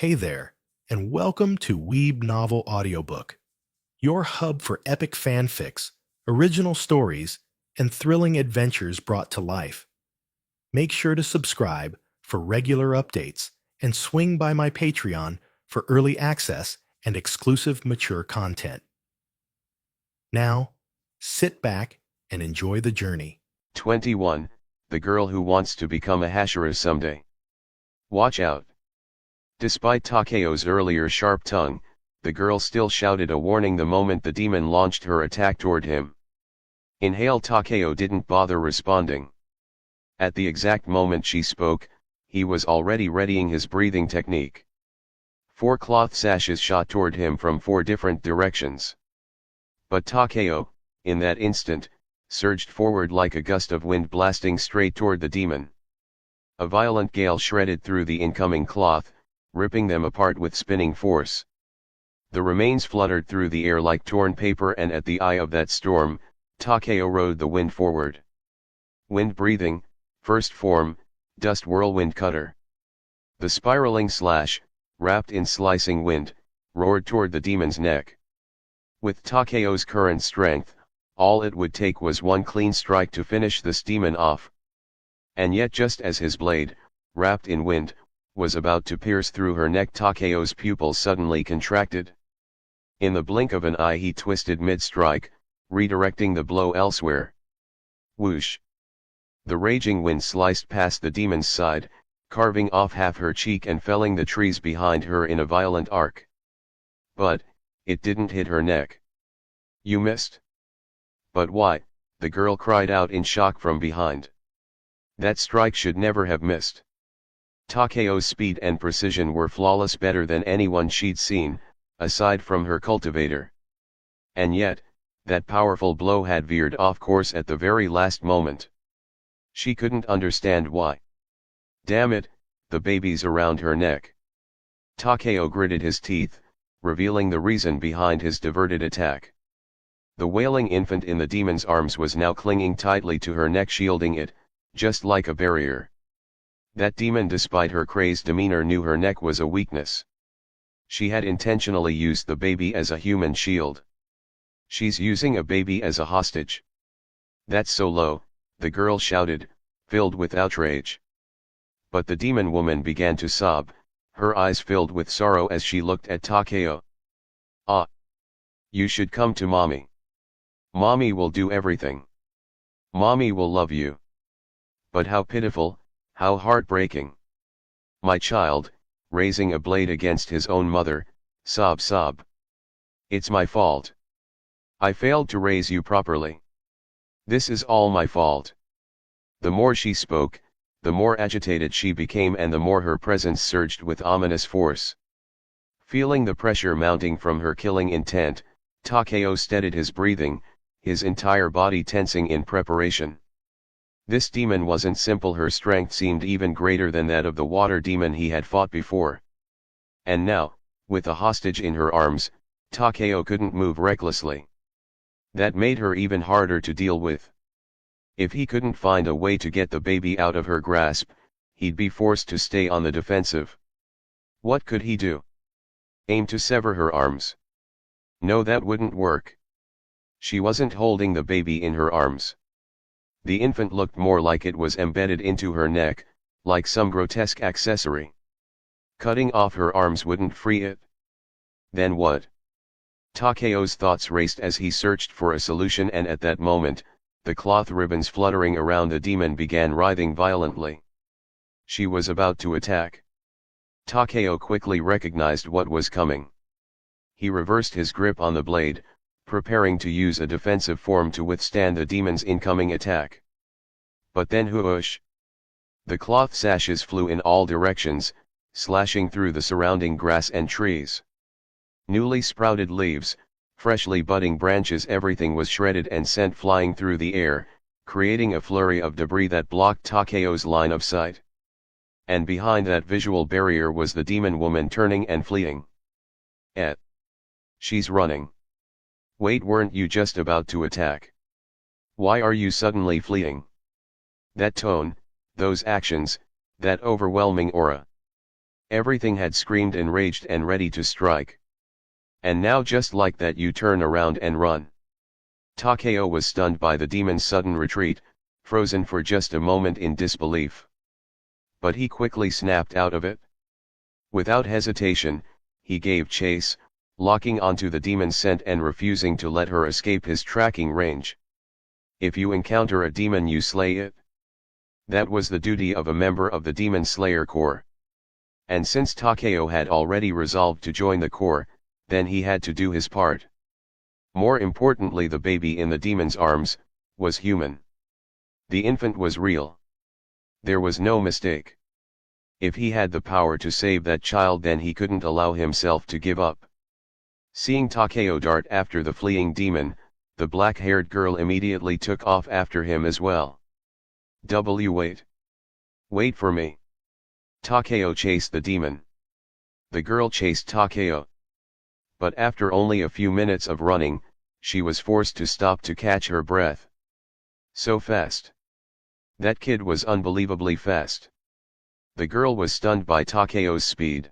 Hey there, and welcome to Weeb Novel Audiobook, your hub for epic fanfics, original stories, and thrilling adventures brought to life. Make sure to subscribe for regular updates and swing by my Patreon for early access and exclusive mature content. Now, sit back and enjoy the journey. 21, The Girl Who Wants to Become a Hashira Someday. Watch out. Despite Takeo's earlier sharp tongue, the girl still shouted a warning the moment the demon launched her attack toward him. Inhale. Takeo didn't bother responding. At the exact moment she spoke, he was already readying his breathing technique. 4 cloth sashes shot toward him from 4 different directions. But Takeo, in that instant, surged forward like a gust of wind blasting straight toward the demon. A violent gale shredded through the incoming cloth, ripping them apart with spinning force. The remains fluttered through the air like torn paper, and at the eye of that storm, Takeo rode the wind forward. Wind breathing, first form, dust whirlwind cutter. The spiraling slash, wrapped in slicing wind, roared toward the demon's neck. With Takeo's current strength, all it would take was one clean strike to finish this demon off. And yet just as his blade, wrapped in wind, was about to pierce through her neck, Takeo's pupils suddenly contracted. In the blink of an eye he twisted mid-strike, redirecting the blow elsewhere. Whoosh! The raging wind sliced past the demon's side, carving off half her cheek and felling the trees behind her in a violent arc. But, it didn't hit her neck. You missed. But why? The girl cried out in shock from behind. That strike should never have missed. Takeo's speed and precision were flawless, better than anyone she'd seen, aside from her cultivator. And yet, that powerful blow had veered off course at the very last moment. She couldn't understand why. Damn it, the baby's around her neck. Takeo gritted his teeth, revealing the reason behind his diverted attack. The wailing infant in the demon's arms was now clinging tightly to her neck, shielding it, just like a barrier. That demon, despite her crazed demeanor, knew her neck was a weakness. She had intentionally used the baby as a human shield. She's using a baby as a hostage. That's so low, the girl shouted, filled with outrage. But the demon woman began to sob, her eyes filled with sorrow as she looked at Takeo. Ah! You should come to mommy. Mommy will do everything. Mommy will love you. But how pitiful, how heartbreaking. My child, raising a blade against his own mother, sob. It's my fault. I failed to raise you properly. This is all my fault. The more she spoke, the more agitated she became, and the more her presence surged with ominous force. Feeling the pressure mounting from her killing intent, Takeo steadied his breathing, his entire body tensing in preparation. This demon wasn't simple, her strength seemed even greater than that of the water demon he had fought before. And now, with a hostage in her arms, Takeo couldn't move recklessly. That made her even harder to deal with. If he couldn't find a way to get the baby out of her grasp, he'd be forced to stay on the defensive. What could he do? Aim to sever her arms? No, that wouldn't work. She wasn't holding the baby in her arms. The infant looked more like it was embedded into her neck, like some grotesque accessory. Cutting off her arms wouldn't free it. Then what? Takeo's thoughts raced as he searched for a solution, and at that moment, the cloth ribbons fluttering around the demon began writhing violently. She was about to attack. Takeo quickly recognized what was coming. He reversed his grip on the blade, preparing to use a defensive form to withstand the demon's incoming attack. But then whoosh! The cloth sashes flew in all directions, slashing through the surrounding grass and trees. Newly sprouted leaves, freshly budding branches, everything was shredded and sent flying through the air, creating a flurry of debris that blocked Takeo's line of sight. And behind that visual barrier was the demon woman, turning and fleeing. She's running. Wait, weren't you just about to attack? Why are you suddenly fleeing? That tone, those actions, that overwhelming aura. Everything had screamed enraged and ready to strike. And now just like that you turn around and run. Takeo was stunned by the demon's sudden retreat, frozen for just a moment in disbelief. But he quickly snapped out of it. Without hesitation, he gave chase, locking onto the demon's scent and refusing to let her escape his tracking range. If you encounter a demon, you slay it. That was the duty of a member of the Demon Slayer Corps. And since Takeo had already resolved to join the Corps, then he had to do his part. More importantly, the baby in the demon's arms was human. The infant was real. There was no mistake. If he had the power to save that child, then he couldn't allow himself to give up. Seeing Takeo dart after the fleeing demon, the black-haired girl immediately took off after him as well. Wait. Wait for me. Takeo chased the demon. The girl chased Takeo. But after only a few minutes of running, she was forced to stop to catch her breath. So fast. That kid was unbelievably fast. The girl was stunned by Takeo's speed.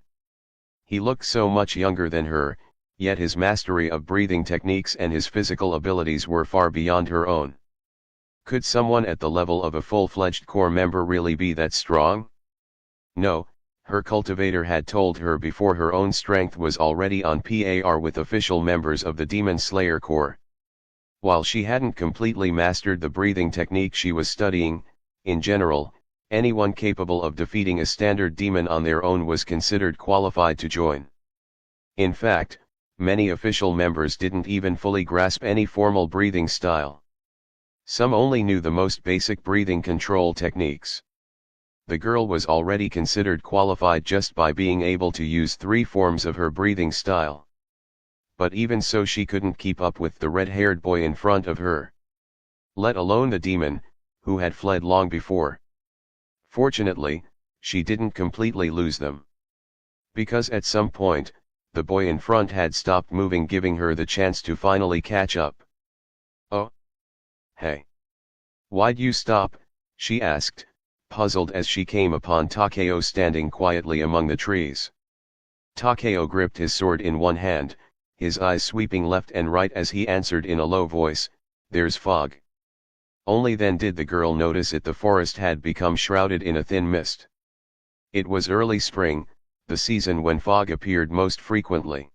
He looked so much younger than her, yet his mastery of breathing techniques and his physical abilities were far beyond her own. Could someone at the level of a full-fledged Corps member really be that strong? No, her cultivator had told her before. Her own strength was already on par with official members of the Demon Slayer Corps. While she hadn't completely mastered the breathing technique she was studying, in general, anyone capable of defeating a standard demon on their own was considered qualified to join. In fact, many official members didn't even fully grasp any formal breathing style. Some only knew the most basic breathing control techniques. The girl was already considered qualified just by being able to use 3 forms of her breathing style. But even so, she couldn't keep up with the red-haired boy in front of her. Let alone the demon, who had fled long before. Fortunately, she didn't completely lose them. Because at some point, the boy in front had stopped moving, giving her the chance to finally catch up. Oh. Hey. Why'd you stop? She asked, puzzled as she came upon Takeo standing quietly among the trees. Takeo gripped his sword in one hand, his eyes sweeping left and right as he answered in a low voice, "There's fog." Only then did the girl notice it. The forest had become shrouded in a thin mist. It was early spring, the season when fog appeared most frequently.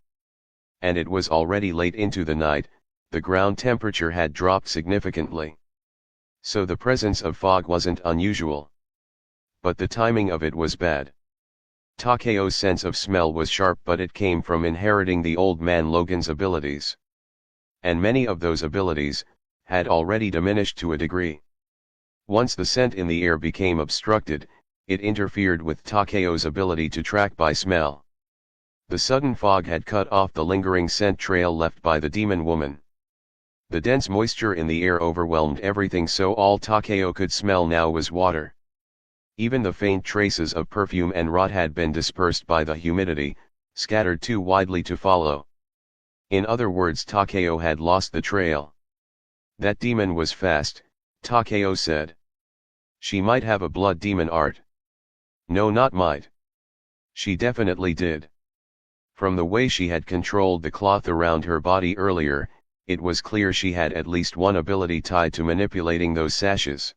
And it was already late into the night, the ground temperature had dropped significantly. So the presence of fog wasn't unusual. But the timing of it was bad. Takeo's sense of smell was sharp, but it came from inheriting the old man Logan's abilities. And many of those abilities had already diminished to a degree. Once the scent in the air became obstructed, it interfered with Takeo's ability to track by smell. The sudden fog had cut off the lingering scent trail left by the demon woman. The dense moisture in the air overwhelmed everything, so all Takeo could smell now was water. Even the faint traces of perfume and rot had been dispersed by the humidity, scattered too widely to follow. In other words, Takeo had lost the trail. That demon was fast, Takeo said. She might have a blood demon art. No, not might. She definitely did. From the way she had controlled the cloth around her body earlier, it was clear she had at least one ability tied to manipulating those sashes.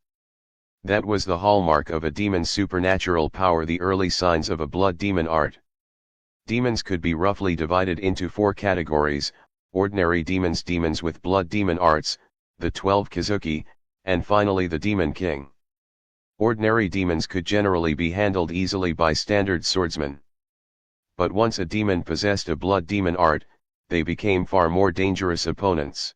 That was the hallmark of a demon's supernatural power, the early signs of a blood demon art. Demons could be roughly divided into 4 categories: ordinary demons, demons with blood demon arts, the 12 Kizuki, and finally the Demon King. Ordinary demons could generally be handled easily by standard swordsmen. But once a demon possessed a blood demon art, they became far more dangerous opponents.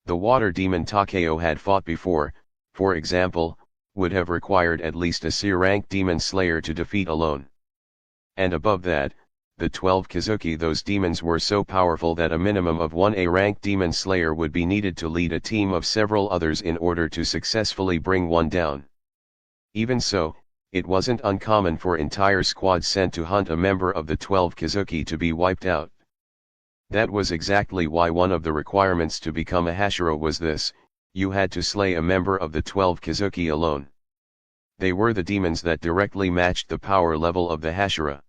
The water demon Takeo had fought before, for example, would have required at least a C-rank demon slayer to defeat alone. And above that, the 12 Kizuki, those demons were so powerful that a minimum of 1 A-rank demon slayer would be needed to lead a team of several others in order to successfully bring one down. Even so, it wasn't uncommon for entire squads sent to hunt a member of the 12 Kizuki to be wiped out. That was exactly why one of the requirements to become a Hashira was this: you had to slay a member of the 12 Kizuki alone. They were the demons that directly matched the power level of the Hashira.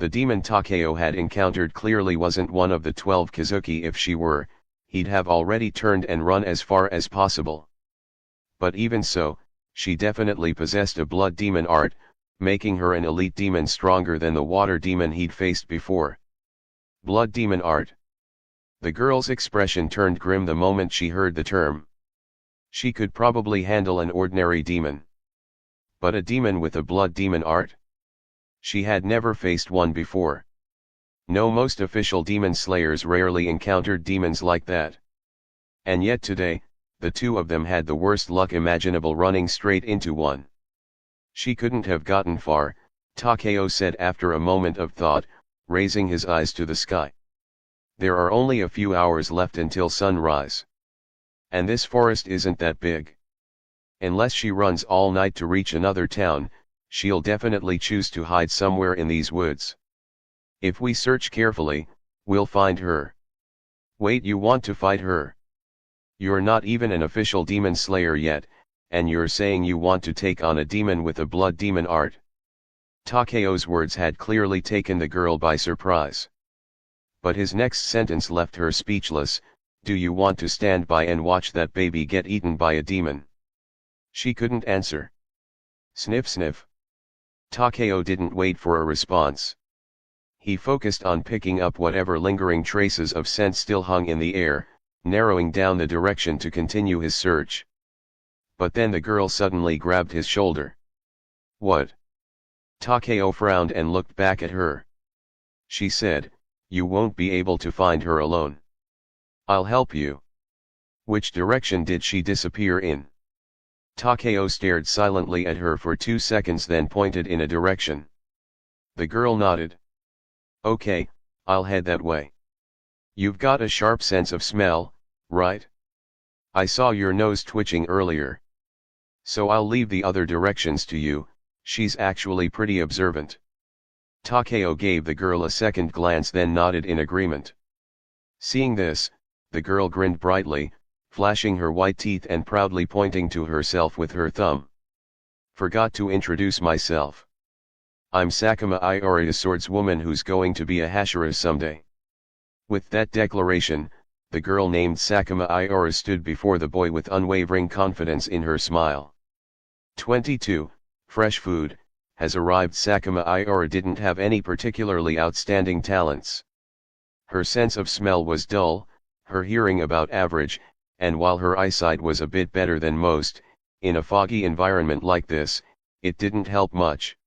The demon Takeo had encountered clearly wasn't one of the 12 Kazuki. If she were, he'd have already turned and run as far as possible. But even so, she definitely possessed a blood demon art, making her an elite demon stronger than the water demon he'd faced before. Blood demon art. The girl's expression turned grim the moment she heard the term. She could probably handle an ordinary demon. But a demon with a blood demon art? She had never faced one before. No, most official demon slayers rarely encountered demons like that. And yet today, the two of them had the worst luck imaginable, running straight into one. She couldn't have gotten far, Takeo said after a moment of thought, raising his eyes to the sky. There are only a few hours left until sunrise. And this forest isn't that big. Unless she runs all night to reach another town, she'll definitely choose to hide somewhere in these woods. If we search carefully, we'll find her. Wait, you want to fight her? You're not even an official demon slayer yet, and you're saying you want to take on a demon with a blood demon art? Takeo's words had clearly taken the girl by surprise. But his next sentence left her speechless. Do you want to stand by and watch that baby get eaten by a demon? She couldn't answer. Sniff sniff. Takeo didn't wait for a response. He focused on picking up whatever lingering traces of scent still hung in the air, narrowing down the direction to continue his search. But then the girl suddenly grabbed his shoulder. What? Takeo frowned and looked back at her. She said, you won't be able to find her alone. I'll help you. Which direction did she disappear in? Takeo stared silently at her for 2 seconds, then pointed in a direction. The girl nodded. Okay, I'll head that way. You've got a sharp sense of smell, right? I saw your nose twitching earlier. So I'll leave the other directions to you. She's actually pretty observant. Takeo gave the girl a second glance, then nodded in agreement. Seeing this, the girl grinned brightly, flashing her white teeth and proudly pointing to herself with her thumb. Forgot to introduce myself. I'm Sakuma Iori, a swordswoman who's going to be a Hashira someday. With that declaration, the girl named Sakuma Iori stood before the boy with unwavering confidence in her smile. 22. Fresh food has arrived. Sakuma Iori didn't have any particularly outstanding talents. Her sense of smell was dull, her hearing about average, and while her eyesight was a bit better than most, in a foggy environment like this, it didn't help much.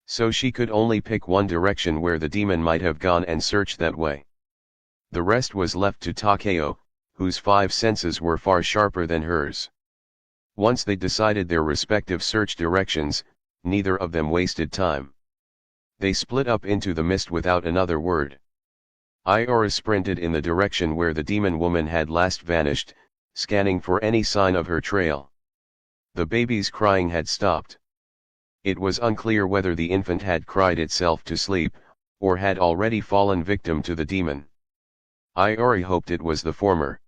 So she could only pick one direction where the demon might have gone and search that way. The rest was left to Takeo, whose 5 senses were far sharper than hers. Once they decided their respective search directions, neither of them wasted time. They split up into the mist without another word. Iora sprinted in the direction where the demon woman had last vanished, scanning for any sign of her trail. The baby's crying had stopped. It was unclear whether the infant had cried itself to sleep, or had already fallen victim to the demon. Iori hoped it was the former.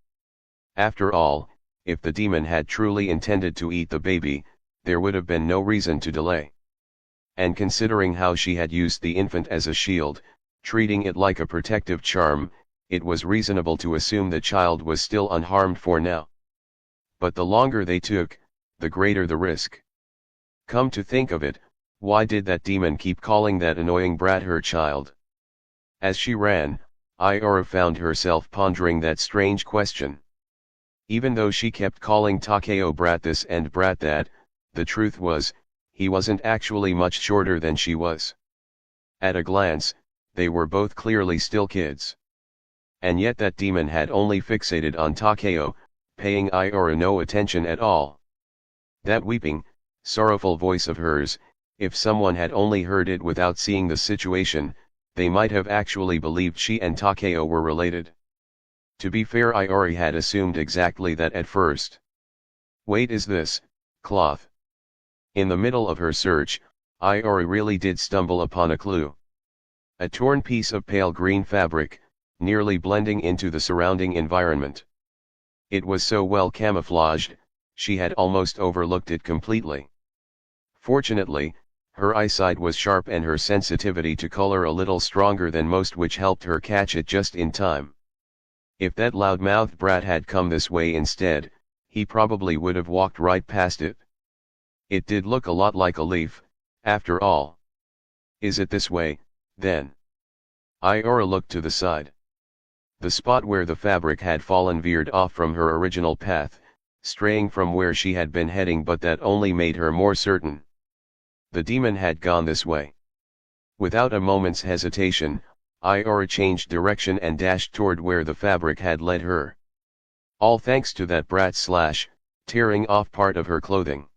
After all, if the demon had truly intended to eat the baby, there would have been no reason to delay. And considering how she had used the infant as a shield, treating it like a protective charm, it was reasonable to assume the child was still unharmed for now. But the longer they took, the greater the risk. Come to think of it, why did that demon keep calling that annoying brat her child? As she ran, Iora found herself pondering that strange question. Even though she kept calling Takeo brat this and brat that, the truth was, he wasn't actually much shorter than she was. At a glance, they were both clearly still kids. And yet that demon had only fixated on Takeo, paying Iora no attention at all. That weeping, sorrowful voice of hers, if someone had only heard it without seeing the situation, they might have actually believed she and Takeo were related. To be fair, Iori had assumed exactly that at first. Wait, is this cloth? In the middle of her search, Iori really did stumble upon a clue. A torn piece of pale green fabric, nearly blending into the surrounding environment. It was so well camouflaged, she had almost overlooked it completely. Fortunately, Her eyesight was sharp and her sensitivity to color a little stronger than most, which helped her catch it just in time. If that loud-mouthed brat had come this way instead, he probably would have walked right past it. It did look a lot like a leaf, after all. Is it this way, then? Iora looked to the side. The spot where the fabric had fallen veered off from her original path, straying from where she had been heading, but that only made her more certain. The demon had gone this way. Without a moment's hesitation, Iora changed direction and dashed toward where the fabric had led her. All thanks to that brat tearing off part of her clothing.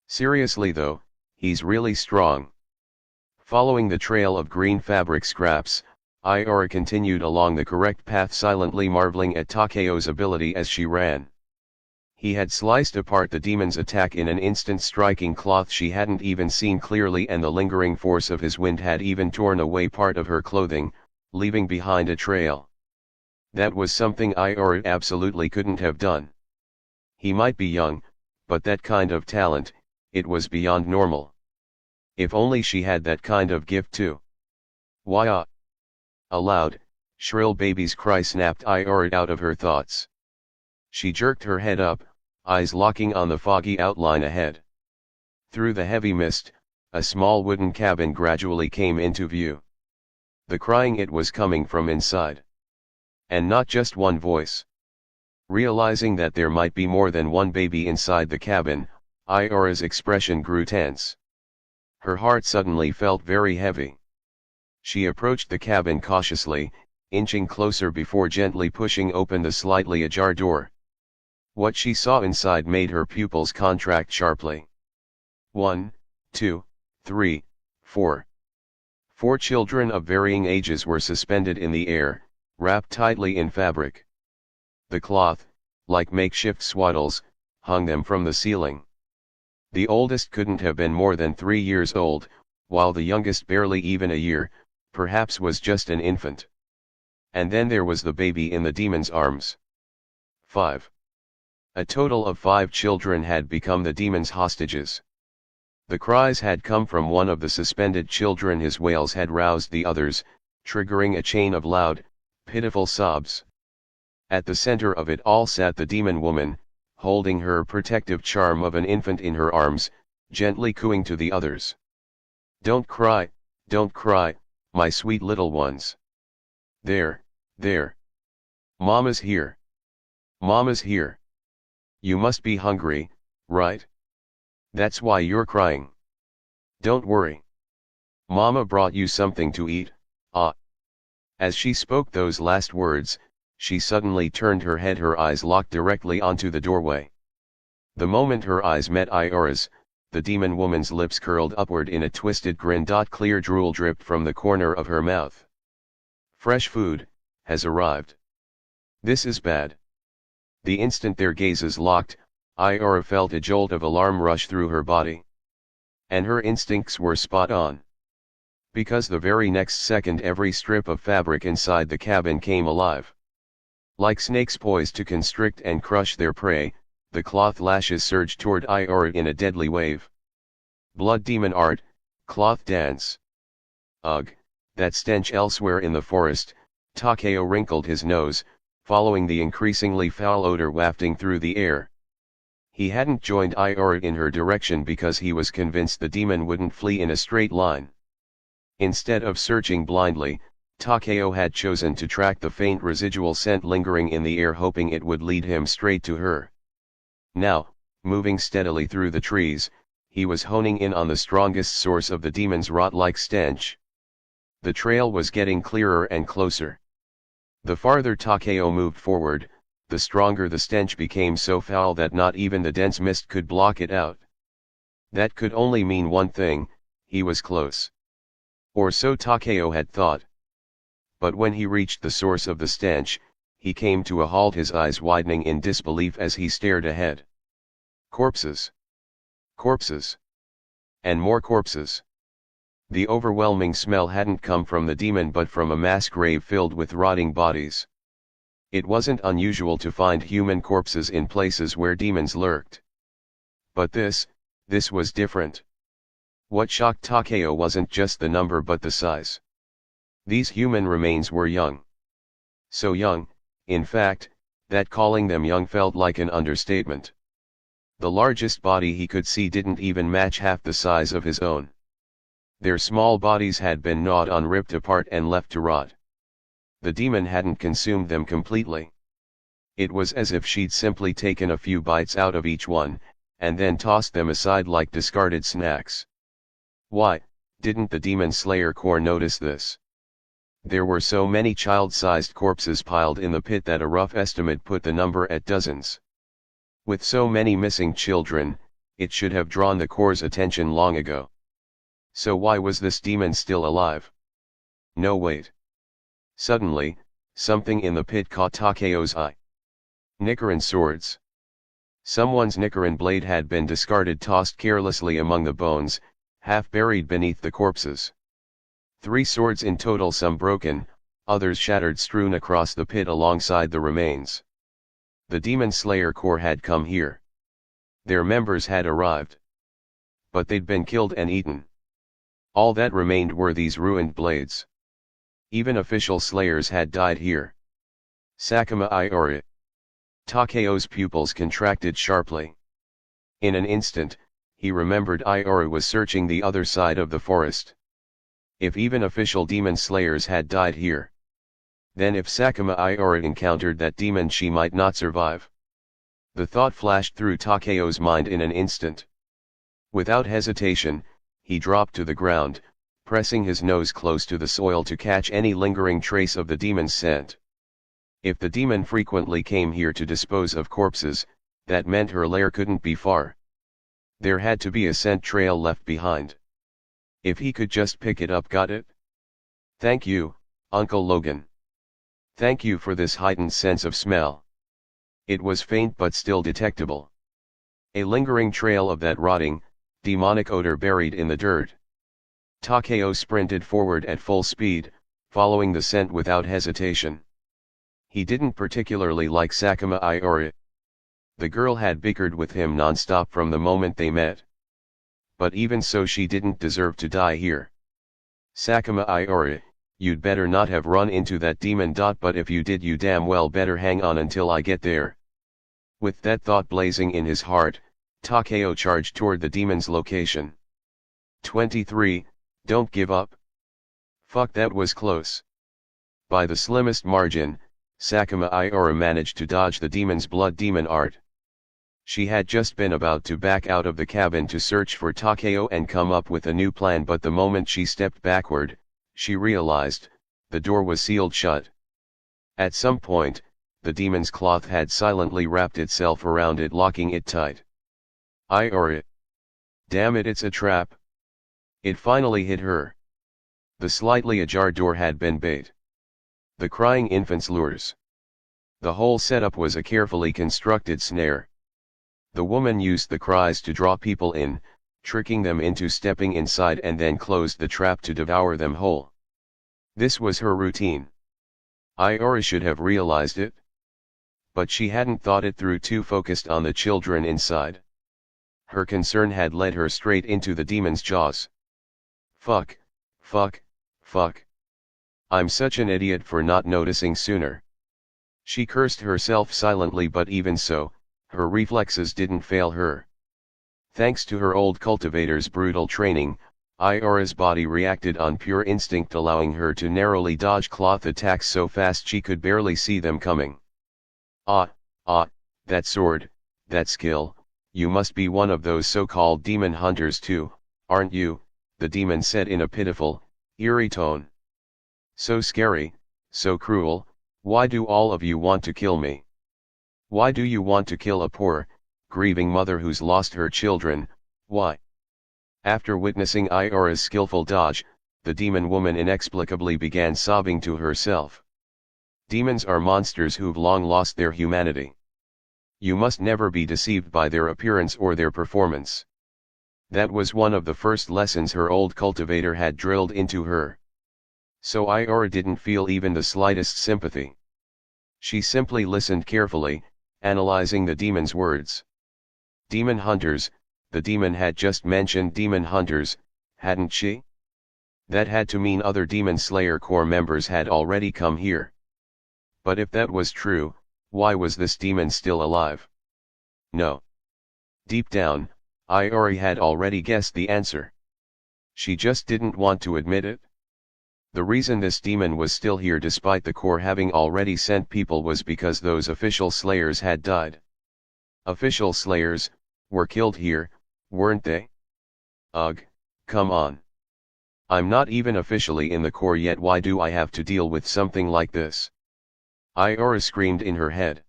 Seriously though, he's really strong. Following the trail of green fabric scraps, Iora continued along the correct path, silently marveling at Takeo's ability as she ran. He had sliced apart the demon's attack in an instant, striking cloth she hadn't even seen clearly, and the lingering force of his wind had even torn away part of her clothing, leaving behind a trail. That was something Iora absolutely couldn't have done. He might be young, but that kind of talent, it was beyond normal. If only she had that kind of gift too. Why? A loud, shrill baby's cry snapped Iora out of her thoughts. She jerked her head up, eyes locking on the foggy outline ahead. Through the heavy mist, a small wooden cabin gradually came into view. The crying, it was coming from inside. And not just one voice. Realizing that there might be more than one baby inside the cabin, Iora's expression grew tense. Her heart suddenly felt very heavy. She approached the cabin cautiously, inching closer before gently pushing open the slightly ajar door. What she saw inside made her pupils contract sharply. 1, 2, 3, 4. 4 children of varying ages were suspended in the air, wrapped tightly in fabric. The cloth, like makeshift swaddles, hung them from the ceiling. The oldest couldn't have been more than 3 years old, while the youngest barely even a year, perhaps was just an infant. And then there was the baby in the demon's arms. 5. A total of 5 children had become the demon's hostages. The cries had come from one of the suspended children. His wails had roused the others, triggering a chain of loud, pitiful sobs. At the center of it all sat the demon woman, holding her protective charm of an infant in her arms, gently cooing to the others. Don't cry, my sweet little ones. There. Mama's here. Mama's here. You must be hungry, right? That's why you're crying. Don't worry. Mama brought you something to eat, As she spoke those last words, she suddenly turned her head, her eyes locked directly onto the doorway. The moment her eyes met Iora's, the demon woman's lips curled upward in a twisted grin. Clear drool dripped from the corner of her mouth. Fresh food has arrived. This is bad. The instant their gazes locked, Iora felt a jolt of alarm rush through her body. And her instincts were spot on. Because the very next second every strip of fabric inside the cabin came alive. Like snakes poised to constrict and crush their prey, the cloth lashes surged toward Iora in a deadly wave. Blood demon art, cloth dance. Ugh, that stench elsewhere in the forest. Takeo wrinkled his nose, following the increasingly foul odor wafting through the air. He hadn't joined Iora in her direction because he was convinced the demon wouldn't flee in a straight line. Instead of searching blindly, Takeo had chosen to track the faint residual scent lingering in the air, hoping it would lead him straight to her. Now, moving steadily through the trees, he was honing in on the strongest source of the demon's rot-like stench. The trail was getting clearer and closer. The farther Takeo moved forward, the stronger the stench became, so foul that not even the dense mist could block it out. That could only mean one thing: he was close. Or so Takeo had thought. But when he reached the source of the stench, he came to a halt, his eyes widening in disbelief as he stared ahead. Corpses. Corpses. And more corpses. The overwhelming smell hadn't come from the demon but from a mass grave filled with rotting bodies. It wasn't unusual to find human corpses in places where demons lurked. But this was different. What shocked Takeo wasn't just the number but the size. These human remains were young. So young, in fact, that calling them young felt like an understatement. The largest body he could see didn't even match half the size of his own. Their small bodies had been gnawed on, ripped apart and left to rot. The demon hadn't consumed them completely. It was as if she'd simply taken a few bites out of each one, and then tossed them aside like discarded snacks. Why, didn't the Demon Slayer Corps notice this? There were so many child-sized corpses piled in the pit that a rough estimate put the number at dozens. With so many missing children, it should have drawn the Corps' attention long ago. So why was this demon still alive? No, wait. Suddenly, something in the pit caught Takeo's eye. Nichiren swords. Someone's Nichiren blade had been discarded, tossed carelessly among the bones, half buried beneath the corpses. 3 swords in total, some broken, others shattered, strewn across the pit alongside the remains. The Demon Slayer Corps had come here. Their members had arrived. But they'd been killed and eaten. All that remained were these ruined blades. Even official slayers had died here. Sakuma Iori. Takeo's pupils contracted sharply. In an instant, he remembered Iori was searching the other side of the forest. If even official demon slayers had died here, then if Sakuma Iori encountered that demon, she might not survive. The thought flashed through Takeo's mind in an instant. Without hesitation, he dropped to the ground, pressing his nose close to the soil to catch any lingering trace of the demon's scent. If the demon frequently came here to dispose of corpses, that meant her lair couldn't be far. There had to be a scent trail left behind. If he could just pick it up. Got it? Thank you, Uncle Logan. Thank you for this heightened sense of smell. It was faint but still detectable. A lingering trail of that rotting, demonic odor buried in the dirt. Takeo sprinted forward at full speed, following the scent without hesitation. He didn't particularly like Sakuma Iori. The girl had bickered with him non-stop from the moment they met. But even so, she didn't deserve to die here. Sakuma Iori, you'd better not have run into that demon. But if you did, you damn well better hang on until I get there. With that thought blazing in his heart, Takeo charged toward the demon's location. 23, don't give up. Fuck, that was close. By the slimmest margin, Sakuma Iori managed to dodge the demon's blood demon art. She had just been about to back out of the cabin to search for Takeo and come up with a new plan, but the moment she stepped backward, she realized, the door was sealed shut. At some point, the demon's cloth had silently wrapped itself around it, locking it tight. Iori. Damn it, it's a trap. It finally hit her. The slightly ajar door had been bait. The crying infant's lures. The whole setup was a carefully constructed snare. The woman used the cries to draw people in, tricking them into stepping inside, and then closed the trap to devour them whole. This was her routine. Iori should have realized it. But she hadn't thought it through, too focused on the children inside. Her concern had led her straight into the demon's jaws. Fuck, fuck, fuck. I'm such an idiot for not noticing sooner. She cursed herself silently, but even so, her reflexes didn't fail her. Thanks to her old cultivator's brutal training, Iori's body reacted on pure instinct, allowing her to narrowly dodge cloth attacks so fast she could barely see them coming. That sword, that skill, you must be one of those so-called demon hunters too, aren't you? The demon said in a pitiful, eerie tone. So scary, so cruel, why do all of you want to kill me? Why do you want to kill a poor, grieving mother who's lost her children? Why? After witnessing Iori's skillful dodge, the demon woman inexplicably began sobbing to herself. Demons are monsters who've long lost their humanity. You must never be deceived by their appearance or their performance. That was one of the first lessons her old cultivator had drilled into her. So Iori didn't feel even the slightest sympathy. She simply listened carefully, analyzing the demon's words. Demon hunters, the demon had just mentioned demon hunters, hadn't she? That had to mean other Demon Slayer Corps members had already come here. But if that was true, why was this demon still alive? No. Deep down, Iori had already guessed the answer. She just didn't want to admit it. The reason this demon was still here despite the Corps having already sent people was because those official slayers had died. Official slayers were killed here, weren't they? Ugh, come on. I'm not even officially in the Corps yet, why do I have to deal with something like this? Iori screamed in her head.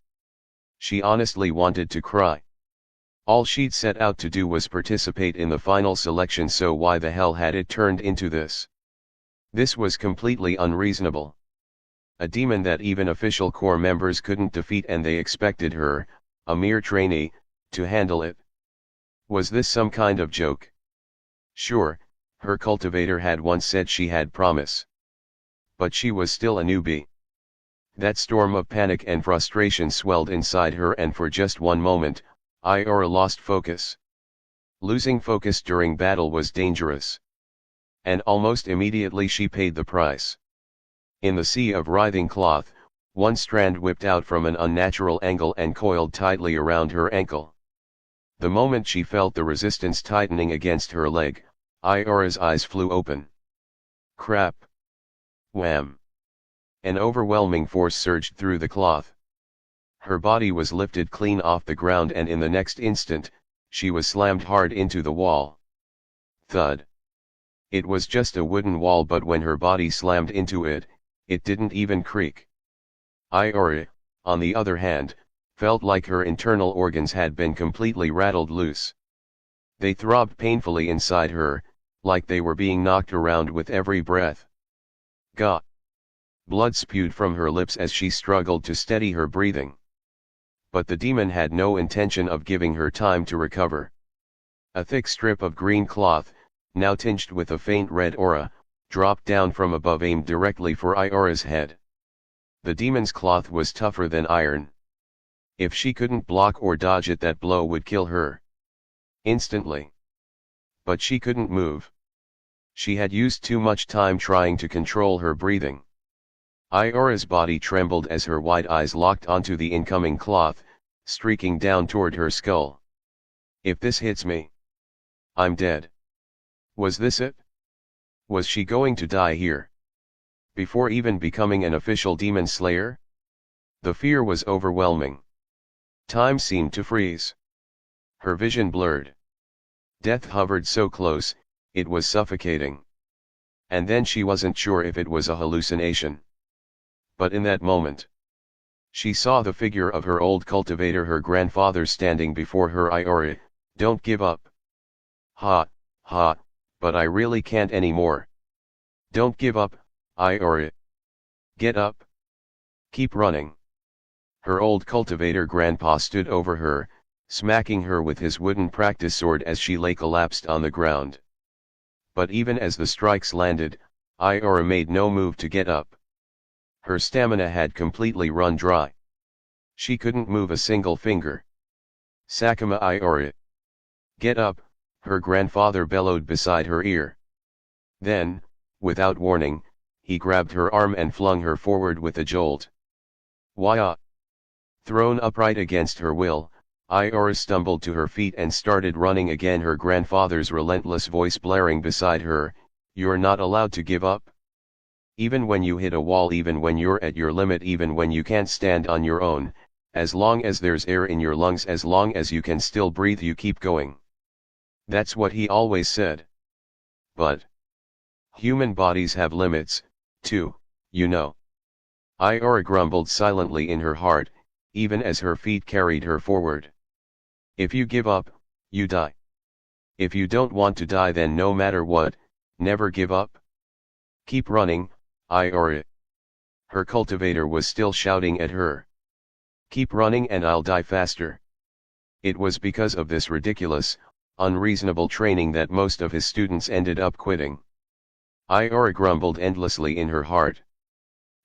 She honestly wanted to cry. All she'd set out to do was participate in the final selection, so why the hell had it turned into this? This was completely unreasonable. A demon that even official Corps members couldn't defeat, and they expected her, a mere trainee, to handle it. Was this some kind of joke? Sure, her cultivator had once said she had promise. But she was still a newbie. That storm of panic and frustration swelled inside her, and for just one moment, Iori lost focus. Losing focus during battle was dangerous. And almost immediately she paid the price. In the sea of writhing cloth, one strand whipped out from an unnatural angle and coiled tightly around her ankle. The moment she felt the resistance tightening against her leg, Iori's eyes flew open. Crap! Wham! An overwhelming force surged through the cloth. Her body was lifted clean off the ground, and in the next instant, she was slammed hard into the wall. Thud! It was just a wooden wall, but when her body slammed into it, it didn't even creak. Iori, on the other hand, felt like her internal organs had been completely rattled loose. They throbbed painfully inside her, like they were being knocked around with every breath. Gah! Blood spewed from her lips as she struggled to steady her breathing. But the demon had no intention of giving her time to recover. A thick strip of green cloth, now tinged with a faint red aura, dropped down from above, aimed directly for Iori's head. The demon's cloth was tougher than iron. If she couldn't block or dodge it, that blow would kill her instantly. But she couldn't move. She had used too much time trying to control her breathing. Iori's body trembled as her wide eyes locked onto the incoming cloth, streaking down toward her skull. If this hits me, I'm dead. Was this it? Was she going to die here? Before even becoming an official demon slayer? The fear was overwhelming. Time seemed to freeze. Her vision blurred. Death hovered so close, it was suffocating. And then she wasn't sure if it was a hallucination. But in that moment, she saw the figure of her old cultivator, her grandfather, standing before her. Iori, don't give up. Ha, ha, but I really can't anymore. Don't give up, Iori. Get up. Keep running. Her old cultivator grandpa stood over her, smacking her with his wooden practice sword as she lay collapsed on the ground. But even as the strikes landed, Iori made no move to get up. Her stamina had completely run dry. She couldn't move a single finger. Sakuma Iori. Get up, her grandfather bellowed beside her ear. Then, without warning, he grabbed her arm and flung her forward with a jolt. Why? Thrown upright against her will, Iori stumbled to her feet and started running again, her grandfather's relentless voice blaring beside her, "You're not allowed to give up. Even when you hit a wall, even when you're at your limit, even when you can't stand on your own, as long as there's air in your lungs, as long as you can still breathe, you keep going." That's what he always said. But human bodies have limits, too, you know. Iori grumbled silently in her heart, even as her feet carried her forward. If you give up, you die. If you don't want to die, then no matter what, never give up. Keep running, Iori. Her cultivator was still shouting at her. Keep running and I'll die faster. It was because of this ridiculous, unreasonable training that most of his students ended up quitting. Iori grumbled endlessly in her heart.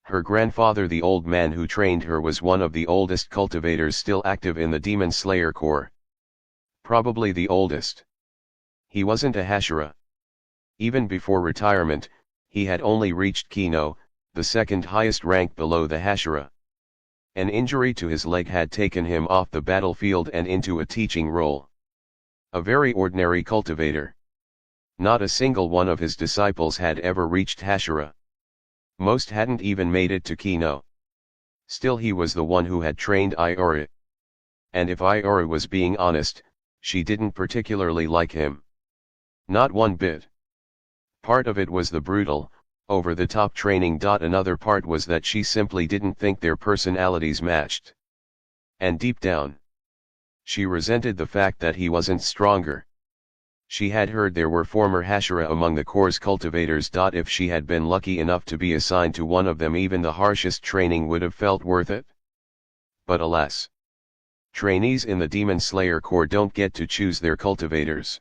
Her grandfather, the old man who trained her, was one of the oldest cultivators still active in the Demon Slayer Corps. Probably the oldest. He wasn't a Hashira. Even before retirement, he had only reached Kino, the second highest rank below the Hashira. An injury to his leg had taken him off the battlefield and into a teaching role. A very ordinary cultivator. Not a single one of his disciples had ever reached Hashira. Most hadn't even made it to Kino. Still he was the one who had trained Iori. And if Iori was being honest, she didn't particularly like him. Not one bit. Part of it was the brutal, over-the-top training. Another part was that she simply didn't think their personalities matched. And deep down, she resented the fact that he wasn't stronger. She had heard there were former Hashira among the Corps cultivators. If she had been lucky enough to be assigned to one of them, even the harshest training would have felt worth it. But alas, trainees in the Demon Slayer Corps don't get to choose their cultivators.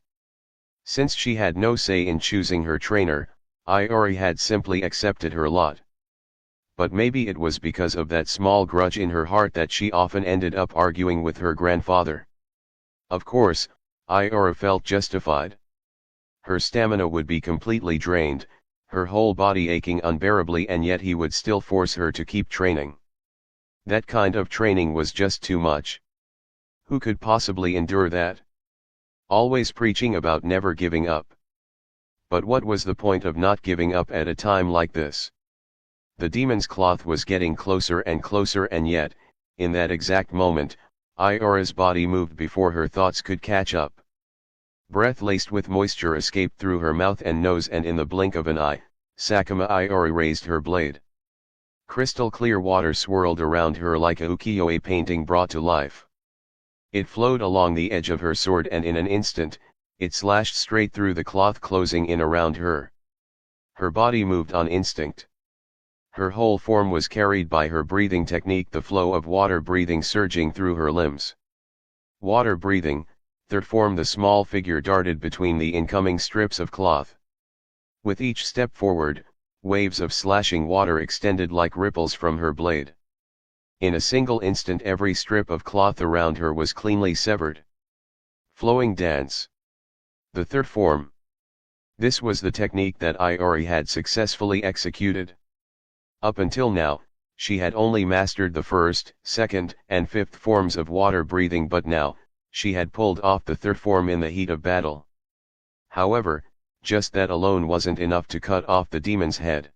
Since she had no say in choosing her trainer, Iori had simply accepted her lot. But maybe it was because of that small grudge in her heart that she often ended up arguing with her grandfather. Of course, Iori felt justified. Her stamina would be completely drained, her whole body aching unbearably, and yet he would still force her to keep training. That kind of training was just too much. Who could possibly endure that? Always preaching about never giving up. But what was the point of not giving up at a time like this? The demon's cloth was getting closer and closer, and yet, in that exact moment, Iori's body moved before her thoughts could catch up. Breath laced with moisture escaped through her mouth and nose, and in the blink of an eye, Sakuma Iori raised her blade. Crystal clear water swirled around her like a ukiyo-e painting brought to life. It flowed along the edge of her sword, and in an instant, it slashed straight through the cloth, closing in around her. Her body moved on instinct. Her whole form was carried by her breathing technique, the flow of water breathing surging through her limbs. Water breathing, third form. The small figure darted between the incoming strips of cloth. With each step forward, waves of slashing water extended like ripples from her blade. In a single instant, every strip of cloth around her was cleanly severed. Flowing dance. The third form. This was the technique that Iori had successfully executed. Up until now, she had only mastered the first, second, and fifth forms of water breathing, but now, she had pulled off the third form in the heat of battle. However, just that alone wasn't enough to cut off the demon's head.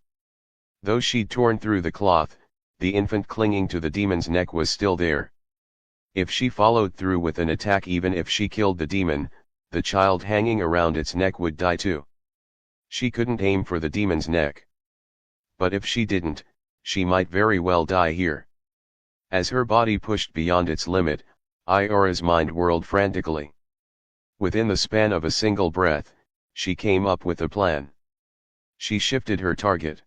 Though she'd torn through the cloth, the infant clinging to the demon's neck was still there. If she followed through with an attack, even if she killed the demon, the child hanging around its neck would die too. She couldn't aim for the demon's neck. But if she didn't, she might very well die here. As her body pushed beyond its limit, Iori's mind whirled frantically. Within the span of a single breath, she came up with a plan. She shifted her target.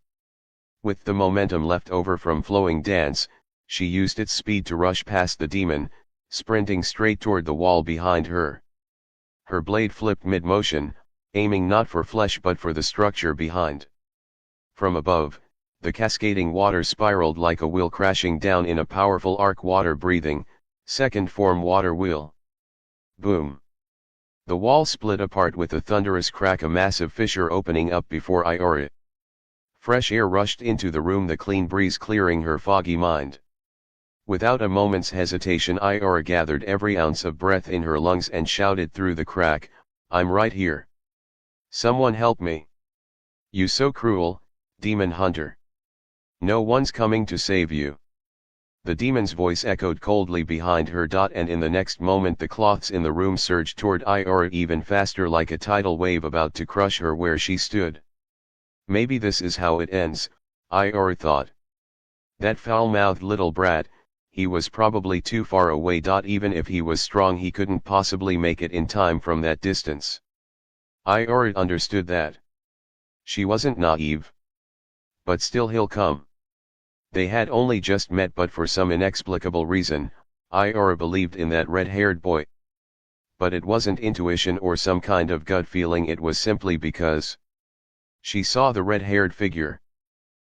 With the momentum left over from flowing dance, she used its speed to rush past the demon, sprinting straight toward the wall behind her. Her blade flipped mid-motion, aiming not for flesh but for the structure behind. From above, the cascading water spiraled like a wheel, crashing down in a powerful arc. Water breathing, second form water wheel. Boom. The wall split apart with a thunderous crack, a massive fissure opening up before Iori. Fresh air rushed into the room, the clean breeze clearing her foggy mind. Without a moment's hesitation, Iori gathered every ounce of breath in her lungs and shouted through the crack, "I'm right here. Someone help me. You so cruel, demon hunter. No one's coming to save you." The demon's voice echoed coldly behind her. And in the next moment the cloths in the room surged toward Iori even faster, like a tidal wave about to crush her where she stood. Maybe this is how it ends, Iori thought. That foul-mouthed little brat, he was probably too far away. Even if he was strong, he couldn't possibly make it in time from that distance. Iori understood that. She wasn't naive. But still, he'll come. They had only just met, but for some inexplicable reason, Iori believed in that red-haired boy. But it wasn't intuition or some kind of gut feeling, it was simply because she saw the red-haired figure.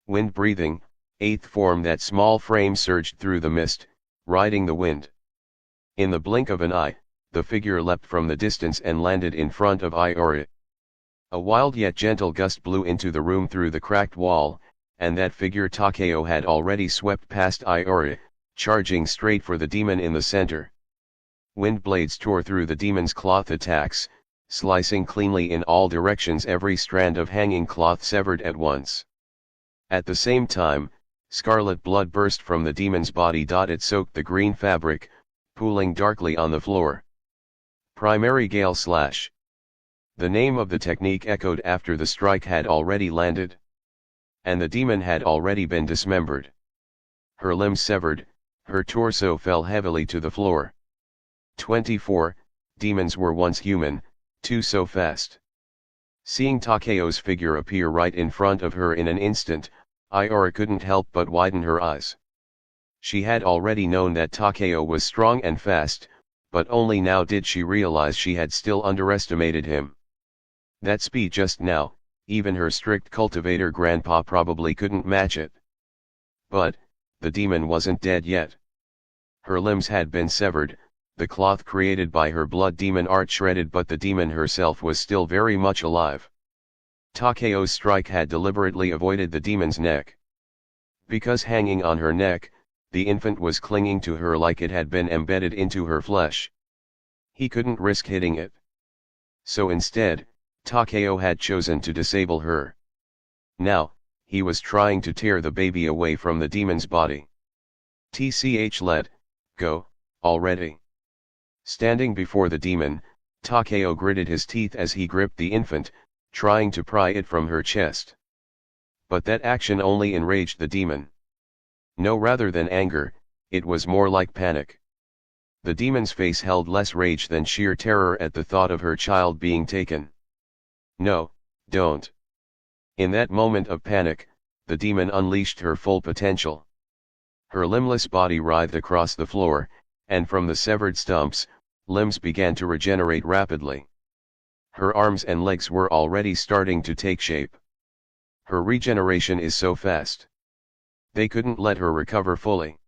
Wind breathing, eighth form. That small frame surged through the mist, riding the wind. In the blink of an eye, the figure leapt from the distance and landed in front of Iori. A wild yet gentle gust blew into the room through the cracked wall, and that figure Takeo had already swept past Iori, charging straight for the demon in the center. Wind blades tore through the demon's cloth attacks, slicing cleanly in all directions, every strand of hanging cloth severed at once. At the same time, scarlet blood burst from the demon's body. It soaked the green fabric, pooling darkly on the floor. Primary Gale Slash. The name of the technique echoed after the strike had already landed. And the demon had already been dismembered. Her limbs severed, her torso fell heavily to the floor. 24, demons were once human, too so fast. Seeing Takeo's figure appear right in front of her in an instant, Iori couldn't help but widen her eyes. She had already known that Takeo was strong and fast, but only now did she realize she had still underestimated him. That speed just now, even her strict cultivator grandpa probably couldn't match it. But, the demon wasn't dead yet. Her limbs had been severed, the cloth created by her blood demon art shredded, but the demon herself was still very much alive. Takeo's strike had deliberately avoided the demon's neck. Because hanging on her neck, the infant was clinging to her like it had been embedded into her flesh. He couldn't risk hitting it. So instead, Takeo had chosen to disable her. Now, he was trying to tear the baby away from the demon's body. Let go, already. Standing before the demon, Takeo gritted his teeth as he gripped the infant, trying to pry it from her chest. But that action only enraged the demon. No, rather than anger, it was more like panic. The demon's face held less rage than sheer terror at the thought of her child being taken. No, don't. In that moment of panic, the demon unleashed her full potential. Her limbless body writhed across the floor, and from the severed stumps, limbs began to regenerate rapidly. Her arms and legs were already starting to take shape. Her regeneration is so fast. They couldn't let her recover fully.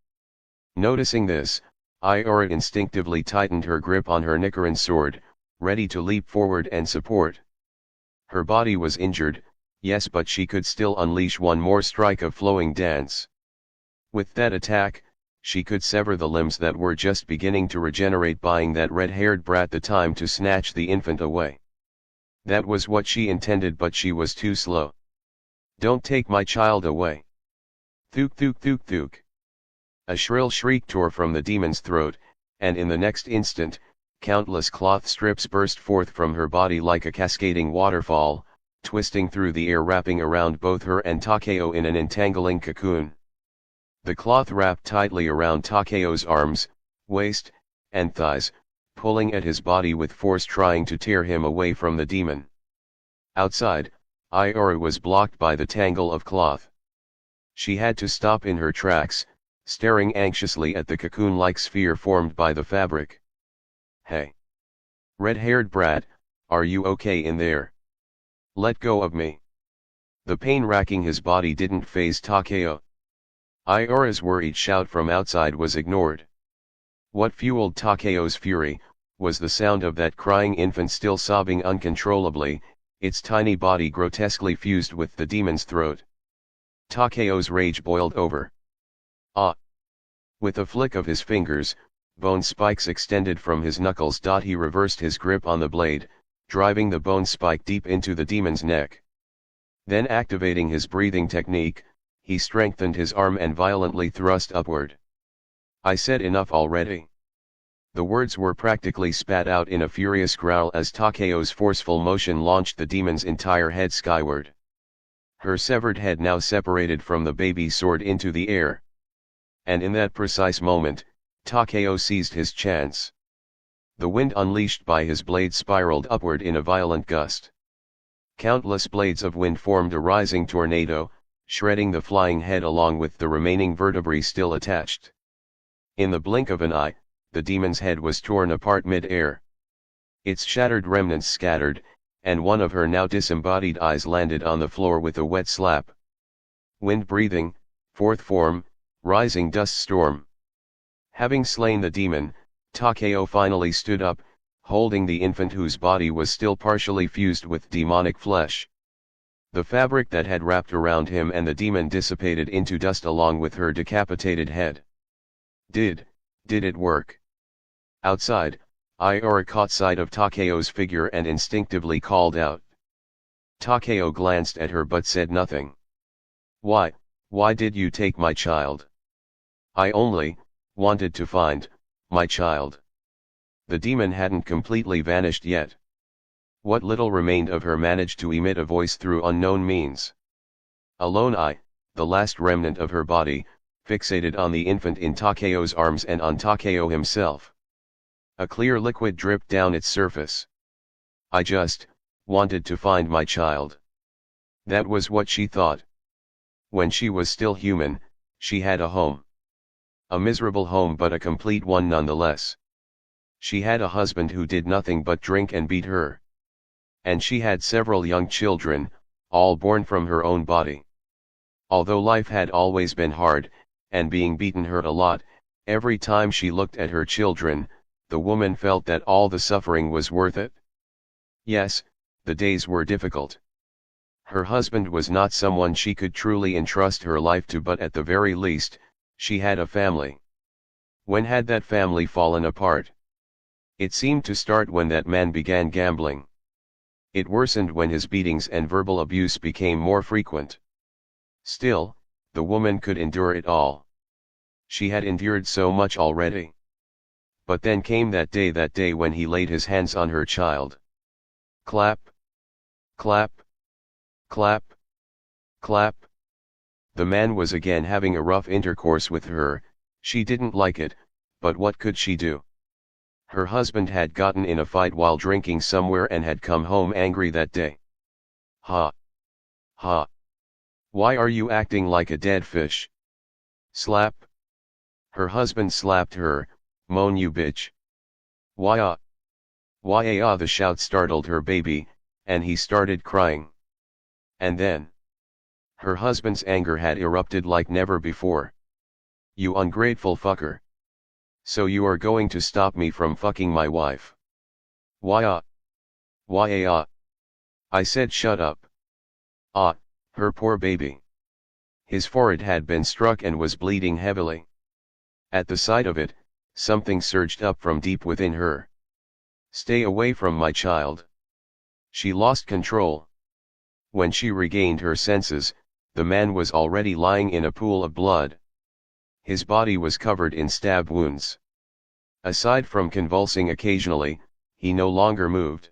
Noticing this, Iori instinctively tightened her grip on her Nichiren sword, ready to leap forward and support. Her body was injured, yes, but she could still unleash one more strike of flowing dance. With that attack, she could sever the limbs that were just beginning to regenerate, buying that red-haired brat the time to snatch the infant away. That was what she intended, but she was too slow. Don't take my child away. Thuk thuk thuk thuk. A shrill shriek tore from the demon's throat, and in the next instant, countless cloth strips burst forth from her body like a cascading waterfall, twisting through the air, wrapping around both her and Takeo in an entangling cocoon. The cloth wrapped tightly around Takeo's arms, waist, and thighs, pulling at his body with force, trying to tear him away from the demon. Outside, Iori was blocked by the tangle of cloth. She had to stop in her tracks, staring anxiously at the cocoon-like sphere formed by the fabric. Hey! Red-haired brat, are you okay in there? Let go of me. The pain racking his body didn't faze Takeo. Iori's worried shout from outside was ignored. What fueled Takeo's fury was the sound of that crying infant still sobbing uncontrollably, its tiny body grotesquely fused with the demon's throat. Takeo's rage boiled over. Ah! With a flick of his fingers, bone spikes extended from his knuckles. He reversed his grip on the blade, driving the bone spike deep into the demon's neck. Then, activating his breathing technique, he strengthened his arm and violently thrust upward. I said enough already. The words were practically spat out in a furious growl as Takeo's forceful motion launched the demon's entire head skyward. Her severed head now separated from the baby soared into the air. And in that precise moment, Takeo seized his chance. The wind unleashed by his blade spiraled upward in a violent gust. Countless blades of wind formed a rising tornado, shredding the flying head along with the remaining vertebrae still attached. In the blink of an eye, the demon's head was torn apart mid-air. Its shattered remnants scattered, and one of her now disembodied eyes landed on the floor with a wet slap. Wind breathing, fourth form, rising dust storm. Having slain the demon, Takeo finally stood up, holding the infant whose body was still partially fused with demonic flesh. The fabric that had wrapped around him and the demon dissipated into dust along with her decapitated head. Did it work? Outside, NieR caught sight of Takeo's figure and instinctively called out. Takeo glanced at her but said nothing. Why did you take my child? I only wanted to find my child. The demon hadn't completely vanished yet. What little remained of her managed to emit a voice through unknown means. Alone the last remnant of her body, fixated on the infant in Takeo's arms and on Takeo himself. A clear liquid dripped down its surface. I just wanted to find my child. That was what she thought. When she was still human, she had a home. A miserable home but a complete one nonetheless. She had a husband who did nothing but drink and beat her. And she had several young children, all born from her own body. Although life had always been hard, and being beaten hurt a lot, every time she looked at her children, the woman felt that all the suffering was worth it. Yes, the days were difficult. Her husband was not someone she could truly entrust her life to, but at the very least, she had a family. When had that family fallen apart? It seemed to start when that man began gambling. It worsened when his beatings and verbal abuse became more frequent. Still, the woman could endure it all. She had endured so much already. But then came that day when he laid his hands on her child. Clap. Clap. Clap. Clap. The man was again having a rough intercourse with her. She didn't like it, but what could she do? Her husband had gotten in a fight while drinking somewhere and had come home angry that day. Ha! Ha! Why are you acting like a dead fish? Slap! Her husband slapped her. Moan, you bitch! Why the shout startled her baby, and he started crying. And then her husband's anger had erupted like never before. You ungrateful fucker! So you are going to stop me from fucking my wife? Why I said shut up. Her poor baby. His forehead had been struck and was bleeding heavily. At the sight of it, something surged up from deep within her. Stay away from my child. She lost control. When she regained her senses, the man was already lying in a pool of blood. His body was covered in stab wounds. Aside from convulsing occasionally, he no longer moved.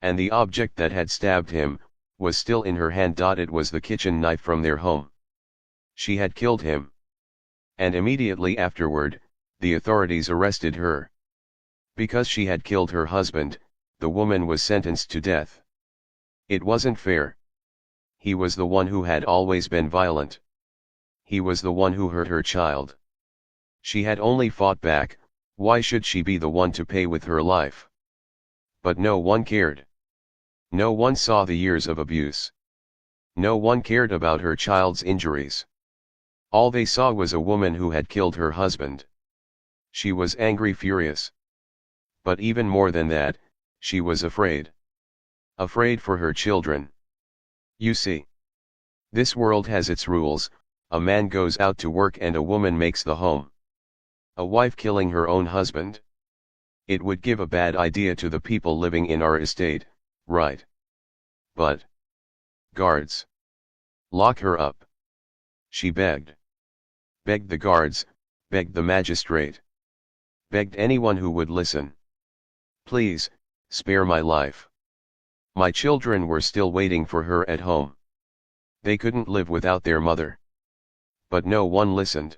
And the object that had stabbed him was still in her hand. It was the kitchen knife from their home. She had killed him. And immediately afterward, the authorities arrested her. Because she had killed her husband, the woman was sentenced to death. It wasn't fair. He was the one who had always been violent. He was the one who hurt her child. She had only fought back. Why should she be the one to pay with her life? But no one cared. No one saw the years of abuse. No one cared about her child's injuries. All they saw was a woman who had killed her husband. She was angry, furious. But even more than that, she was afraid. Afraid for her children. You see, this world has its rules. A man goes out to work and a woman makes the home. A wife killing her own husband? It would give a bad idea to the people living in our estate, right? But guards, lock her up. She begged. Begged the guards, begged the magistrate. Begged anyone who would listen. Please, spare my life. My children were still waiting for her at home. They couldn't live without their mother. But no one listened.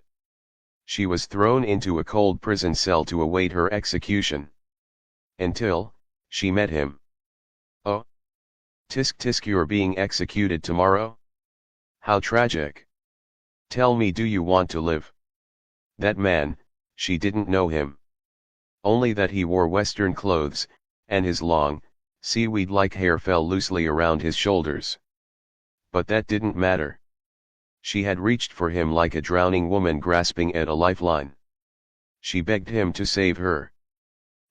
She was thrown into a cold prison cell to await her execution. Until she met him. Oh. Tisk tisk, you're being executed tomorrow? How tragic. Tell me, do you want to live? That man, she didn't know him. Only that he wore Western clothes, and his long, seaweed-like hair fell loosely around his shoulders. But that didn't matter. She had reached for him like a drowning woman grasping at a lifeline. She begged him to save her.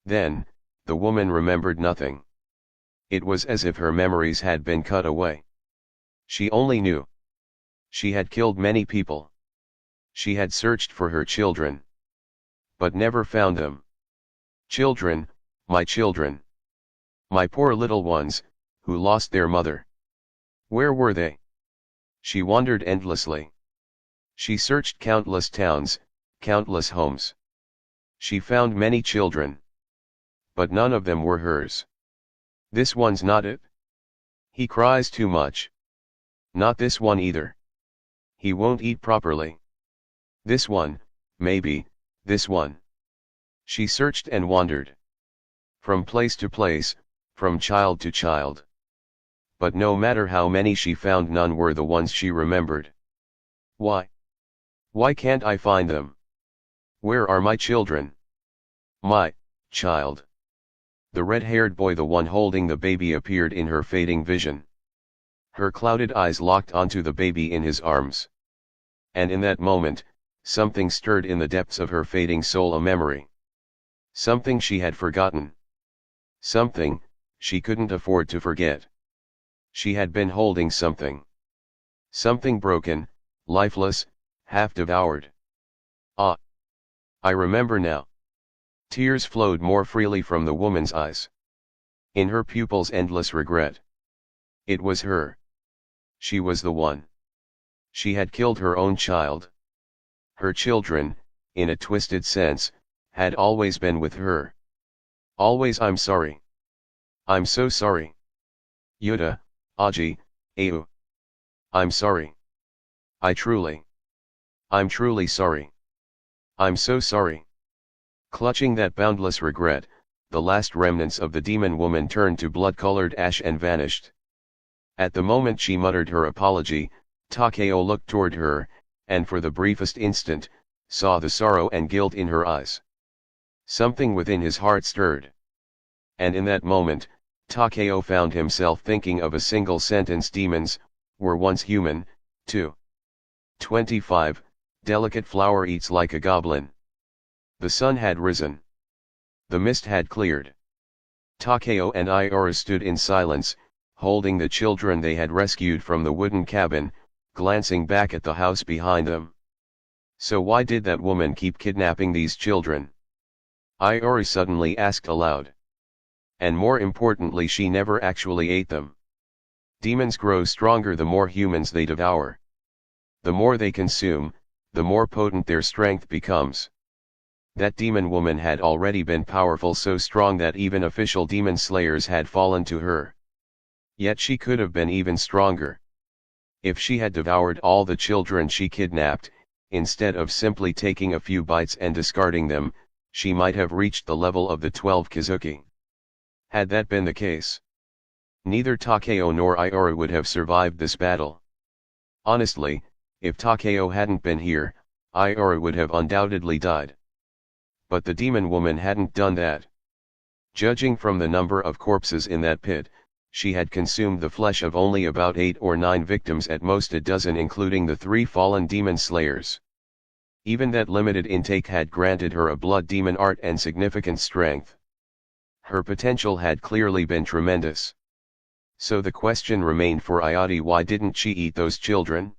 Then, the woman remembered nothing. It was as if her memories had been cut away. She only knew. She had killed many people. She had searched for her children, but never found them. Children, my children. My poor little ones, who lost their mother. Where were they? She wandered endlessly. She searched countless towns, countless homes. She found many children, but none of them were hers. This one's not it. He cries too much. Not this one either. He won't eat properly. This one, maybe, this one. She searched and wandered. From place to place, from child to child. But no matter how many she found, none were the ones she remembered. Why? Why can't I find them? Where are my children? My child. The red-haired boy, the one holding the baby, appeared in her fading vision. Her clouded eyes locked onto the baby in his arms. And in that moment, something stirred in the depths of her fading soul, a memory. Something she had forgotten. Something she couldn't afford to forget. She had been holding something. Something broken, lifeless, half devoured. Ah! I remember now. Tears flowed more freely from the woman's eyes. In her pupils endless regret. It was her. She was the one. She had killed her own child. Her children, in a twisted sense, had always been with her. Always. I'm sorry. I'm so sorry. Yuta, Aji, Au. I'm sorry. I'm truly sorry. I'm so sorry. Clutching that boundless regret, the last remnants of the demon woman turned to blood-colored ash and vanished. At the moment she muttered her apology, Takeo looked toward her, and for the briefest instant, saw the sorrow and guilt in her eyes. Something within his heart stirred. And in that moment, Takeo found himself thinking of a single sentence: demons were once human, too. 25, delicate flower eats like a goblin. The sun had risen. The mist had cleared. Takeo and Iora stood in silence, holding the children they had rescued from the wooden cabin, glancing back at the house behind them. So why did that woman keep kidnapping these children? Iori suddenly asked aloud. And more importantly, she never actually ate them. Demons grow stronger the more humans they devour. The more they consume, the more potent their strength becomes. That demon woman had already been powerful, so strong that even official demon slayers had fallen to her. Yet she could have been even stronger. If she had devoured all the children she kidnapped, instead of simply taking a few bites and discarding them, she might have reached the level of the 12 Kizuki. Had that been the case, neither Takeo nor Iora would have survived this battle. Honestly, if Takeo hadn't been here, Iora would have undoubtedly died. But the demon woman hadn't done that. Judging from the number of corpses in that pit, she had consumed the flesh of only about 8 or 9 victims, at most a dozen, including the 3 fallen demon slayers. Even that limited intake had granted her a blood demon art and significant strength. Her potential had clearly been tremendous. So the question remained for Ayati: why didn't she eat those children?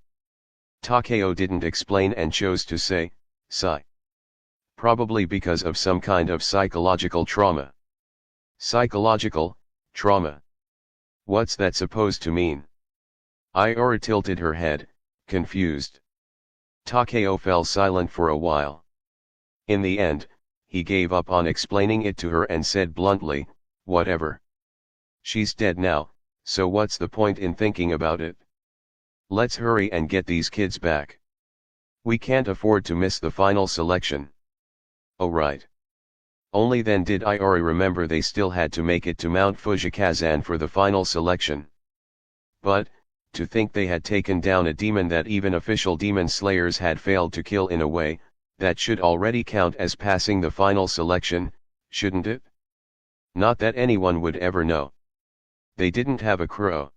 Takeo didn't explain and chose to say, sigh. Probably because of some kind of psychological trauma. Psychological trauma. What's that supposed to mean? Iora tilted her head, confused. Takeo fell silent for a while. In the end, he gave up on explaining it to her and said bluntly, whatever. She's dead now, so what's the point in thinking about it? Let's hurry and get these kids back. We can't afford to miss the final selection. Oh right. Only then did Iori remember they still had to make it to Mount Fujikazan for the final selection. But, to think they had taken down a demon that even official demon slayers had failed to kill in a way, that should already count as passing the final selection, shouldn't it? Not that anyone would ever know. They didn't have a crow.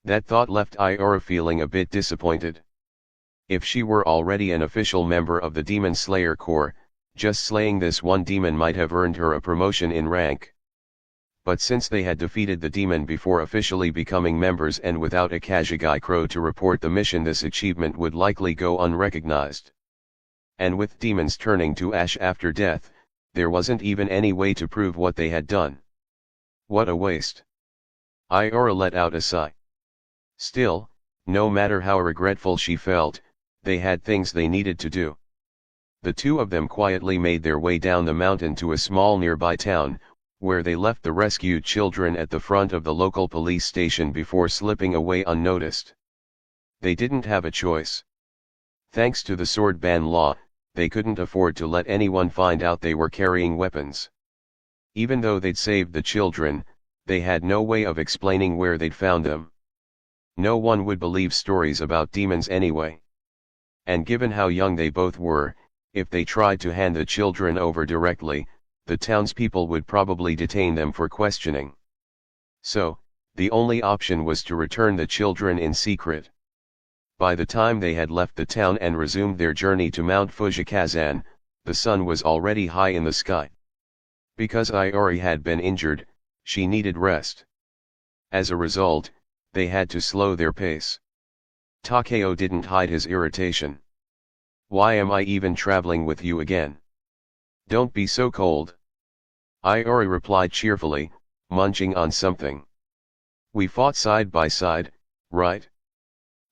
That thought left Iora feeling a bit disappointed. If she were already an official member of the Demon Slayer Corps, just slaying this one demon might have earned her a promotion in rank. But since they had defeated the demon before officially becoming members and without a Kazhigai Crow to report the mission, this achievement would likely go unrecognized. And with demons turning to ash after death, there wasn't even any way to prove what they had done. What a waste. Iora let out a sigh. Still, no matter how regretful she felt, they had things they needed to do. The two of them quietly made their way down the mountain to a small nearby town, where they left the rescued children at the front of the local police station before slipping away unnoticed. They didn't have a choice. Thanks to the sword ban law, they couldn't afford to let anyone find out they were carrying weapons. Even though they'd saved the children, they had no way of explaining where they'd found them. No one would believe stories about demons anyway. And given how young they both were, if they tried to hand the children over directly, the townspeople would probably detain them for questioning. So, the only option was to return the children in secret. By the time they had left the town and resumed their journey to Mount Fujikazan, the sun was already high in the sky. Because Iori had been injured, she needed rest. As a result, they had to slow their pace. Takeo didn't hide his irritation. Why am I even traveling with you again? Don't be so cold. Iori replied cheerfully, munching on something. We fought side by side, right?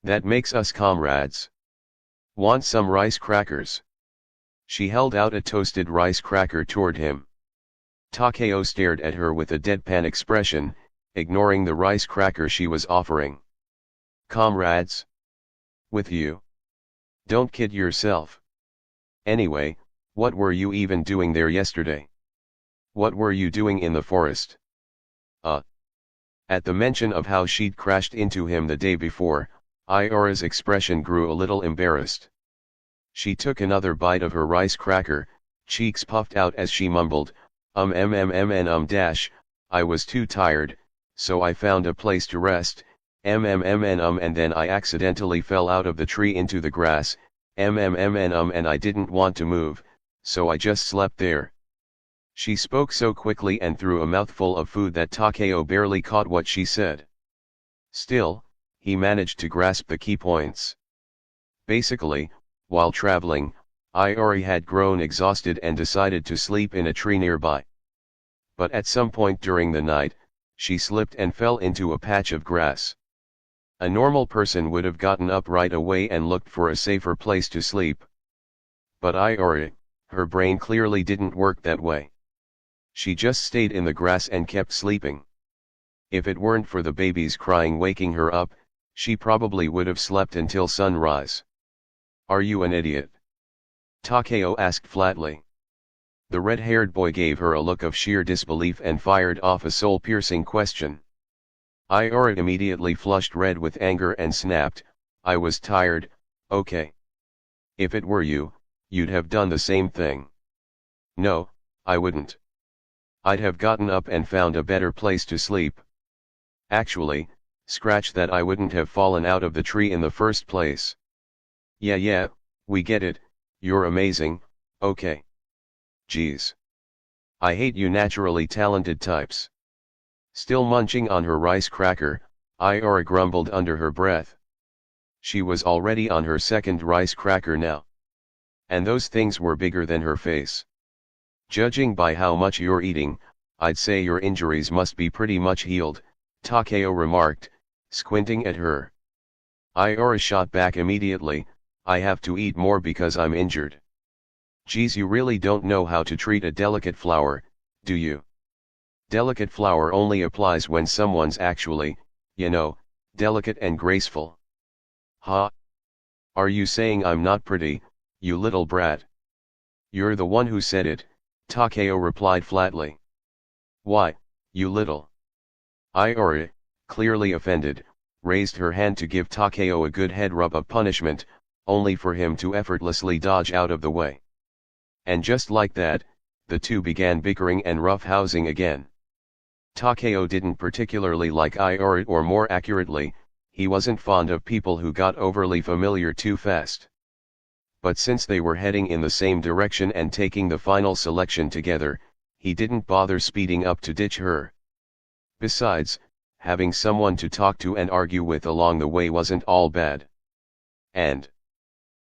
That makes us comrades. Want some rice crackers? She held out a toasted rice cracker toward him. Takeo stared at her with a deadpan expression, ignoring the rice cracker she was offering. Comrades? With you? Don't kid yourself. Anyway, what were you even doing there yesterday? What were you doing in the forest? At the mention of how she'd crashed into him the day before, Iora's expression grew a little embarrassed. She took another bite of her rice cracker, cheeks puffed out as she mumbled, I was too tired, so I found a place to rest, and then I accidentally fell out of the tree into the grass, and I didn't want to move, so I just slept there. She spoke so quickly and through a mouthful of food that Takeo barely caught what she said. Still, he managed to grasp the key points. Basically, while traveling, Iori had grown exhausted and decided to sleep in a tree nearby. But at some point during the night, she slipped and fell into a patch of grass. A normal person would have gotten up right away and looked for a safer place to sleep. But Iori, her brain clearly didn't work that way. She just stayed in the grass and kept sleeping. If it weren't for the baby's crying waking her up, she probably would have slept until sunrise. Are you an idiot? Takeo asked flatly. The red-haired boy gave her a look of sheer disbelief and fired off a soul-piercing question. Iori immediately flushed red with anger and snapped, I was tired, okay. If it were you, you'd have done the same thing. No, I wouldn't. I'd have gotten up and found a better place to sleep. Actually, scratch that, I wouldn't have fallen out of the tree in the first place. Yeah, we get it, you're amazing, okay. Geez. I hate you naturally talented types. Still munching on her rice cracker, Iora grumbled under her breath. She was already on her second rice cracker now. And those things were bigger than her face. Judging by how much you're eating, I'd say your injuries must be pretty much healed, Takeo remarked, squinting at her. Iora shot back immediately, I have to eat more because I'm injured. Geez, you really don't know how to treat a delicate flower, do you? Delicate flower only applies when someone's actually, delicate and graceful. Huh? Are you saying I'm not pretty, you little brat? You're the one who said it, Takeo replied flatly. Why, you little. Iori, clearly offended, raised her hand to give Takeo a good head rub of punishment, only for him to effortlessly dodge out of the way. And just like that, the two began bickering and roughhousing again. Takeo didn't particularly like Iori, or more accurately, he wasn't fond of people who got overly familiar too fast. But since they were heading in the same direction and taking the final selection together, he didn't bother speeding up to ditch her. Besides, having someone to talk to and argue with along the way wasn't all bad. And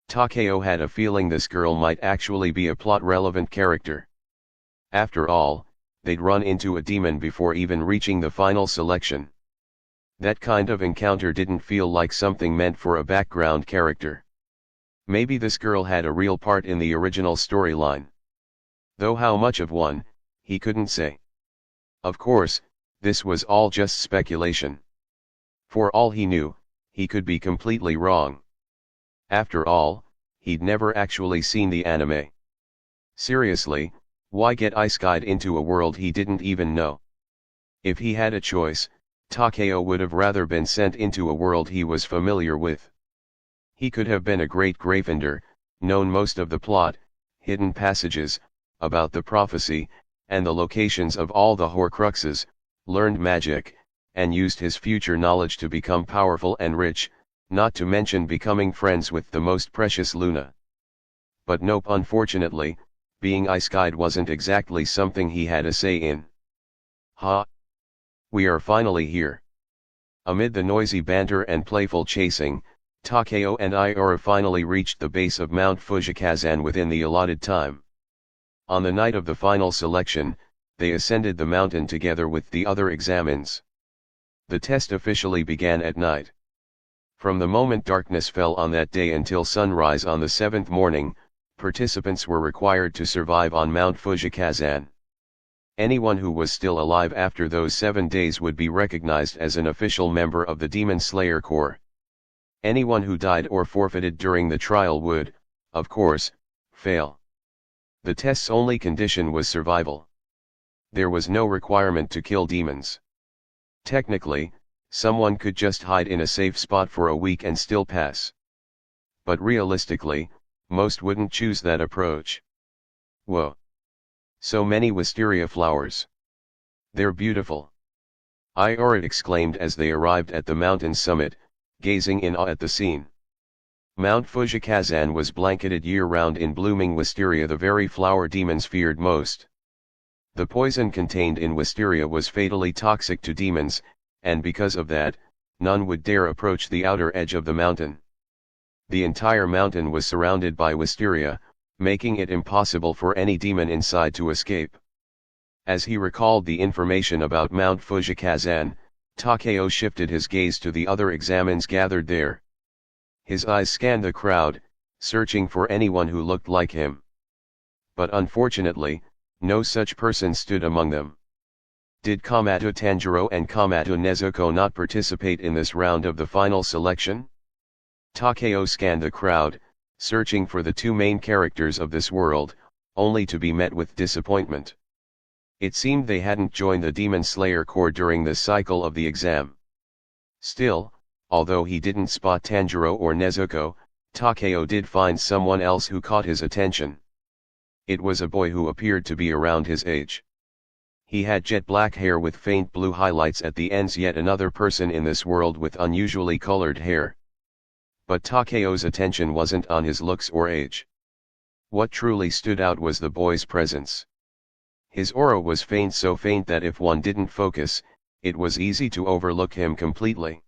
Takeo had a feeling this girl might actually be a plot-relevant character. After all, they'd run into a demon before even reaching the final selection. That kind of encounter didn't feel like something meant for a background character. Maybe this girl had a real part in the original storyline. Though how much of one, he couldn't say. Of course, this was all just speculation. For all he knew, he could be completely wrong. After all, he'd never actually seen the anime. Seriously, why get ice-guyed into a world he didn't even know? If he had a choice, Takeo would have rather been sent into a world he was familiar with. He could have been a great Gryffindor, known most of the plot, hidden passages, about the prophecy, and the locations of all the Horcruxes, learned magic, and used his future knowledge to become powerful and rich, not to mention becoming friends with the most precious Luna. But nope, unfortunately, being ice-guyed wasn't exactly something he had a say in. Ha! We are finally here. Amid the noisy banter and playful chasing, Takeo and NieR finally reached the base of Mount Fujikazan within the allotted time. On the night of the final selection, they ascended the mountain together with the other examines. The test officially began at night. From the moment darkness fell on that day until sunrise on the seventh morning, participants were required to survive on Mount Fujikazan. Anyone who was still alive after those 7 days would be recognized as an official member of the Demon Slayer Corps. Anyone who died or forfeited during the trial would, of course, fail. The test's only condition was survival. There was no requirement to kill demons. Technically, someone could just hide in a safe spot for a week and still pass. But realistically, most wouldn't choose that approach. Whoa! So many wisteria flowers. They're beautiful. NieR exclaimed as they arrived at the mountain summit, gazing in awe at the scene. Mount Fujikazan was blanketed year-round in blooming wisteria, the very flower demons feared most. The poison contained in wisteria was fatally toxic to demons, and because of that, none would dare approach the outer edge of the mountain. The entire mountain was surrounded by wisteria, making it impossible for any demon inside to escape. As he recalled the information about Mount Fujikazan, Takeo shifted his gaze to the other examines gathered there. His eyes scanned the crowd, searching for anyone who looked like him. But unfortunately, no such person stood among them. Did Kamado Tanjiro and Kamado Nezuko not participate in this round of the final selection? Takeo scanned the crowd, searching for the two main characters of this world, only to be met with disappointment. It seemed they hadn't joined the Demon Slayer Corps during this cycle of the exam. Still, although he didn't spot Tanjiro or Nezuko, Takeo did find someone else who caught his attention. It was a boy who appeared to be around his age. He had jet black hair with faint blue highlights at the ends, yet another person in this world with unusually colored hair. But Takeo's attention wasn't on his looks or age. What truly stood out was the boy's presence. His aura was faint, so faint that if one didn't focus, it was easy to overlook him completely.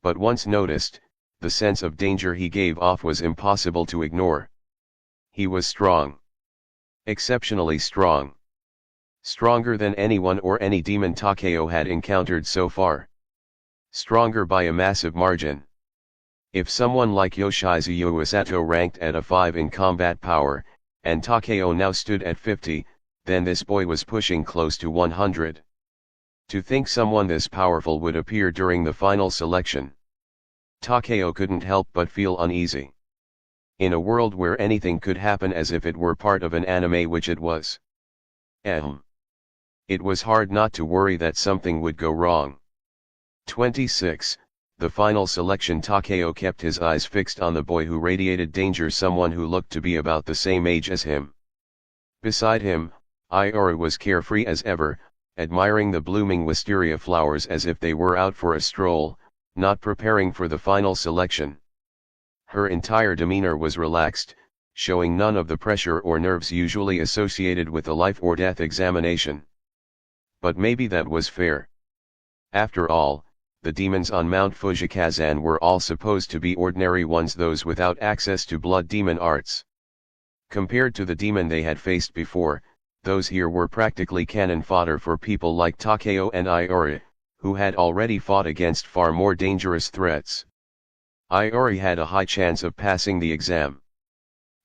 But once noticed, the sense of danger he gave off was impossible to ignore. He was strong. Exceptionally strong. Stronger than anyone or any demon Takeo had encountered so far. Stronger by a massive margin. If someone like Yoshizu Iwasato ranked at a 5 in combat power, and Takeo now stood at 50, then this boy was pushing close to 100. To think someone this powerful would appear during the final selection. Takeo couldn't help but feel uneasy. In a world where anything could happen as if it were part of an anime, which it was. It was hard not to worry that something would go wrong. 26. The final selection. Takeo kept his eyes fixed on the boy who radiated danger, someone who looked to be about the same age as him. Beside him, NieR was carefree as ever, admiring the blooming wisteria flowers as if they were out for a stroll, not preparing for the final selection. Her entire demeanor was relaxed, showing none of the pressure or nerves usually associated with a life or death examination. But maybe that was fair. After all, the demons on Mount Fujikazan were all supposed to be ordinary ones, those without access to blood demon arts. Compared to the demon they had faced before, those here were practically cannon fodder for people like Takeo and Iori, who had already fought against far more dangerous threats. Iori had a high chance of passing the exam.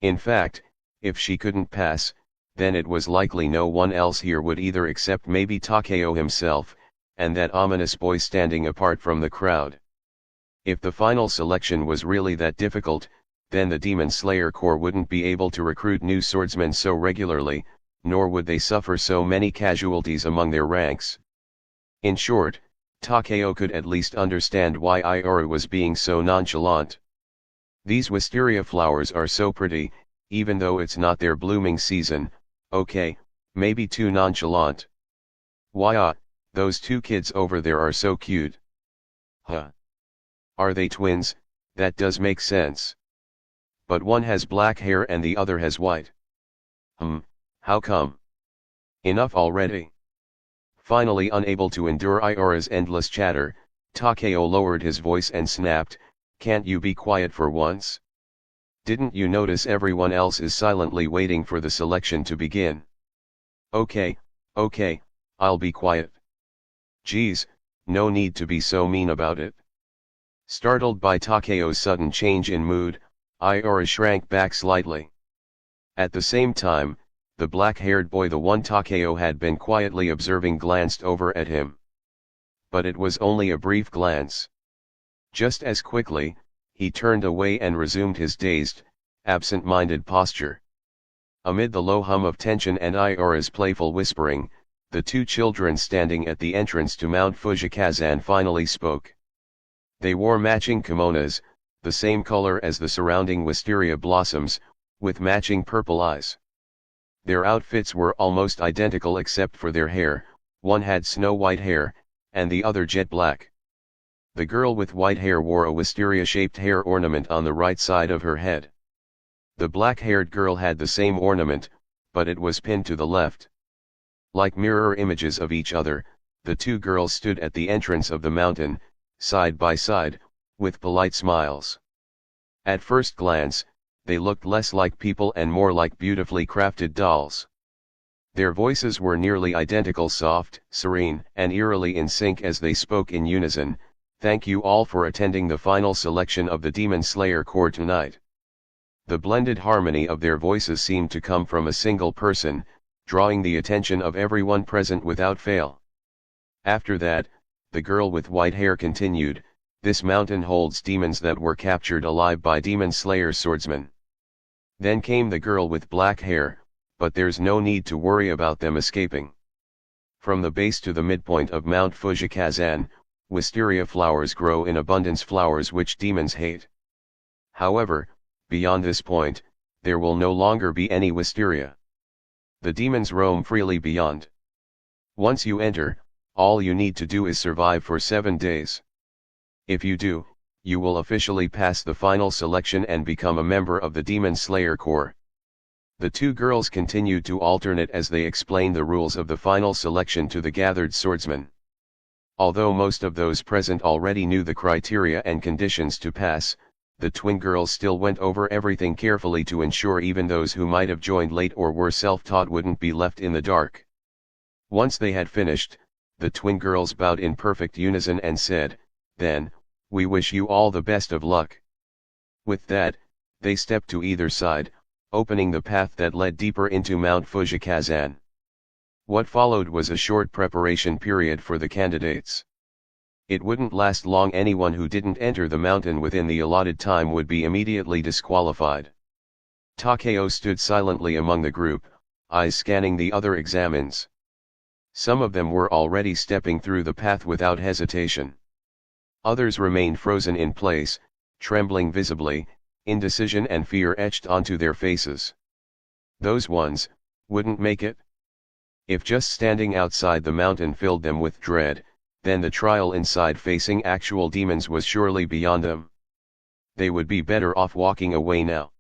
In fact, if she couldn't pass, then it was likely no one else here would either, except maybe Takeo himself, and that ominous boy standing apart from the crowd. If the final selection was really that difficult, then the Demon Slayer Corps wouldn't be able to recruit new swordsmen so regularly, nor would they suffer so many casualties among their ranks. In short, Takeo could at least understand why Iori was being so nonchalant. These wisteria flowers are so pretty, even though it's not their blooming season. Okay, maybe too nonchalant. Why those two kids over there are so cute. Huh. Are they twins? That does make sense. But one has black hair and the other has white. How come? Enough already. Finally, unable to endure Iori's endless chatter, Takeo lowered his voice and snapped, "Can't you be quiet for once? Didn't you notice everyone else is silently waiting for the selection to begin?" Okay, I'll be quiet. Geez, no need to be so mean about it." Startled by Takeo's sudden change in mood, Iori shrank back slightly. At the same time, the black-haired boy, the one Takeo had been quietly observing, glanced over at him. But it was only a brief glance. Just as quickly, he turned away and resumed his dazed, absent-minded posture. Amid the low hum of tension and Iori's playful whispering, the two children standing at the entrance to Mount Fujikazan finally spoke. They wore matching kimonos, the same color as the surrounding wisteria blossoms, with matching purple eyes. Their outfits were almost identical except for their hair, one had snow-white hair, and the other jet black. The girl with white hair wore a wisteria-shaped hair ornament on the right side of her head. The black-haired girl had the same ornament, but it was pinned to the left. Like mirror images of each other, the two girls stood at the entrance of the mountain, side by side, with polite smiles. At first glance, they looked less like people and more like beautifully crafted dolls. Their voices were nearly identical, soft, serene, and eerily in sync as they spoke in unison. "Thank you all for attending the final selection of the Demon Slayer Corps tonight." The blended harmony of their voices seemed to come from a single person, drawing the attention of everyone present without fail. After that, the girl with white hair continued, "This mountain holds demons that were captured alive by Demon Slayer swordsmen." Then came the girl with black hair, "But there's no need to worry about them escaping. From the base to the midpoint of Mount Fujikazan, wisteria flowers grow in abundance, flowers which demons hate. However, beyond this point, there will no longer be any wisteria. The demons roam freely beyond. Once you enter, all you need to do is survive for 7 days. If you do, you will officially pass the final selection and become a member of the Demon Slayer Corps." The two girls continued to alternate as they explained the rules of the final selection to the gathered swordsmen. Although most of those present already knew the criteria and conditions to pass, the twin girls still went over everything carefully to ensure even those who might have joined late or were self-taught wouldn't be left in the dark. Once they had finished, the twin girls bowed in perfect unison and said, "Then, we wish you all the best of luck." With that, they stepped to either side, opening the path that led deeper into Mount Fujikazan. What followed was a short preparation period for the candidates. It wouldn't last long. Anyone who didn't enter the mountain within the allotted time would be immediately disqualified. Takeo stood silently among the group, eyes scanning the other examines. Some of them were already stepping through the path without hesitation. Others remained frozen in place, trembling visibly, indecision and fear etched onto their faces. Those ones wouldn't make it. If just standing outside the mountain filled them with dread, then the trial inside facing actual demons was surely beyond them. They would be better off walking away now.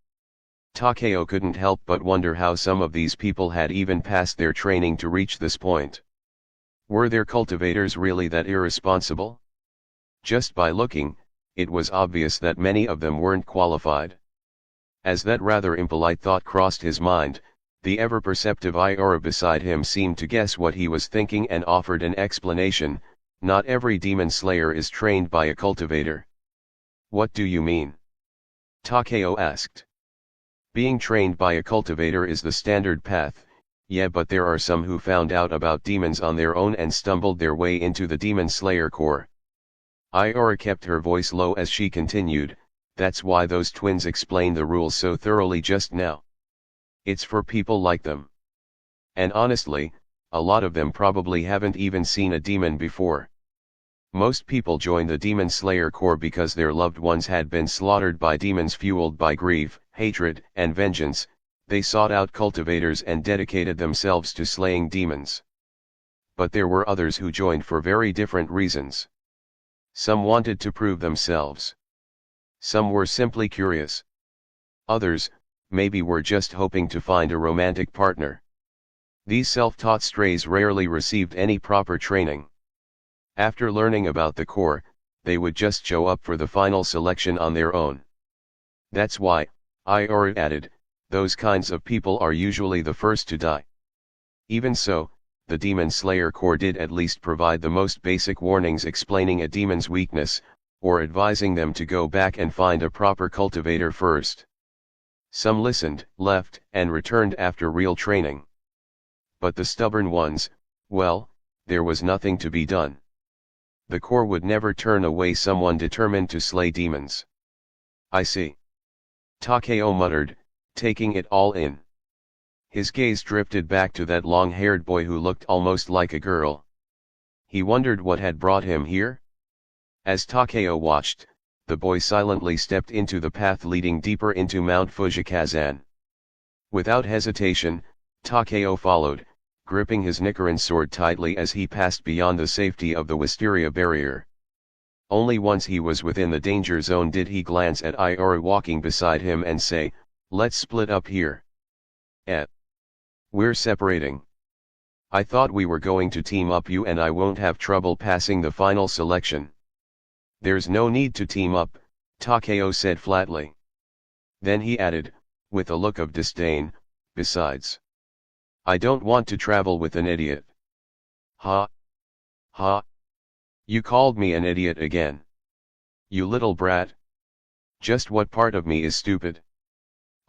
Takeo couldn't help but wonder how some of these people had even passed their training to reach this point. Were their cultivators really that irresponsible? Just by looking, it was obvious that many of them weren't qualified. As that rather impolite thought crossed his mind, the ever-perceptive Iora beside him seemed to guess what he was thinking and offered an explanation. Not every demon slayer is trained by a cultivator. What do you mean? Takeo asked. Being trained by a cultivator is the standard path, yeah, but there are some who found out about demons on their own and stumbled their way into the demon slayer corps. Iora kept her voice low as she continued, that's why those twins explained the rules so thoroughly just now. It's for people like them. And honestly, a lot of them probably haven't even seen a demon before. Most people join the Demon Slayer Corps because their loved ones had been slaughtered by demons fueled by grief, hatred, and vengeance. They sought out cultivators and dedicated themselves to slaying demons. But there were others who joined for very different reasons. Some wanted to prove themselves. Some were simply curious. Others, maybe were just hoping to find a romantic partner. These self-taught strays rarely received any proper training. After learning about the Corps, they would just show up for the final selection on their own. That's why, Iora added, those kinds of people are usually the first to die. Even so, the Demon Slayer Corps did at least provide the most basic warnings explaining a demon's weakness, or advising them to go back and find a proper cultivator first. Some listened, left, and returned after real training. But the stubborn ones, well, there was nothing to be done. The Corps would never turn away someone determined to slay demons. I see. Takeo muttered, taking it all in. His gaze drifted back to that long-haired boy who looked almost like a girl. He wondered what had brought him here. As Takeo watched, the boy silently stepped into the path leading deeper into Mount Fujikazan. Without hesitation, Takeo followed, gripping his Nichiren sword tightly as he passed beyond the safety of the wisteria barrier. Only once he was within the danger zone did he glance at Iora walking beside him and say, let's split up here. We're separating. I thought we were going to team up, you and I won't have trouble passing the final selection. There's no need to team up, Takeo said flatly. Then he added, with a look of disdain, besides, I don't want to travel with an idiot. Ha! Ha! You called me an idiot again. You little brat. Just what part of me is stupid?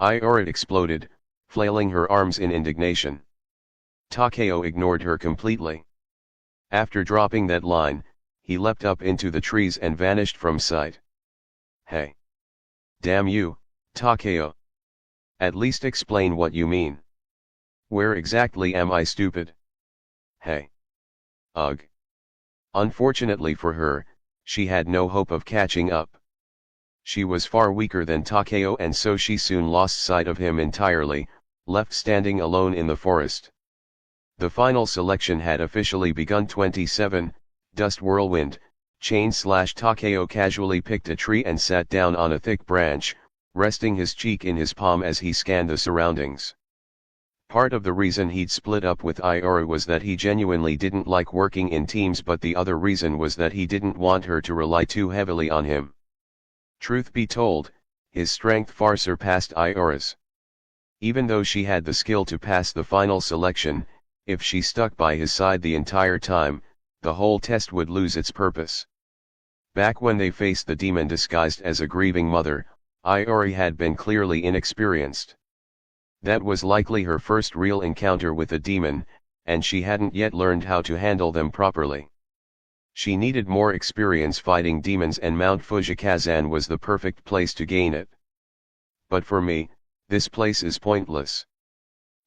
Iora exploded, flailing her arms in indignation. Takeo ignored her completely. After dropping that line, he leapt up into the trees and vanished from sight. Hey! Damn you, Takeo. At least explain what you mean. Where exactly am I stupid? Hey! Ugh! Unfortunately for her, she had no hope of catching up. She was far weaker than Takeo and so she soon lost sight of him entirely, left standing alone in the forest. The final selection had officially begun. 27, Dust Whirlwind, Takeo casually picked a tree and sat down on a thick branch, resting his cheek in his palm as he scanned the surroundings. Part of the reason he'd split up with Iora was that he genuinely didn't like working in teams, but the other reason was that he didn't want her to rely too heavily on him. Truth be told, his strength far surpassed Iora's. Even though she had the skill to pass the final selection, if she stuck by his side the entire time, the whole test would lose its purpose. Back when they faced the demon disguised as a grieving mother, Iora had been clearly inexperienced. That was likely her first real encounter with a demon, and she hadn't yet learned how to handle them properly. She needed more experience fighting demons, and Mount Fujikazan was the perfect place to gain it. But for me, this place is pointless.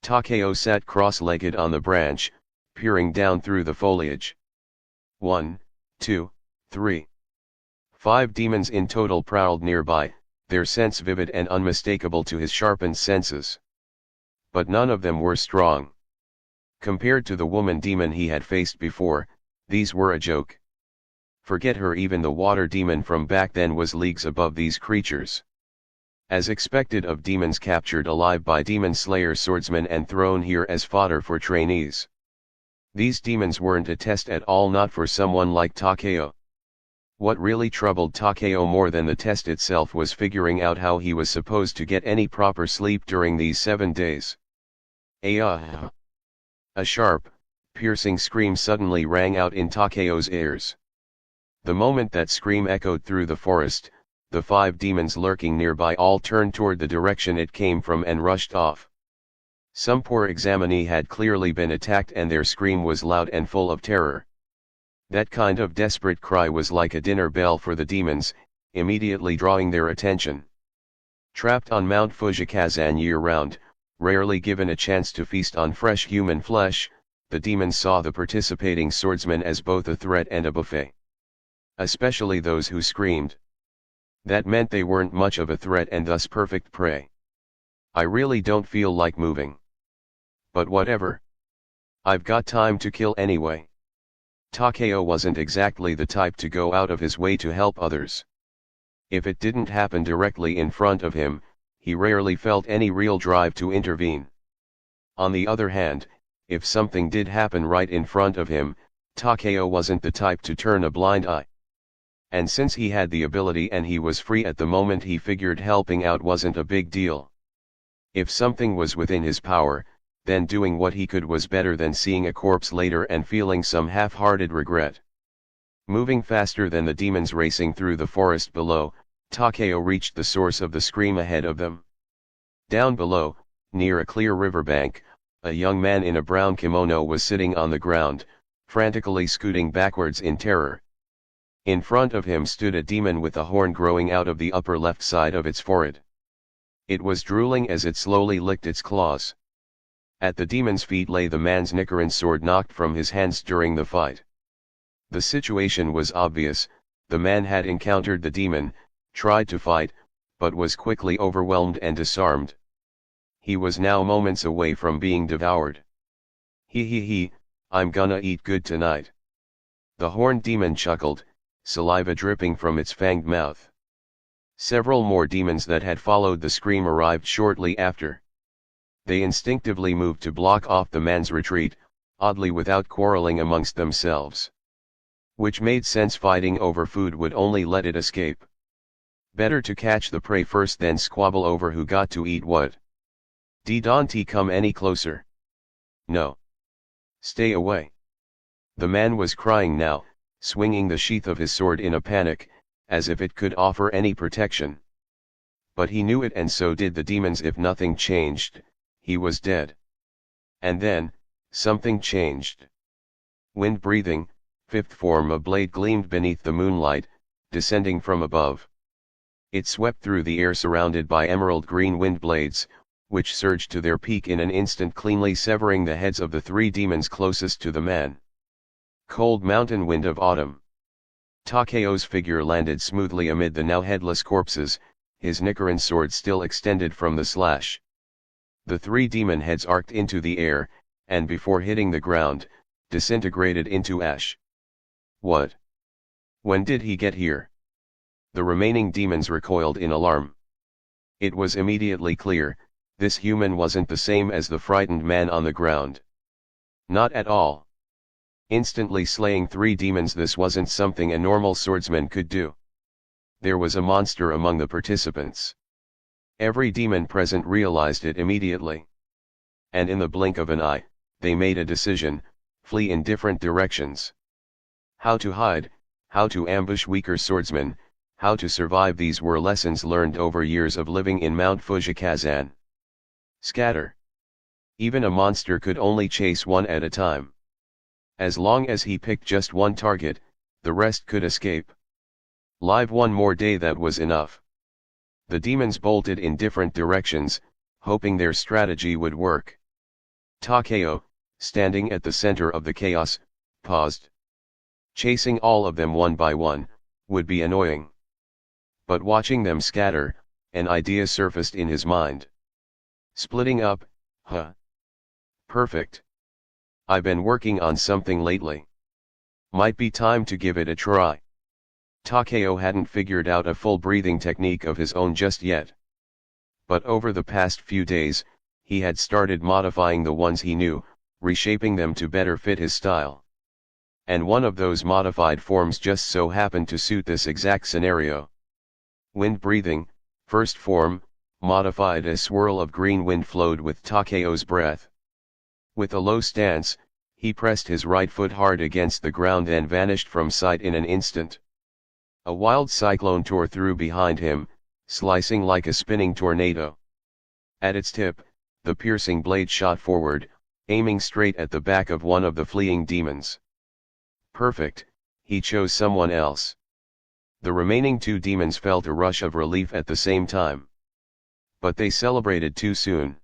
Takeo sat cross-legged on the branch, peering down through the foliage. 1, 2, 3. 5 demons in total prowled nearby, their scents vivid and unmistakable to his sharpened senses. But none of them were strong. Compared to the woman demon he had faced before, these were a joke. Forget her, even the water demon from back then was leagues above these creatures. As expected of demons captured alive by demon slayer swordsmen and thrown here as fodder for trainees. These demons weren't a test at all, not for someone like Takeo. What really troubled Takeo more than the test itself was figuring out how he was supposed to get any proper sleep during these 7 days. A sharp, piercing scream suddenly rang out in Takeo's ears. The moment that scream echoed through the forest, the 5 demons lurking nearby all turned toward the direction it came from and rushed off. Some poor examinee had clearly been attacked, and their scream was loud and full of terror. That kind of desperate cry was like a dinner bell for the demons, immediately drawing their attention. Trapped on Mount Fujikazan year-round, rarely given a chance to feast on fresh human flesh, the demons saw the participating swordsmen as both a threat and a buffet. Especially those who screamed. That meant they weren't much of a threat and thus perfect prey. I really don't feel like moving. But whatever. I've got time to kill anyway. Takeo wasn't exactly the type to go out of his way to help others. If it didn't happen directly in front of him, he rarely felt any real drive to intervene. On the other hand, if something did happen right in front of him, Takeo wasn't the type to turn a blind eye. And since he had the ability and he was free at the moment, he figured helping out wasn't a big deal. If something was within his power, then doing what he could was better than seeing a corpse later and feeling some half-hearted regret. Moving faster than the demons racing through the forest below, Takeo reached the source of the scream ahead of them. Down below, near a clear riverbank, a young man in a brown kimono was sitting on the ground, frantically scooting backwards in terror. In front of him stood a demon with a horn growing out of the upper left side of its forehead. It was drooling as it slowly licked its claws. At the demon's feet lay the man's Nichiren sword knocked from his hands during the fight. The situation was obvious. The man had encountered the demon, tried to fight, but was quickly overwhelmed and disarmed. He was now moments away from being devoured. He, I'm gonna eat good tonight. The horned demon chuckled, saliva dripping from its fanged mouth. Several more demons that had followed the scream arrived shortly after. They instinctively moved to block off the man's retreat, oddly without quarreling amongst themselves. Which made sense, fighting over food would only let it escape. Better to catch the prey first than squabble over who got to eat what. Don't come any closer. No. Stay away. The man was crying now, swinging the sheath of his sword in a panic, as if it could offer any protection. But he knew it, and so did the demons. If nothing changed, he was dead. And then, something changed. Wind breathing, fifth form. A blade gleamed beneath the moonlight, descending from above. It swept through the air surrounded by emerald green wind blades, which surged to their peak in an instant, cleanly severing the heads of the 3 demons closest to the man. Cold mountain wind of autumn. Takeo's figure landed smoothly amid the now headless corpses, his Nichiren sword still extended from the slash. The 3 demon heads arced into the air, and before hitting the ground, disintegrated into ash. What? When did he get here? The remaining demons recoiled in alarm. It was immediately clear, this human wasn't the same as the frightened man on the ground. Not at all. Instantly slaying 3 demons, this wasn't something a normal swordsman could do. There was a monster among the participants. Every demon present realized it immediately. And in the blink of an eye, they made a decision: flee in different directions. How to hide, how to ambush weaker swordsmen, how to survive, these were lessons learned over years of living in Mount Fujikazan. Scatter. Even a monster could only chase one at a time. As long as he picked just one target, the rest could escape. Live one more day, that was enough. The demons bolted in different directions, hoping their strategy would work. Takeo, standing at the center of the chaos, paused. Chasing all of them one by one would be annoying. But watching them scatter, an idea surfaced in his mind. Splitting up, huh? Perfect. I've been working on something lately. Might be time to give it a try. Takeo hadn't figured out a full breathing technique of his own just yet. But over the past few days, he had started modifying the ones he knew, reshaping them to better fit his style. And one of those modified forms just so happened to suit this exact scenario. Wind breathing, first form, modified. A swirl of green wind flowed with Takeo's breath. With a low stance, he pressed his right foot hard against the ground and vanished from sight in an instant. A wild cyclone tore through behind him, slicing like a spinning tornado. At its tip, the piercing blade shot forward, aiming straight at the back of one of the fleeing demons. Perfect, he chose someone else. The remaining two demons felt a rush of relief at the same time. But they celebrated too soon.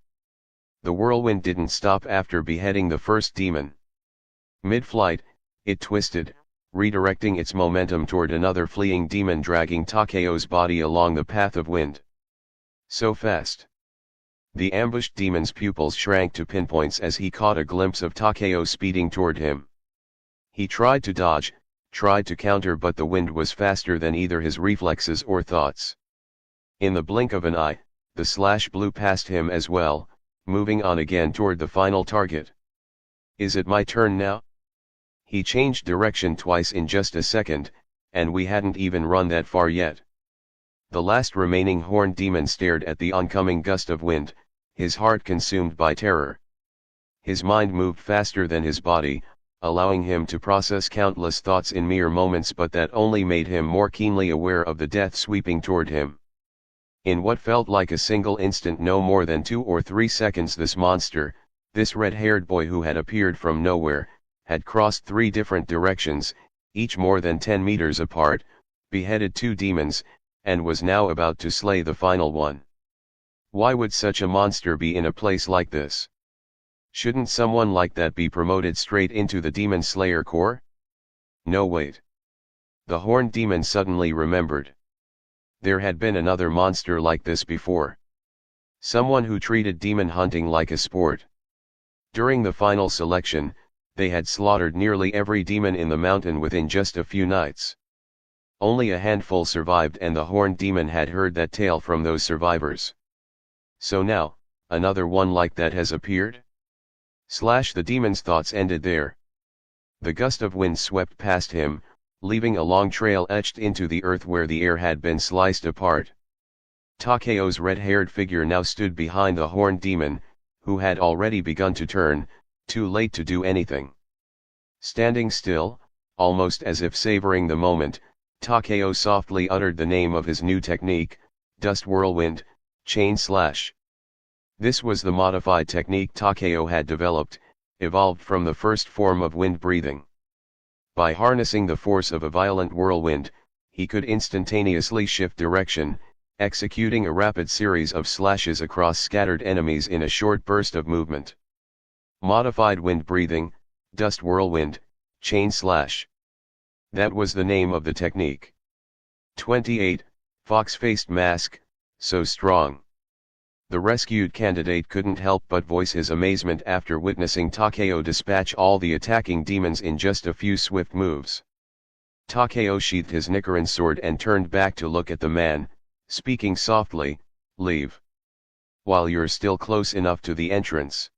The whirlwind didn't stop after beheading the first demon. Mid-flight, it twisted, redirecting its momentum toward another fleeing demon, dragging Takeo's body along the path of wind. So fast. The ambushed demon's pupils shrank to pinpoints as he caught a glimpse of Takeo speeding toward him. He tried to dodge, tried to counter, but the wind was faster than either his reflexes or thoughts. In the blink of an eye, the slash blew past him as well, moving on again toward the final target. Is it my turn now? He changed direction twice in just a second, and we hadn't even run that far yet. The last remaining horned demon stared at the oncoming gust of wind, his heart consumed by terror. His mind moved faster than his body, allowing him to process countless thoughts in mere moments, but that only made him more keenly aware of the death sweeping toward him. In what felt like a single instant, no more than 2 or 3 seconds, this monster, this red-haired boy who had appeared from nowhere, had crossed 3 different directions, each more than 10 meters apart, beheaded 2 demons, and was now about to slay the final one. Why would such a monster be in a place like this? Shouldn't someone like that be promoted straight into the Demon Slayer Corps? No, wait. The horned demon suddenly remembered. There had been another monster like this before. Someone who treated demon hunting like a sport. During the final selection, they had slaughtered nearly every demon in the mountain within just a few nights. Only a handful survived, and the horned demon had heard that tale from those survivors. So now, another one like that has appeared? The demon's thoughts ended there. The gust of wind swept past him, leaving a long trail etched into the earth where the air had been sliced apart. Takeo's red-haired figure now stood behind the horned demon, who had already begun to turn, too late to do anything. Standing still, almost as if savoring the moment, Takeo softly uttered the name of his new technique, Dust Whirlwind, Chain Slash. This was the modified technique Takeo had developed, evolved from the first form of wind breathing. By harnessing the force of a violent whirlwind, he could instantaneously shift direction, executing a rapid series of slashes across scattered enemies in a short burst of movement. Modified wind breathing, Dust Whirlwind, Chain Slash. That was the name of the technique. 28, Fox-faced mask, so strong. The rescued candidate couldn't help but voice his amazement after witnessing Takeo dispatch all the attacking demons in just a few swift moves. Takeo sheathed his Nichiren sword and turned back to look at the man, speaking softly, "Leave. While you're still close enough to the entrance."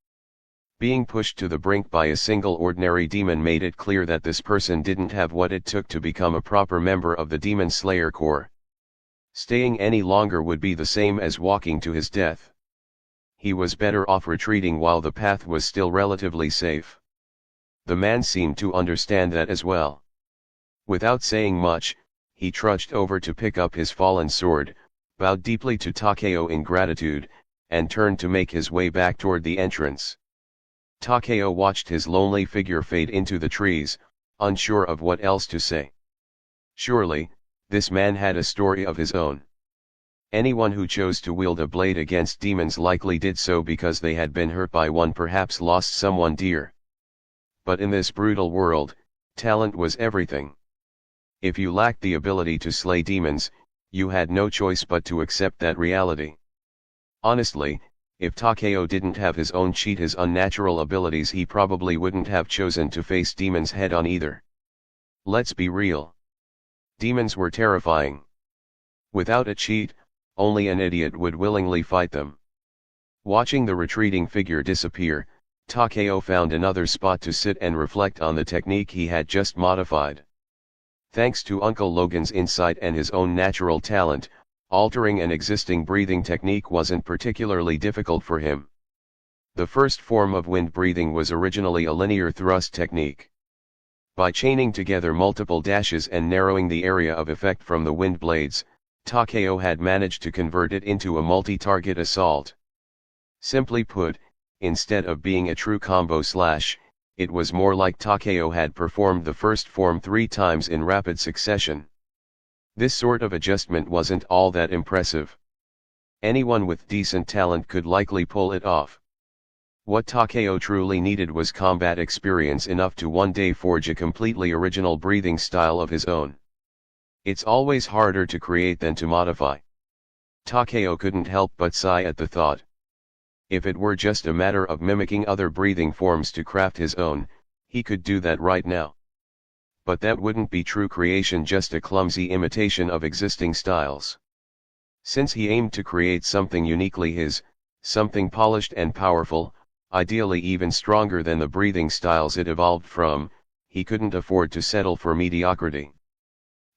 Being pushed to the brink by a single ordinary demon made it clear that this person didn't have what it took to become a proper member of the Demon Slayer Corps. Staying any longer would be the same as walking to his death. He was better off retreating while the path was still relatively safe. The man seemed to understand that as well. Without saying much, he trudged over to pick up his fallen sword, bowed deeply to Takeo in gratitude, and turned to make his way back toward the entrance. Takeo watched his lonely figure fade into the trees, unsure of what else to say. Surely, this man had a story of his own. Anyone who chose to wield a blade against demons likely did so because they had been hurt by one, perhaps lost someone dear. But in this brutal world, talent was everything. If you lacked the ability to slay demons, you had no choice but to accept that reality. Honestly, if Takeo didn't have his unnatural abilities, he probably wouldn't have chosen to face demons head on either. Let's be real. Demons were terrifying. Without a cheat, only an idiot would willingly fight them. Watching the retreating figure disappear, Takeo found another spot to sit and reflect on the technique he had just modified. Thanks to Uncle Logan's insight and his own natural talent, altering an existing breathing technique wasn't particularly difficult for him. The first form of wind breathing was originally a linear thrust technique. By chaining together multiple dashes and narrowing the area of effect from the wind blades, Takeo had managed to convert it into a multi-target assault. Simply put, instead of being a true combo slash, it was more like Takeo had performed the first form 3 times in rapid succession. This sort of adjustment wasn't all that impressive. Anyone with decent talent could likely pull it off. What Takeo truly needed was combat experience enough to one day forge a completely original breathing style of his own. It's always harder to create than to modify. Takeo couldn't help but sigh at the thought. If it were just a matter of mimicking other breathing forms to craft his own, he could do that right now. But that wouldn't be true creation, just a clumsy imitation of existing styles. Since he aimed to create something uniquely his, something polished and powerful, ideally even stronger than the breathing styles it evolved from, he couldn't afford to settle for mediocrity.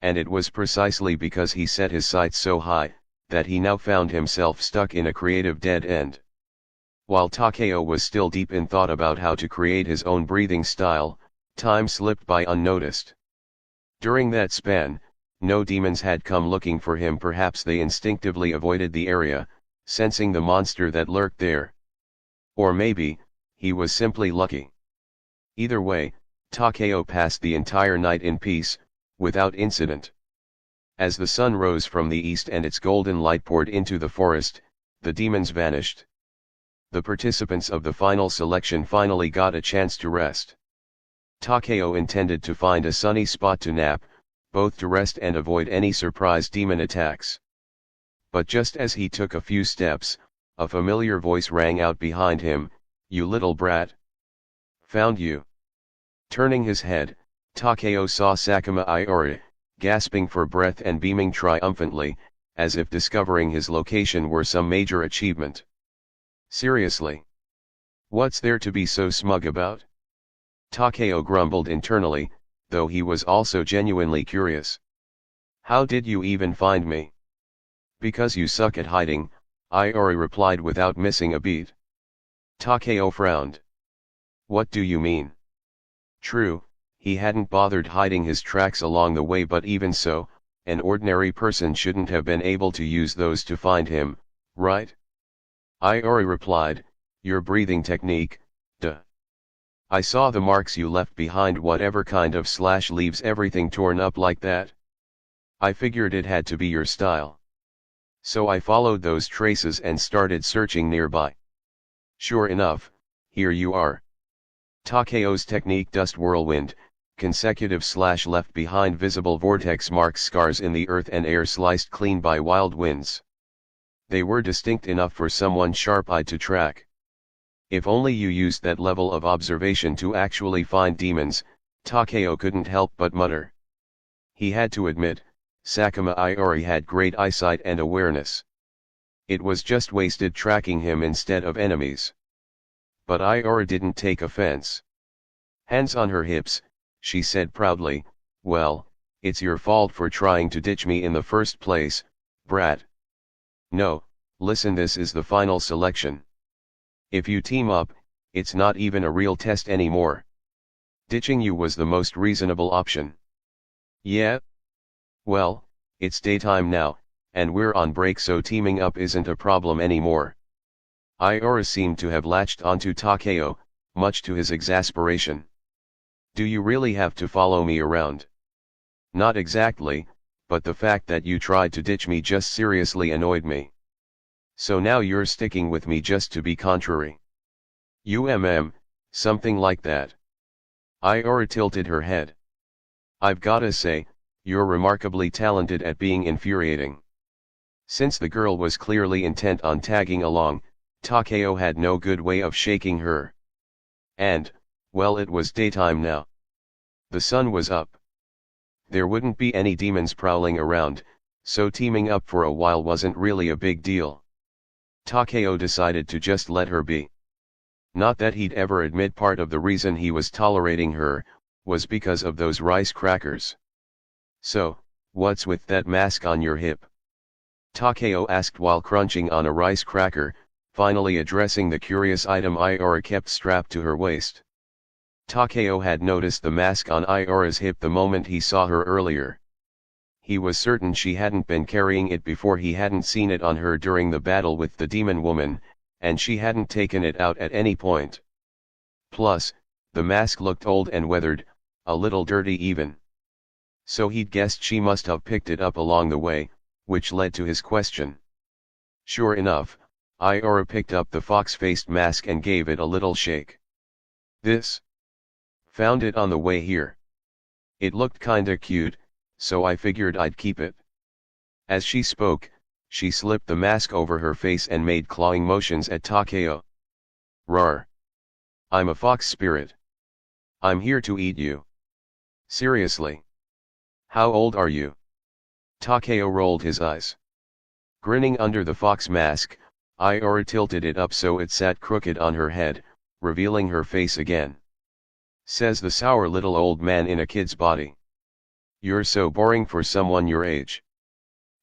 And it was precisely because he set his sights so high, that he now found himself stuck in a creative dead end. While Takeo was still deep in thought about how to create his own breathing style, time slipped by unnoticed. During that span, no demons had come looking for him. Perhaps they instinctively avoided the area, sensing the monster that lurked there. Or maybe, he was simply lucky. Either way, Takeo passed the entire night in peace, without incident. As the sun rose from the east and its golden light poured into the forest, the demons vanished. The participants of the final selection finally got a chance to rest. Takeo intended to find a sunny spot to nap, both to rest and avoid any surprise demon attacks. But just as he took a few steps, a familiar voice rang out behind him, "You little brat! Found you!" Turning his head, Takeo saw Sakuma Iori, gasping for breath and beaming triumphantly, as if discovering his location were some major achievement. Seriously? What's there to be so smug about? Takeo grumbled internally, though he was also genuinely curious. How did you even find me? Because you suck at hiding, Iori replied without missing a beat. Takeo frowned. What do you mean? True, he hadn't bothered hiding his tracks along the way, but even so, an ordinary person shouldn't have been able to use those to find him, right? Iori replied, your breathing technique, duh. I saw the marks you left behind. Whatever kind of slash leaves everything torn up like that? I figured it had to be your style. So I followed those traces and started searching nearby. Sure enough, here you are. Takeo's technique dust whirlwind, consecutive slash left behind visible vortex marks, scars in the earth and air sliced clean by wild winds. They were distinct enough for someone sharp-eyed to track. If only you used that level of observation to actually find demons, Takeo couldn't help but mutter. He had to admit, Sakuma Iori had great eyesight and awareness. It was just wasted tracking him instead of enemies. But Iori didn't take offense. Hands on her hips, she said proudly, well, it's your fault for trying to ditch me in the first place, brat. No, listen, this is the final selection. If you team up, it's not even a real test anymore. Ditching you was the most reasonable option. Yeah? Well, it's daytime now, and we're on break, so teaming up isn't a problem anymore. Iori seemed to have latched onto Takeo, much to his exasperation. Do you really have to follow me around? Not exactly, but the fact that you tried to ditch me just seriously annoyed me. So now you're sticking with me just to be contrary. Something like that. Iori tilted her head. I've gotta say, you're remarkably talented at being infuriating. Since the girl was clearly intent on tagging along, Takeo had no good way of shaking her. And, well, it was daytime now. The sun was up. There wouldn't be any demons prowling around, so teaming up for a while wasn't really a big deal. Takeo decided to just let her be. Not that he'd ever admit part of the reason he was tolerating her, was because of those rice crackers. "So, what's with that mask on your hip?" Takeo asked while crunching on a rice cracker, finally addressing the curious item Iora kept strapped to her waist. Takeo had noticed the mask on Iora's hip the moment he saw her earlier. He was certain she hadn't been carrying it before. He hadn't seen it on her during the battle with the demon woman, and she hadn't taken it out at any point. Plus, the mask looked old and weathered, a little dirty even. So he'd guessed she must have picked it up along the way, which led to his question. Sure enough, Iora picked up the fox-faced mask and gave it a little shake. "This? Found it on the way here. It looked kinda cute, so I figured I'd keep it." As she spoke, she slipped the mask over her face and made clawing motions at Takeo. "Rawr. I'm a fox spirit. I'm here to eat you. Seriously. How old are you?" Takeo rolled his eyes. Grinning under the fox mask, Iora tilted it up so it sat crooked on her head, revealing her face again. Says the sour little old man in a kid's body. "You're so boring for someone your age."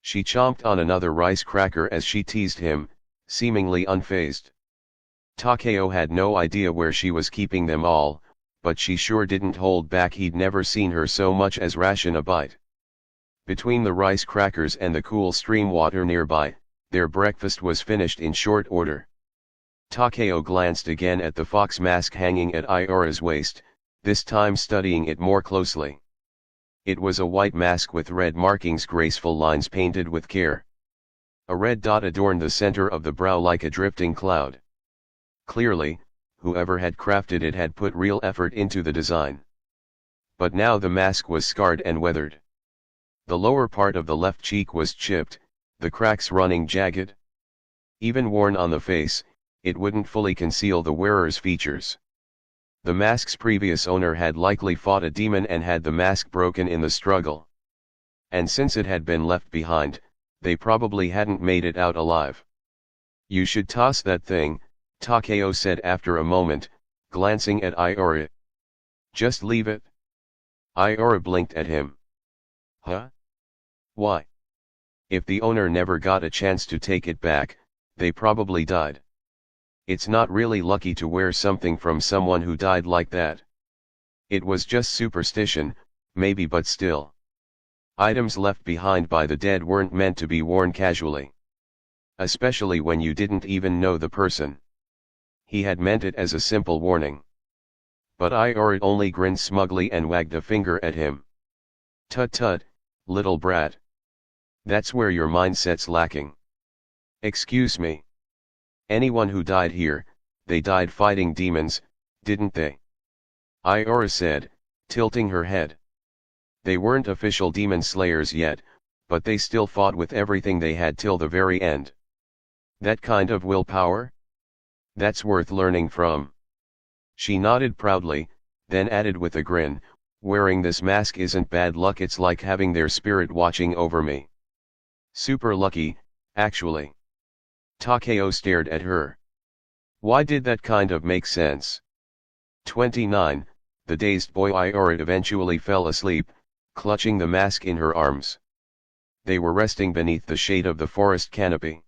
She chomped on another rice cracker as she teased him, seemingly unfazed. Takeo had no idea where she was keeping them all, but she sure didn't hold back. He'd never seen her so much as ration a bite. Between the rice crackers and the cool stream water nearby, their breakfast was finished in short order. Takeo glanced again at the fox mask hanging at Iora's waist, this time studying it more closely. It was a white mask with red markings, graceful lines painted with care. A red dot adorned the center of the brow like a drifting cloud. Clearly, whoever had crafted it had put real effort into the design. But now the mask was scarred and weathered. The lower part of the left cheek was chipped, the cracks running jagged. Even worn on the face, it wouldn't fully conceal the wearer's features. The mask's previous owner had likely fought a demon and had the mask broken in the struggle. And since it had been left behind, they probably hadn't made it out alive. "You should toss that thing," Takeo said after a moment, glancing at Iora. "Just leave it?" Iora blinked at him. "Huh? Why? If the owner never got a chance to take it back, they probably died. It's not really lucky to wear something from someone who died like that. It was just superstition, maybe, but still. Items left behind by the dead weren't meant to be worn casually. Especially when you didn't even know the person." He had meant it as a simple warning. But Iora only grinned smugly and wagged a finger at him. "Tut tut, little brat. That's where your mindset's lacking. Excuse me. Anyone who died here, they died fighting demons, didn't they?" Iora said, tilting her head. "They weren't official demon slayers yet, but they still fought with everything they had till the very end. That kind of willpower? That's worth learning from." She nodded proudly, then added with a grin, "Wearing this mask isn't bad luck, it's like having their spirit watching over me. Super lucky, actually." Takeo stared at her. Why did that kind of make sense? 29, the dazed boy Iora eventually fell asleep, clutching the mask in her arms. They were resting beneath the shade of the forest canopy.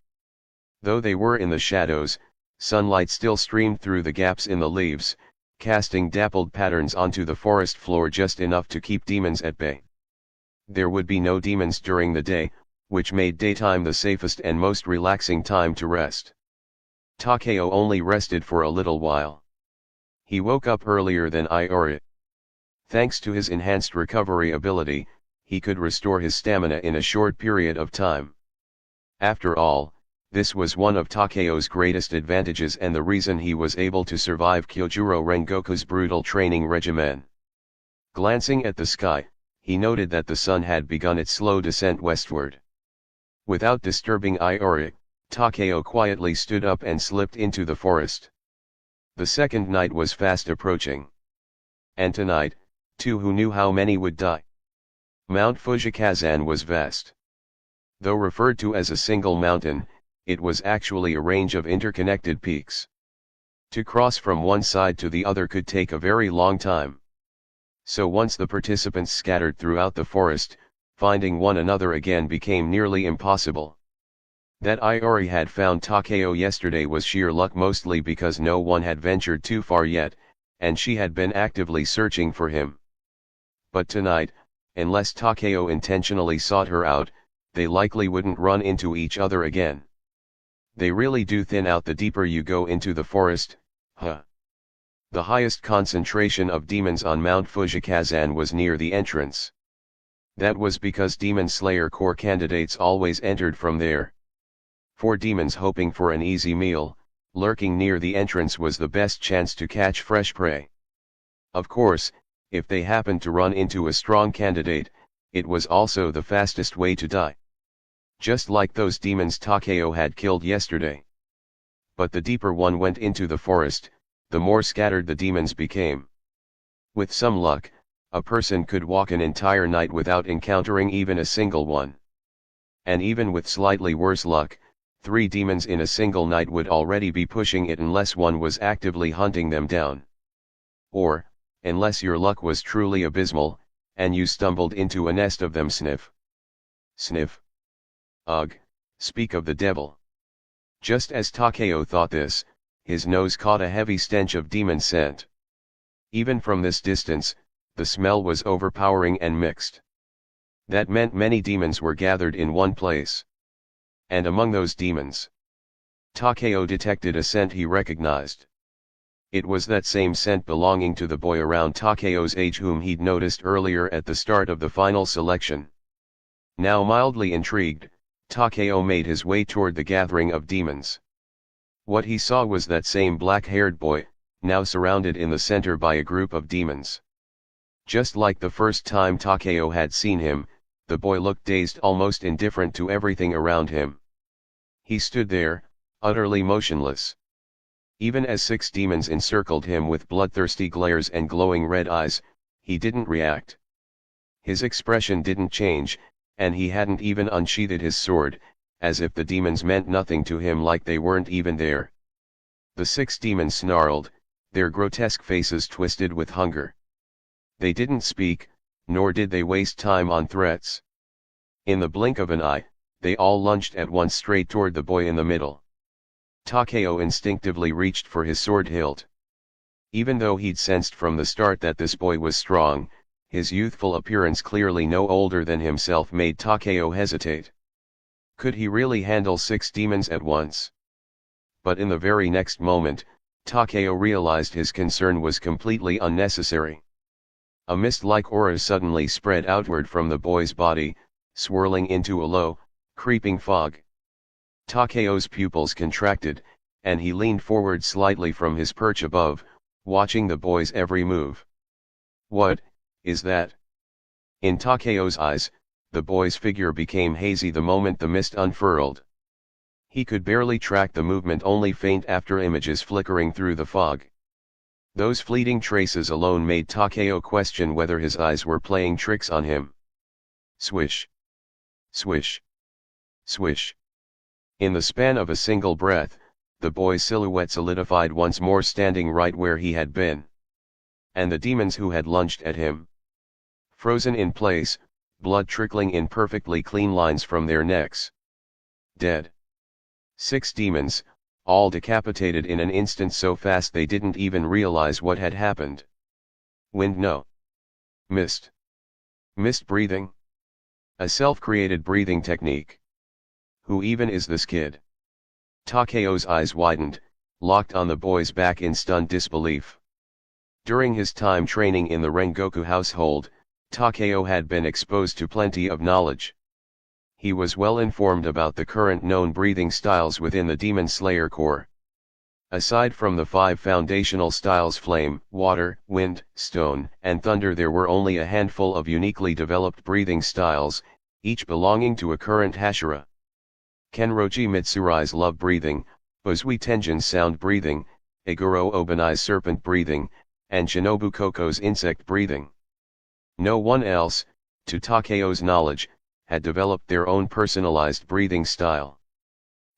Though they were in the shadows, sunlight still streamed through the gaps in the leaves, casting dappled patterns onto the forest floor just enough to keep demons at bay. There would be no demons during the day, which made daytime the safest and most relaxing time to rest. Takeo only rested for a little while. He woke up earlier than Iora. Thanks to his enhanced recovery ability, he could restore his stamina in a short period of time. After all, this was one of Takeo's greatest advantages and the reason he was able to survive Kyojuro Rengoku's brutal training regimen. Glancing at the sky, he noted that the sun had begun its slow descent westward. Without disturbing Iora, Takeo quietly stood up and slipped into the forest. The second night was fast approaching. And tonight, too, who knew how many would die? Mount Fujikazan was vast. Though referred to as a single mountain, it was actually a range of interconnected peaks. To cross from one side to the other could take a very long time. So once the participants scattered throughout the forest, finding one another again became nearly impossible. That Iori had found Takeo yesterday was sheer luck, mostly because no one had ventured too far yet, and she had been actively searching for him. But tonight, unless Takeo intentionally sought her out, they likely wouldn't run into each other again. They really do thin out the deeper you go into the forest, huh? The highest concentration of demons on Mount Fujikazan was near the entrance. That was because Demon Slayer Corps candidates always entered from there. For demons hoping for an easy meal, lurking near the entrance was the best chance to catch fresh prey. Of course, if they happened to run into a strong candidate, it was also the fastest way to die. Just like those demons Takeo had killed yesterday. But the deeper one went into the forest, the more scattered the demons became. With some luck, a person could walk an entire night without encountering even a single one. And even with slightly worse luck, 3 demons in a single night would already be pushing it unless one was actively hunting them down. Or, unless your luck was truly abysmal, and you stumbled into a nest of them. Sniff. Sniff. Ugh, speak of the devil. Just as Takeo thought this, his nose caught a heavy stench of demon scent. Even from this distance, the smell was overpowering and mixed. That meant many demons were gathered in one place. And among those demons, Takeo detected a scent he recognized. It was that same scent belonging to the boy around Takeo's age whom he'd noticed earlier at the start of the final selection. Now mildly intrigued, Takeo made his way toward the gathering of demons. What he saw was that same black-haired boy, now surrounded in the center by a group of demons. Just like the first time Takeo had seen him, the boy looked dazed, almost indifferent to everything around him. He stood there, utterly motionless. Even as 6 demons encircled him with bloodthirsty glares and glowing red eyes, he didn't react. His expression didn't change, and he hadn't even unsheathed his sword, as if the demons meant nothing to him, like they weren't even there. The 6 demons snarled, their grotesque faces twisted with hunger. They didn't speak, nor did they waste time on threats. In the blink of an eye, they all lunged at once straight toward the boy in the middle. Takeo instinctively reached for his sword hilt. Even though he'd sensed from the start that this boy was strong, his youthful appearance, clearly no older than himself, made Takeo hesitate. Could he really handle 6 demons at once? But in the very next moment, Takeo realized his concern was completely unnecessary. A mist-like aura suddenly spread outward from the boy's body, swirling into a low, creeping fog. Takeo's pupils contracted, and he leaned forward slightly from his perch above, watching the boy's every move. What is that? In Takeo's eyes, the boy's figure became hazy the moment the mist unfurled. He could barely track the movement, only faint after images flickering through the fog. Those fleeting traces alone made Takeo question whether his eyes were playing tricks on him. Swish. Swish. Swish. In the span of a single breath, the boy's silhouette solidified once more, standing right where he had been. And the demons who had lunged at him, frozen in place, blood trickling in perfectly clean lines from their necks. Dead. 6 demons, all decapitated in an instant, so fast they didn't even realize what had happened. Wind? No. Mist. Mist breathing? A self-created breathing technique. Who even is this kid? Takeo's eyes widened, locked on the boy's back in stunned disbelief. During his time training in the Rengoku household, Takeo had been exposed to plenty of knowledge. He was well informed about the current known breathing styles within the Demon Slayer Corps. Aside from the 5 foundational styles, flame, water, wind, stone, and thunder, there were only a handful of uniquely developed breathing styles, each belonging to a current hashira. Kenroji Mitsurai's love breathing, Uzui Tenjin's sound breathing, Iguro Obanai's serpent breathing, and Shinobu Koko's insect breathing. No one else, to Takeo's knowledge, had developed their own personalized breathing style.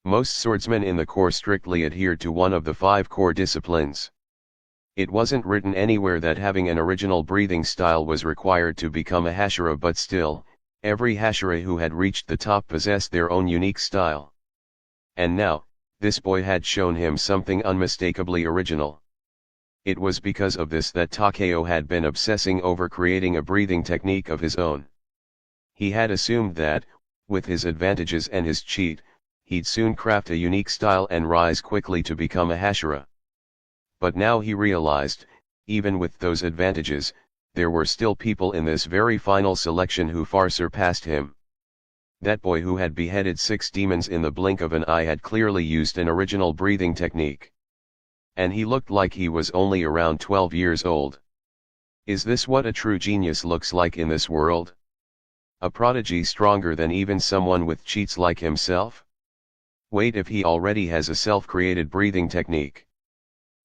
Most swordsmen in the corps strictly adhered to one of the 5 core disciplines. It wasn't written anywhere that having an original breathing style was required to become a hashira, but still, every hashira who had reached the top possessed their own unique style. And now, this boy had shown him something unmistakably original. It was because of this that Takeo had been obsessing over creating a breathing technique of his own. He had assumed that, with his advantages and his cheat, he'd soon craft a unique style and rise quickly to become a hashira. But now he realized, even with those advantages, there were still people in this very final selection who far surpassed him. That boy who had beheaded 6 demons in the blink of an eye had clearly used an original breathing technique. And he looked like he was only around 12 years old. Is this what a true genius looks like in this world? A prodigy stronger than even someone with cheats like himself? Wait, if he already has a self-created breathing technique.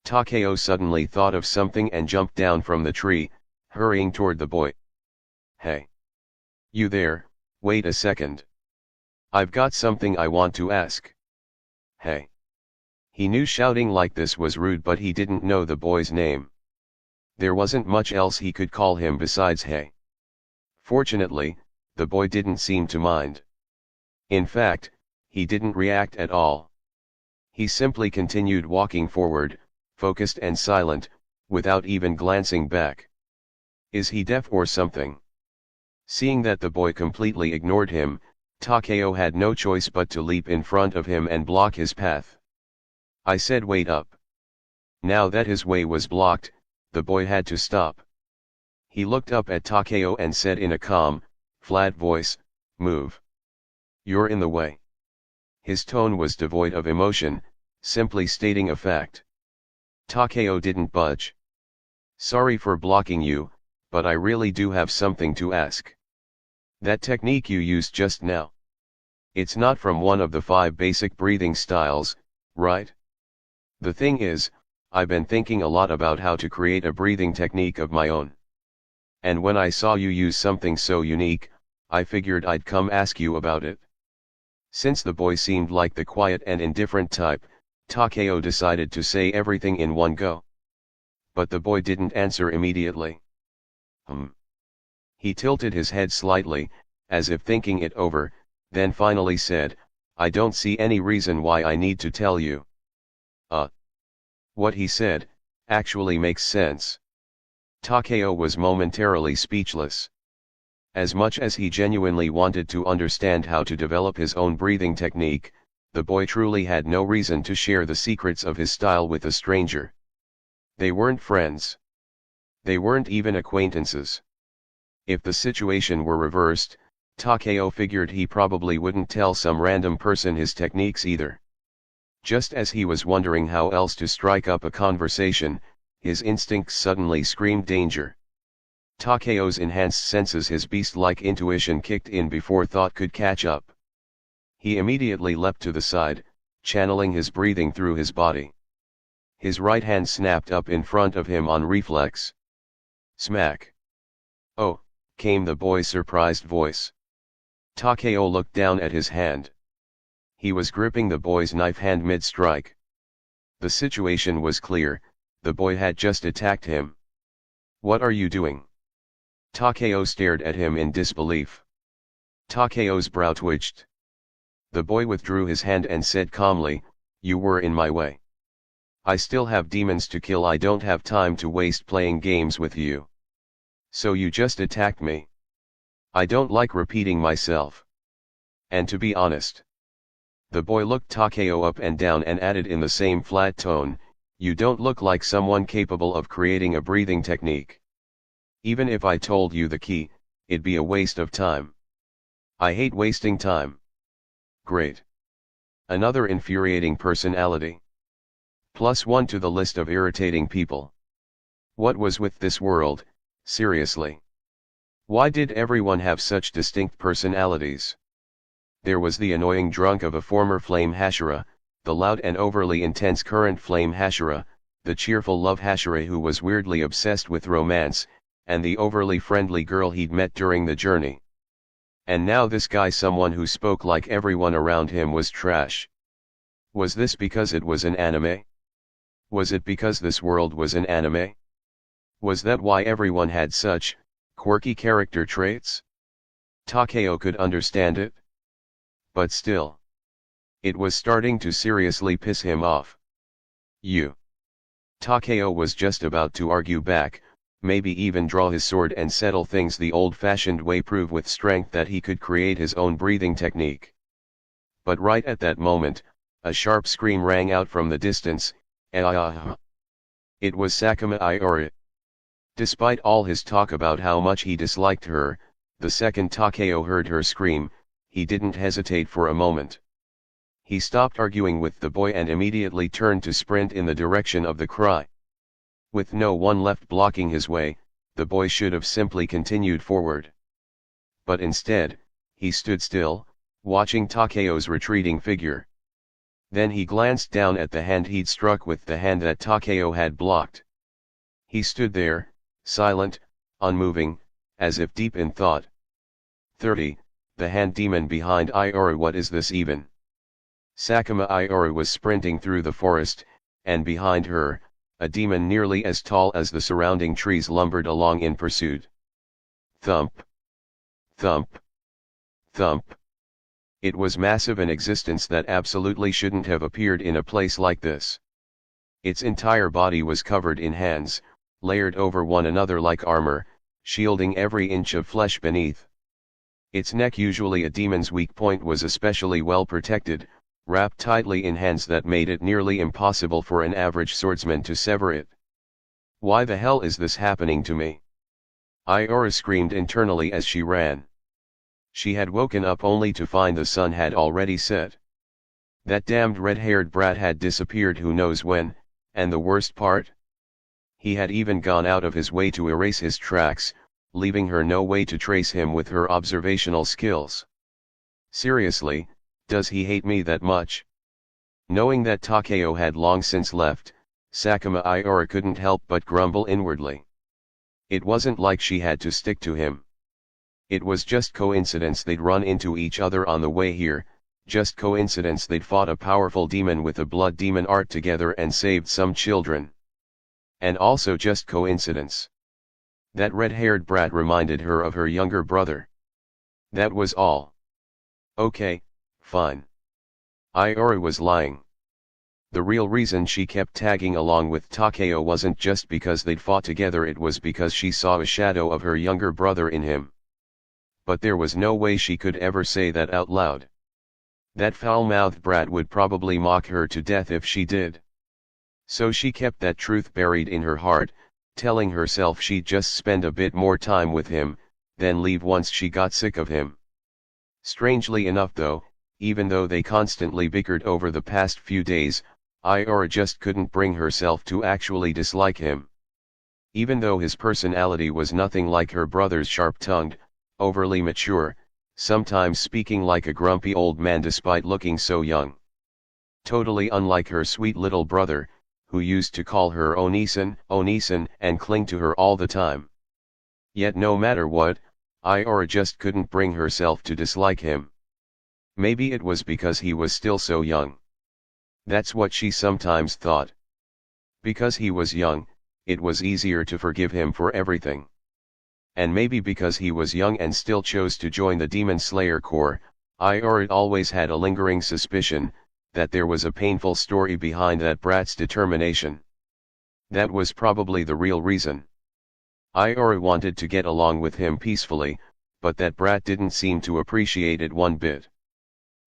Takeo suddenly thought of something and jumped down from the tree, hurrying toward the boy. Hey! You there, wait a second. I've got something I want to ask. Hey! He knew shouting like this was rude, but he didn't know the boy's name. There wasn't much else he could call him besides hey. Fortunately, the boy didn't seem to mind. In fact, he didn't react at all. He simply continued walking forward, focused and silent, without even glancing back. Is he deaf or something? Seeing that the boy completely ignored him, Takeo had no choice but to leap in front of him and block his path. I said wait up. Now that his way was blocked, the boy had to stop. He looked up at Takeo and said in a calm, flat voice, move. You're in the way. His tone was devoid of emotion, simply stating a fact. Takeo didn't budge. Sorry for blocking you, but I really do have something to ask. That technique you used just now. It's not from one of the 5 basic breathing styles, right? The thing is, I've been thinking a lot about how to create a breathing technique of my own. And when I saw you use something so unique, I figured I'd come ask you about it. Since the boy seemed like the quiet and indifferent type, Takeo decided to say everything in one go. But the boy didn't answer immediately. He tilted his head slightly, as if thinking it over, then finally said, I don't see any reason why I need to tell you. What he said, actually makes sense. Takeo was momentarily speechless. As much as he genuinely wanted to understand how to develop his own breathing technique, the boy truly had no reason to share the secrets of his style with a stranger. They weren't friends. They weren't even acquaintances. If the situation were reversed, Takeo figured he probably wouldn't tell some random person his techniques either. Just as he was wondering how else to strike up a conversation, his instincts suddenly screamed danger. Takeo's enhanced senses, his beast-like intuition kicked in before thought could catch up. He immediately leapt to the side, channeling his breathing through his body. His right hand snapped up in front of him on reflex. Smack! Oh, came the boy's surprised voice. Takeo looked down at his hand. He was gripping the boy's knife hand mid-strike. The situation was clear, the boy had just attacked him. What are you doing? Takeo stared at him in disbelief. Takeo's brow twitched. The boy withdrew his hand and said calmly, you were in my way. I still have demons to kill, I don't have time to waste playing games with you. So you just attacked me. I don't like repeating myself. And to be honest. The boy looked Takeo up and down and added in the same flat tone, you don't look like someone capable of creating a breathing technique. Even if I told you the key, it'd be a waste of time. I hate wasting time. Great. Another infuriating personality. +1 to the list of irritating people. What was with this world, seriously? Why did everyone have such distinct personalities? There was the annoying drunk of a former flame hashira, the loud and overly intense current flame hashira, the cheerful love hashira who was weirdly obsessed with romance, and the overly friendly girl he'd met during the journey. And now this guy, someone who spoke like everyone around him was trash. Was this because it was an anime? Was it because this world was an anime? Was that why everyone had such quirky character traits? Takeo could understand it. But still, it was starting to seriously piss him off. Takeo was just about to argue back, maybe even draw his sword and settle things the old-fashioned way, prove with strength that he could create his own breathing technique. But right at that moment, a sharp scream rang out from the distance. Ah! It was Sakuma Iori. Despite all his talk about how much he disliked her, the second Takeo heard her scream, he didn't hesitate for a moment. He stopped arguing with the boy and immediately turned to sprint in the direction of the cry. With no one left blocking his way, the boy should have simply continued forward. But instead, he stood still, watching Takeo's retreating figure. Then he glanced down at the hand he'd struck with the hand that Takeo had blocked. He stood there, silent, unmoving, as if deep in thought. 30. The hand demon behind Iori. What is this even? Sakuma Iori was sprinting through the forest, and behind her, a demon nearly as tall as the surrounding trees lumbered along in pursuit. Thump! Thump! Thump! It was massive, an existence that absolutely shouldn't have appeared in a place like this. Its entire body was covered in hands, layered over one another like armor, shielding every inch of flesh beneath. Its neck, usually a demon's weak point, was especially well protected, wrapped tightly in hands that made it nearly impossible for an average swordsman to sever it. Why the hell is this happening to me? Iori screamed internally as she ran. She had woken up only to find the sun had already set. That damned red-haired brat had disappeared who knows when, and the worst part? He had even gone out of his way to erase his tracks, leaving her no way to trace him with her observational skills. Seriously, does he hate me that much? Knowing that Takeo had long since left, Sakuma Iori couldn't help but grumble inwardly. It wasn't like she had to stick to him. It was just coincidence they'd run into each other on the way here, just coincidence they'd fought a powerful demon with a blood demon art together and saved some children. And also just coincidence. That red-haired brat reminded her of her younger brother. That was all. Okay, fine. Iori was lying. The real reason she kept tagging along with Takeo wasn't just because they'd fought together, it was because she saw a shadow of her younger brother in him. But there was no way she could ever say that out loud. That foul-mouthed brat would probably mock her to death if she did. So she kept that truth buried in her heart, telling herself she'd just spend a bit more time with him, then leave once she got sick of him. Strangely enough though, even though they constantly bickered over the past few days, Iori just couldn't bring herself to actually dislike him. Even though his personality was nothing like her brother's, sharp-tongued, overly mature, sometimes speaking like a grumpy old man despite looking so young. Totally unlike her sweet little brother, who used to call her Onisan, Onisan, and cling to her all the time. Yet no matter what, Iori just couldn't bring herself to dislike him. Maybe it was because he was still so young. That's what she sometimes thought. Because he was young, it was easier to forgive him for everything. And maybe because he was young and still chose to join the Demon Slayer Corps, Iori always had a lingering suspicion that there was a painful story behind that brat's determination. That was probably the real reason. Iori wanted to get along with him peacefully, but that brat didn't seem to appreciate it one bit.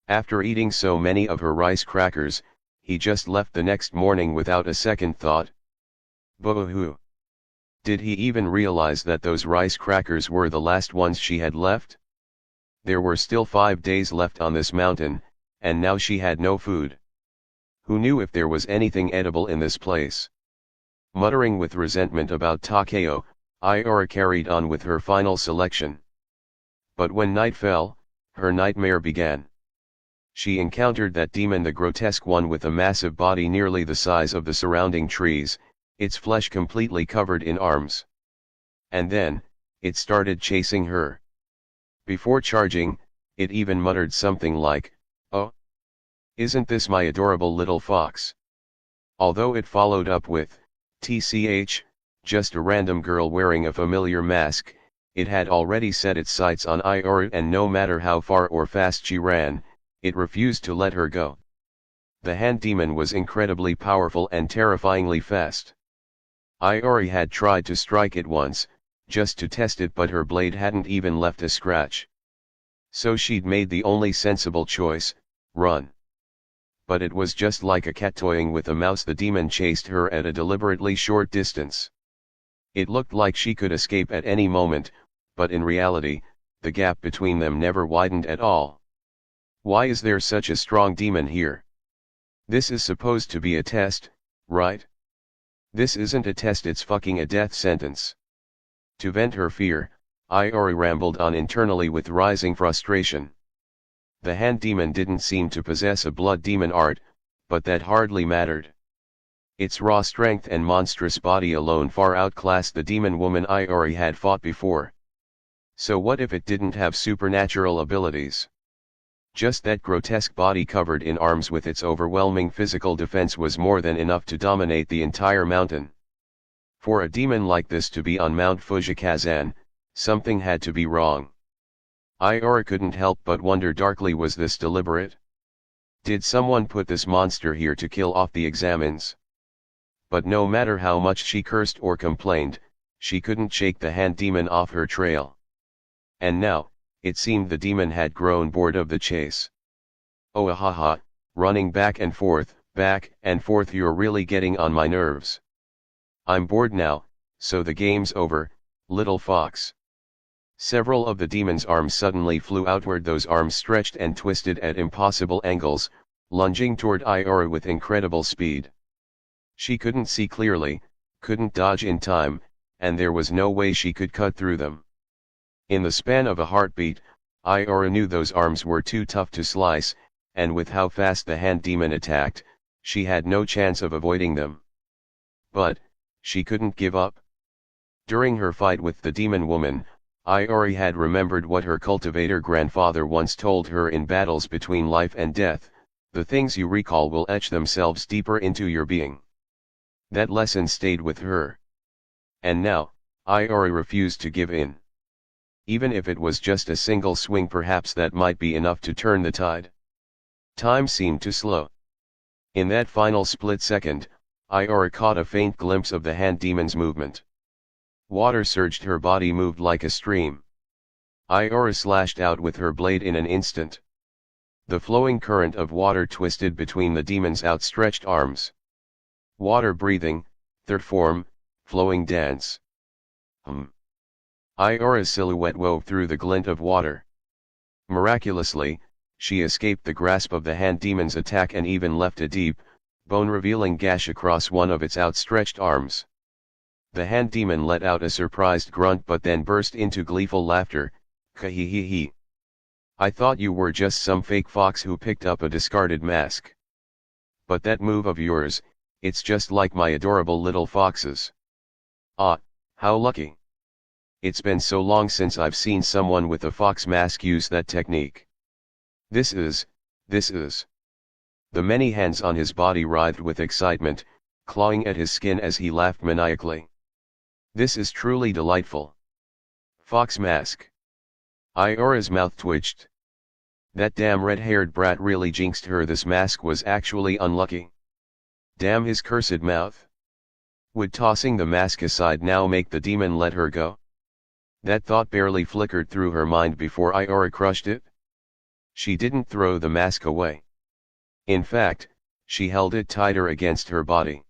After eating so many of her rice crackers, he just left the next morning without a second thought. Boo-hoo. Did he even realize that those rice crackers were the last ones she had left? There were still 5 days left on this mountain, and now she had no food. Who knew if there was anything edible in this place? Muttering with resentment about Takeo, Iori carried on with her final selection. But when night fell, her nightmare began. She encountered that demon, the grotesque one with a massive body nearly the size of the surrounding trees, its flesh completely covered in arms. And then, it started chasing her. Before charging, it even muttered something like, "Oh." Isn't this my adorable little fox? Although it followed up with, TCH, just a random girl wearing a familiar mask, it had already set its sights on Iori, and no matter how far or fast she ran, it refused to let her go. The hand demon was incredibly powerful and terrifyingly fast. Iori had tried to strike it once, just to test it, but her blade hadn't even left a scratch. So she'd made the only sensible choice, run. But it was just like a cat toying with a mouse. The demon chased her at a deliberately short distance. It looked like she could escape at any moment, but in reality, the gap between them never widened at all. Why is there such a strong demon here? This is supposed to be a test, right? This isn't a test, it's fucking a death sentence. To vent her fear, Iori rambled on internally with rising frustration. The hand demon didn't seem to possess a blood demon art, but that hardly mattered. Its raw strength and monstrous body alone far outclassed the demon woman Iori had fought before. So what if it didn't have supernatural abilities? Just that grotesque body covered in arms with its overwhelming physical defense was more than enough to dominate the entire mountain. For a demon like this to be on Mount Fujikazan, something had to be wrong. Iori couldn't help but wonder darkly, was this deliberate? Did someone put this monster here to kill off the examines? But no matter how much she cursed or complained, she couldn't shake the hand demon off her trail. And now, it seemed the demon had grown bored of the chase. Oh ahaha, running back and forth, you're really getting on my nerves. I'm bored now, so the game's over, little fox. Several of the demon's arms suddenly flew outward, those arms stretched and twisted at impossible angles, lunging toward Iori with incredible speed. She couldn't see clearly, couldn't dodge in time, and there was no way she could cut through them. In the span of a heartbeat, Iori knew those arms were too tough to slice, and with how fast the hand demon attacked, she had no chance of avoiding them. But, she couldn't give up. During her fight with the demon woman, Iori had remembered what her cultivator grandfather once told her: in battles between life and death, the things you recall will etch themselves deeper into your being. That lesson stayed with her. And now, Iori refused to give in. Even if it was just a single swing, perhaps that might be enough to turn the tide. Time seemed to slow. In that final split second, Iori caught a faint glimpse of the hand demon's movement. Water surged, her body moved like a stream. Iori slashed out with her blade in an instant. The flowing current of water twisted between the demon's outstretched arms. Water breathing, third form, flowing dance. Iori's silhouette wove through the glint of water. Miraculously, she escaped the grasp of the hand demon's attack and even left a deep, bone-revealing gash across one of its outstretched arms. The hand demon let out a surprised grunt but then burst into gleeful laughter. Ka-hee-hee-hee. I thought you were just some fake fox who picked up a discarded mask. But that move of yours, it's just like my adorable little foxes. Ah, how lucky. It's been so long since I've seen someone with a fox mask use that technique. This is. The many hands on his body writhed with excitement, clawing at his skin as he laughed maniacally. This is truly delightful. Fox mask. Iori's mouth twitched. That damn red-haired brat really jinxed her. This mask was actually unlucky. Damn his cursed mouth. Would tossing the mask aside now make the demon let her go? That thought barely flickered through her mind before Iori crushed it. She didn't throw the mask away. In fact, she held it tighter against her body.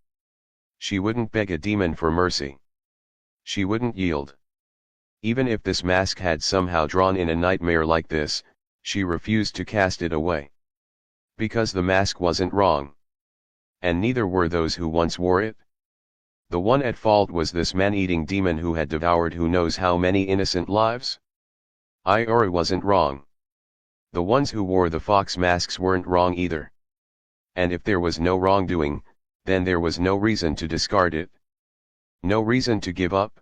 She wouldn't beg a demon for mercy. She wouldn't yield. Even if this mask had somehow drawn in a nightmare like this, she refused to cast it away. Because the mask wasn't wrong. And neither were those who once wore it. The one at fault was this man-eating demon who had devoured who knows how many innocent lives. Iori wasn't wrong. The ones who wore the fox masks weren't wrong either. And if there was no wrongdoing, then there was no reason to discard it. No reason to give up.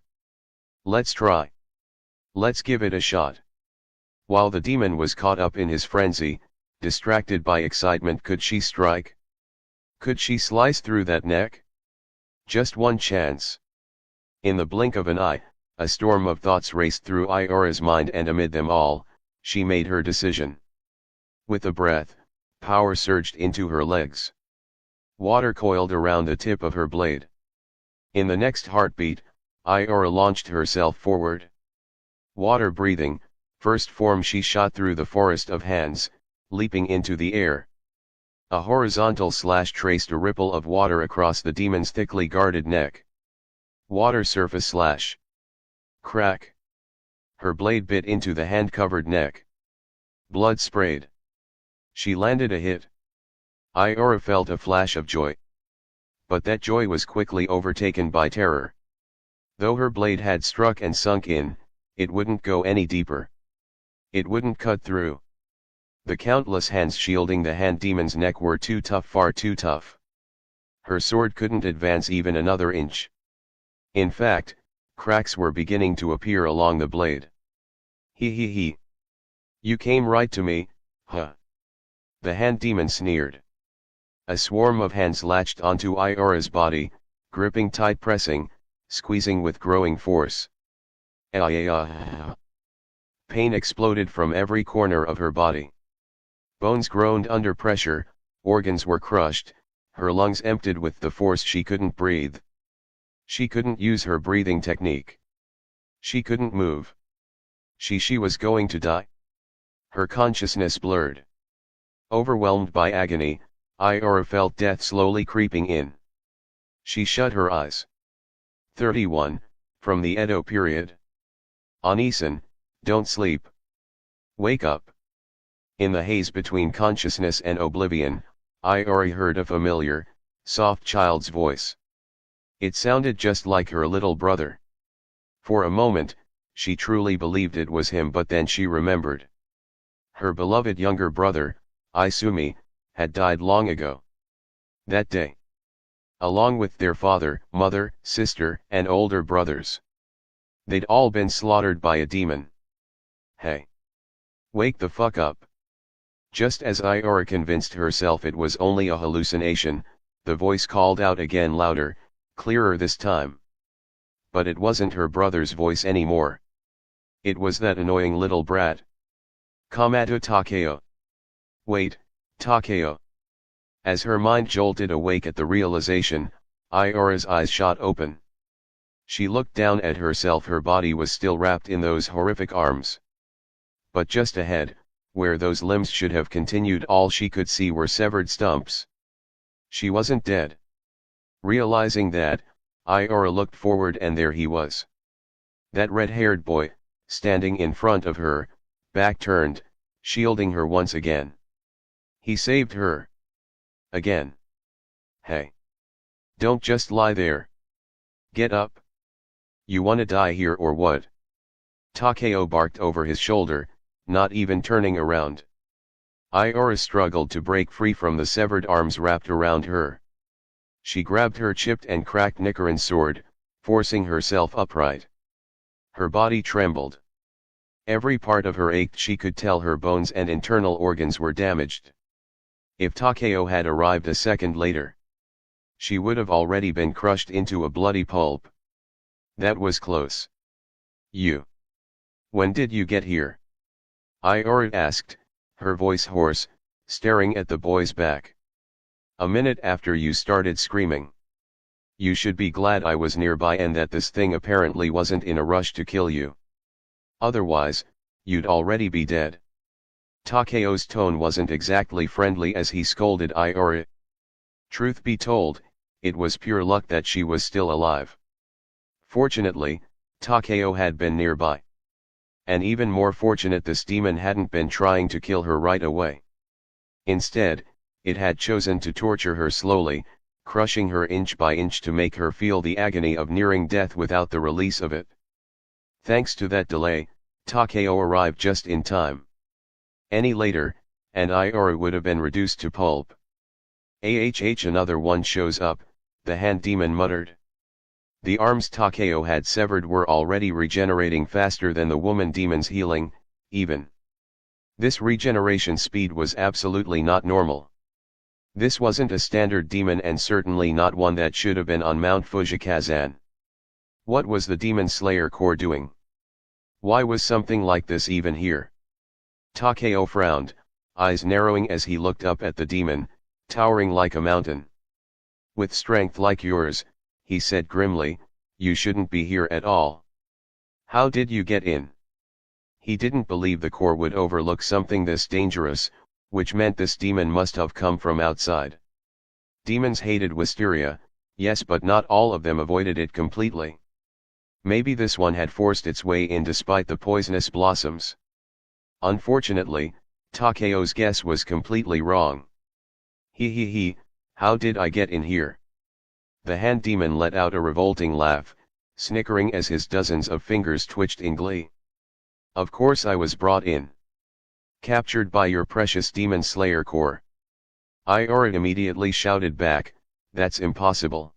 Let's try. Let's give it a shot. While the demon was caught up in his frenzy, distracted by excitement. Could she strike? Could she slice through that neck? Just one chance. In the blink of an eye, a storm of thoughts raced through Iora's mind, and amid them all, she made her decision. With a breath, power surged into her legs. Water coiled around the tip of her blade. In the next heartbeat, Iora launched herself forward. Water breathing, first form, she shot through the forest of hands, leaping into the air. A horizontal slash traced a ripple of water across the demon's thickly guarded neck. Water surface slash. Crack. Her blade bit into the hand-covered neck. Blood sprayed. She landed a hit. Iora felt a flash of joy. But that joy was quickly overtaken by terror. Though her blade had struck and sunk in, it wouldn't go any deeper. It wouldn't cut through. The countless hands shielding the hand demon's neck were too tough, far too tough. Her sword couldn't advance even another inch. In fact, cracks were beginning to appear along the blade. He. You came right to me, huh? The hand demon sneered. A swarm of hands latched onto Iora's body, gripping tight, pressing, squeezing with growing force. Pain exploded from every corner of her body. Bones groaned under pressure, organs were crushed, her lungs emptied with the force. She couldn't breathe. She couldn't use her breathing technique. She couldn't move. She was going to die. Her consciousness blurred. Overwhelmed by agony, Iora felt death slowly creeping in. She shut her eyes. 31, from the Edo period. Onisan, don't sleep. Wake up. In the haze between consciousness and oblivion, Iora heard a familiar, soft child's voice. It sounded just like her little brother. For a moment, she truly believed it was him, but then she remembered. Her beloved younger brother, Isumi, had died long ago. That day. Along with their father, mother, sister, and older brothers. They'd all been slaughtered by a demon. Hey! Wake the fuck up! Just as Iora convinced herself it was only a hallucination, the voice called out again, louder, clearer this time. But it wasn't her brother's voice anymore. It was that annoying little brat. Kamado Takeo. Wait, Takeo. As her mind jolted awake at the realization, Iora's eyes shot open. She looked down at herself. Her body was still wrapped in those horrific arms. But just ahead, where those limbs should have continued, all she could see were severed stumps. She wasn't dead. Realizing that, Iora looked forward, and there he was. That red-haired boy, standing in front of her, back turned, shielding her once again. He saved her. Again. Hey. Don't just lie there. Get up. You wanna die here or what? Takeo barked over his shoulder, not even turning around. Iora struggled to break free from the severed arms wrapped around her. She grabbed her chipped and cracked Nichiren sword, forcing herself upright. Her body trembled. Every part of her ached. She could tell her bones and internal organs were damaged. If Takeo had arrived a second later, she would have already been crushed into a bloody pulp. That was close. You. When did you get here? Iora asked, her voice hoarse, staring at the boy's back. A minute after you started screaming. You should be glad I was nearby and that this thing apparently wasn't in a rush to kill you. Otherwise, you'd already be dead. Takeo's tone wasn't exactly friendly as he scolded Iora. Truth be told, it was pure luck that she was still alive. Fortunately, Takeo had been nearby. And even more fortunate, this demon hadn't been trying to kill her right away. Instead, it had chosen to torture her slowly, crushing her inch by inch to make her feel the agony of nearing death without the release of it. Thanks to that delay, Takeo arrived just in time. Any later, and Iora would have been reduced to pulp. Another one shows up, the hand demon muttered. The arms Takeo had severed were already regenerating faster than the woman demon's healing, even. This regeneration speed was absolutely not normal. This wasn't a standard demon and certainly not one that should have been on Mount Fujikazan. What was the Demon Slayer Corps doing? Why was something like this even here? Takeo frowned, eyes narrowing as he looked up at the demon, towering like a mountain. With strength like yours, he said grimly, you shouldn't be here at all. How did you get in? He didn't believe the Corps would overlook something this dangerous, which meant this demon must have come from outside. Demons hated wisteria, yes, but not all of them avoided it completely. Maybe this one had forced its way in despite the poisonous blossoms. Unfortunately, Takeo's guess was completely wrong. How did I get in here? The hand demon let out a revolting laugh, snickering as his dozens of fingers twitched in glee. Of course I was brought in. Captured by your precious Demon Slayer Corps. Iora immediately shouted back, that's impossible.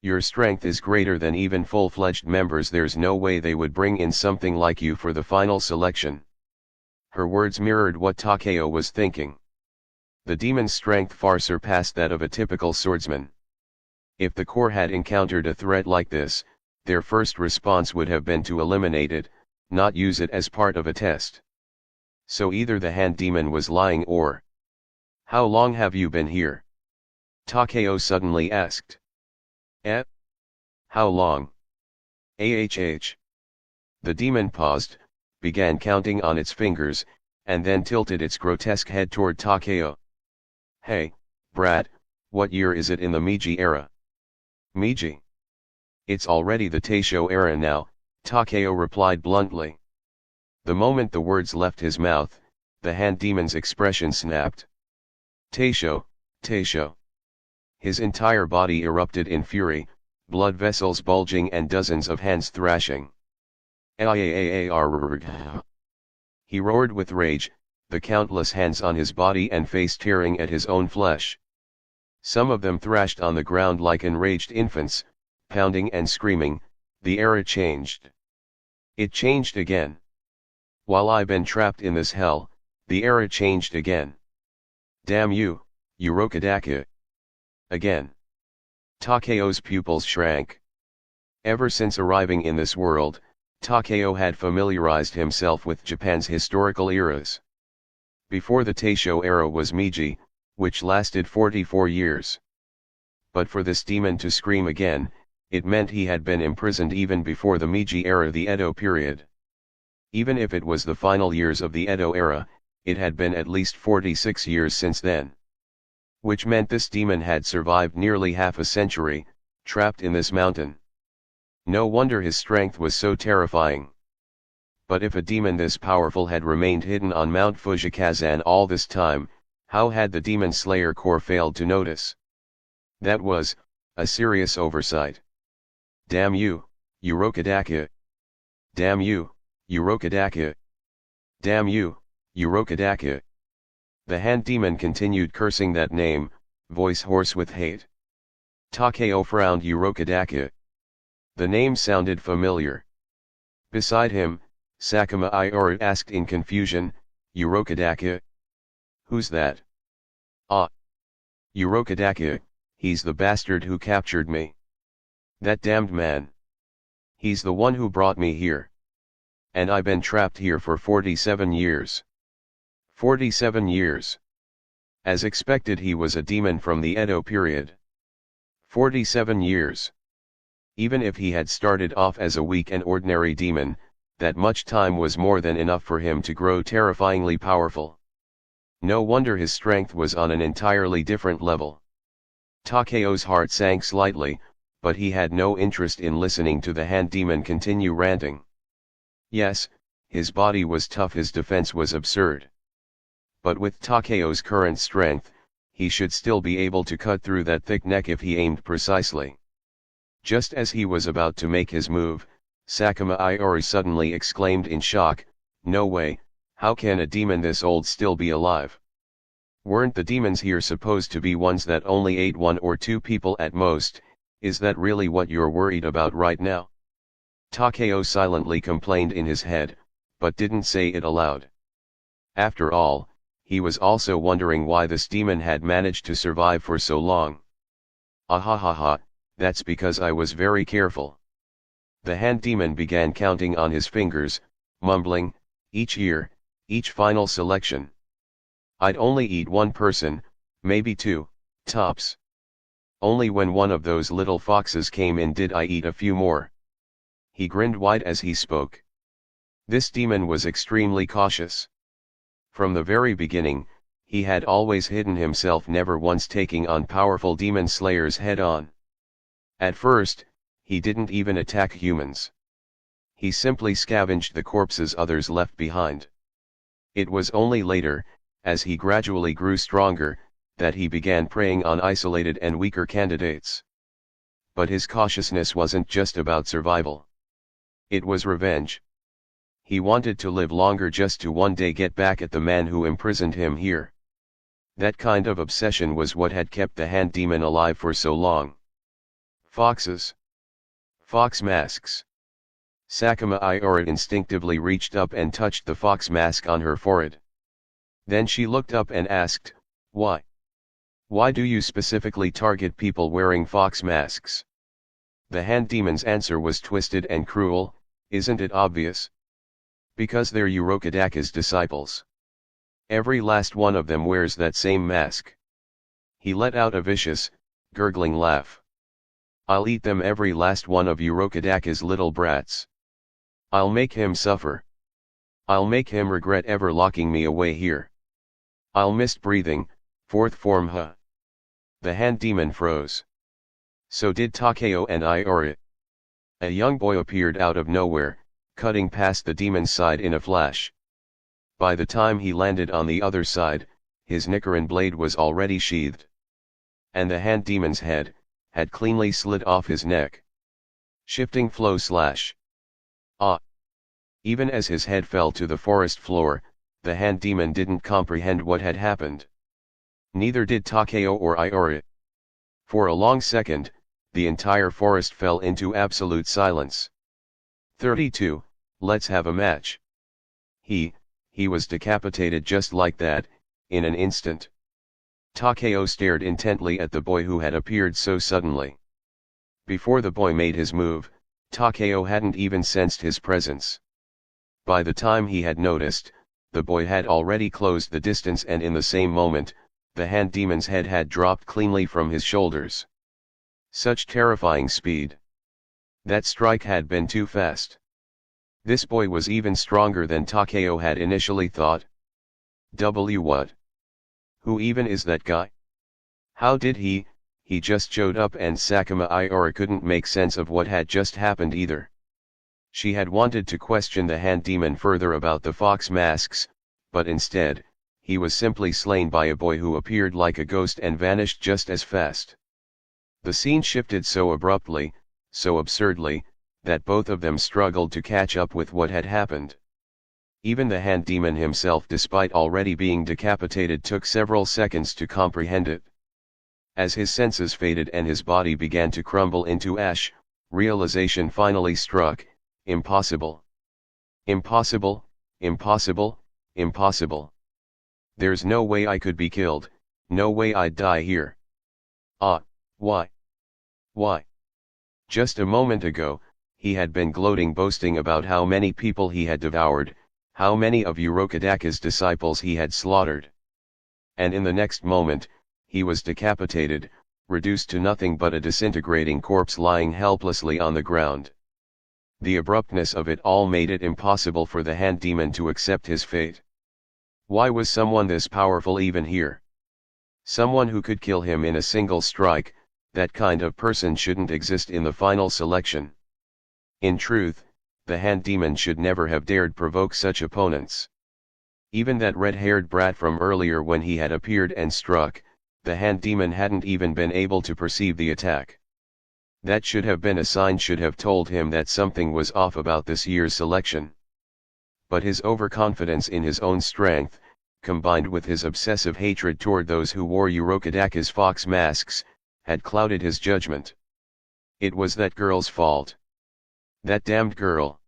Your strength is greater than even full-fledged members, there's no way they would bring in something like you for the final selection. Her words mirrored what Takeo was thinking. The demon's strength far surpassed that of a typical swordsman. If the Corps had encountered a threat like this, their first response would have been to eliminate it, not use it as part of a test. So either the hand demon was lying or... How long have you been here? Takeo suddenly asked. Eh? How long? The demon paused, began counting on its fingers, and then tilted its grotesque head toward Takeo. Hey, brat, what year is it in the Meiji era? Meiji? It's already the Taisho era now, Takeo replied bluntly. The moment the words left his mouth, the hand demon's expression snapped. Taisho, Taisho. His entire body erupted in fury, blood vessels bulging and dozens of hands thrashing. He roared with rage, the countless hands on his body and face tearing at his own flesh. Some of them thrashed on the ground like enraged infants, pounding and screaming. The era changed. It changed again. While I've been trapped in this hell, the era changed again. Damn you, Urokodaka. Again. Takeo's pupils shrank. Ever since arriving in this world, Takeo had familiarized himself with Japan's historical eras. Before the Taisho era was Meiji, which lasted 44 years. But for this demon to scream again, it meant he had been imprisoned even before the Meiji era, the Edo period. Even if it was the final years of the Edo era, it had been at least 46 years since then. Which meant this demon had survived nearly half a century, trapped in this mountain. No wonder his strength was so terrifying. But if a demon this powerful had remained hidden on Mount Fujikazan all this time, how had the Demon Slayer Corps failed to notice? That was a serious oversight. Damn you, Urokodaka. Damn you, Urokodaka. Damn you, Urokodaka. The hand demon continued cursing that name, voice hoarse with hate. Takeo frowned. Urokodaka. The name sounded familiar. Beside him, Sakuma Iora asked in confusion, Urokodaka? Who's that? Ah. Urokodaka, he's the bastard who captured me. That damned man. He's the one who brought me here. And I've been trapped here for 47 years. 47 years. As expected, he was a demon from the Edo period. 47 years. Even if he had started off as a weak and ordinary demon, that much time was more than enough for him to grow terrifyingly powerful. No wonder his strength was on an entirely different level. Takeo's heart sank slightly, but he had no interest in listening to the hand demon continue ranting. Yes, his body was tough, his defense was absurd. But with Takeo's current strength, he should still be able to cut through that thick neck if he aimed precisely. Just as he was about to make his move, Sakuma Iori suddenly exclaimed in shock, "No way, how can a demon this old still be alive? Weren't the demons here supposed to be ones that only ate 1 or 2 people at most? Is that really what you're worried about right now?" Takeo silently complained in his head, but didn't say it aloud. After all, he was also wondering why this demon had managed to survive for so long. Ahahaha, that's because I was very careful. The hand demon began counting on his fingers, mumbling, each year, each final selection. I'd only eat one person, maybe two, tops. Only when one of those little foxes came in did I eat a few more. He grinned wide as he spoke. This demon was extremely cautious. From the very beginning, he had always hidden himself, never once taking on powerful demon slayers head-on. At first, he didn't even attack humans. He simply scavenged the corpses others left behind. It was only later, as he gradually grew stronger, that he began preying on isolated and weaker candidates. But his cautiousness wasn't just about survival. It was revenge. He wanted to live longer just to one day get back at the man who imprisoned him here. That kind of obsession was what had kept the hand demon alive for so long. Foxes. Fox masks. Sakuma Iora instinctively reached up and touched the fox mask on her forehead. Then she looked up and asked, "Why? Why do you specifically target people wearing fox masks?" The hand demon's answer was twisted and cruel. "Isn't it obvious? Because they're Urokodaka's disciples. Every last one of them wears that same mask." He let out a vicious, gurgling laugh. "I'll eat them, every last one of Urokodaka's little brats. I'll make him suffer. I'll make him regret ever locking me away here. I'll miss breathing, fourth form huh." The hand demon froze. So did Takeo and Iora. A young boy appeared out of nowhere, cutting past the demon's side in a flash. By the time he landed on the other side, his Nichiren blade was already sheathed. And the hand demon's head had cleanly slid off his neck. Shifting flow slash. Ah! Even as his head fell to the forest floor, the hand demon didn't comprehend what had happened. Neither did Takeo or Iora. For a long second, the entire forest fell into absolute silence. 32, let's have a match. He was decapitated just like that, in an instant. Takeo stared intently at the boy who had appeared so suddenly. Before the boy made his move, Takeo hadn't even sensed his presence. By the time he had noticed, the boy had already closed the distance, and in the same moment, the hand demon's head had dropped cleanly from his shoulders. Such terrifying speed. That strike had been too fast. This boy was even stronger than Takeo had initially thought. What? Who even is that guy? How did he just showed up? And Sakuma Iora couldn't make sense of what had just happened either. She had wanted to question the hand demon further about the fox masks, but instead, he was simply slain by a boy who appeared like a ghost and vanished just as fast. The scene shifted so abruptly, so absurdly, that both of them struggled to catch up with what had happened. Even the hand demon himself, despite already being decapitated, took several seconds to comprehend it. As his senses faded and his body began to crumble into ash, realization finally struck: impossible. Impossible, impossible, impossible. There's no way I could be killed, no way I'd die here. Ah, why? Why? Just a moment ago, he had been gloating, boasting about how many people he had devoured, how many of Urokodaka's disciples he had slaughtered. And in the next moment, he was decapitated, reduced to nothing but a disintegrating corpse lying helplessly on the ground. The abruptness of it all made it impossible for the hand demon to accept his fate. Why was someone this powerful even here? Someone who could kill him in a single strike. That kind of person shouldn't exist in the final selection. In truth, the hand demon should never have dared provoke such opponents. Even that red-haired brat from earlier, when he had appeared and struck, the hand demon hadn't even been able to perceive the attack. That should have been a sign, should have told him that something was off about this year's selection. But his overconfidence in his own strength, combined with his obsessive hatred toward those who wore Urokodaka's fox masks, had clouded his judgment. It was that girl's fault. That damned girl.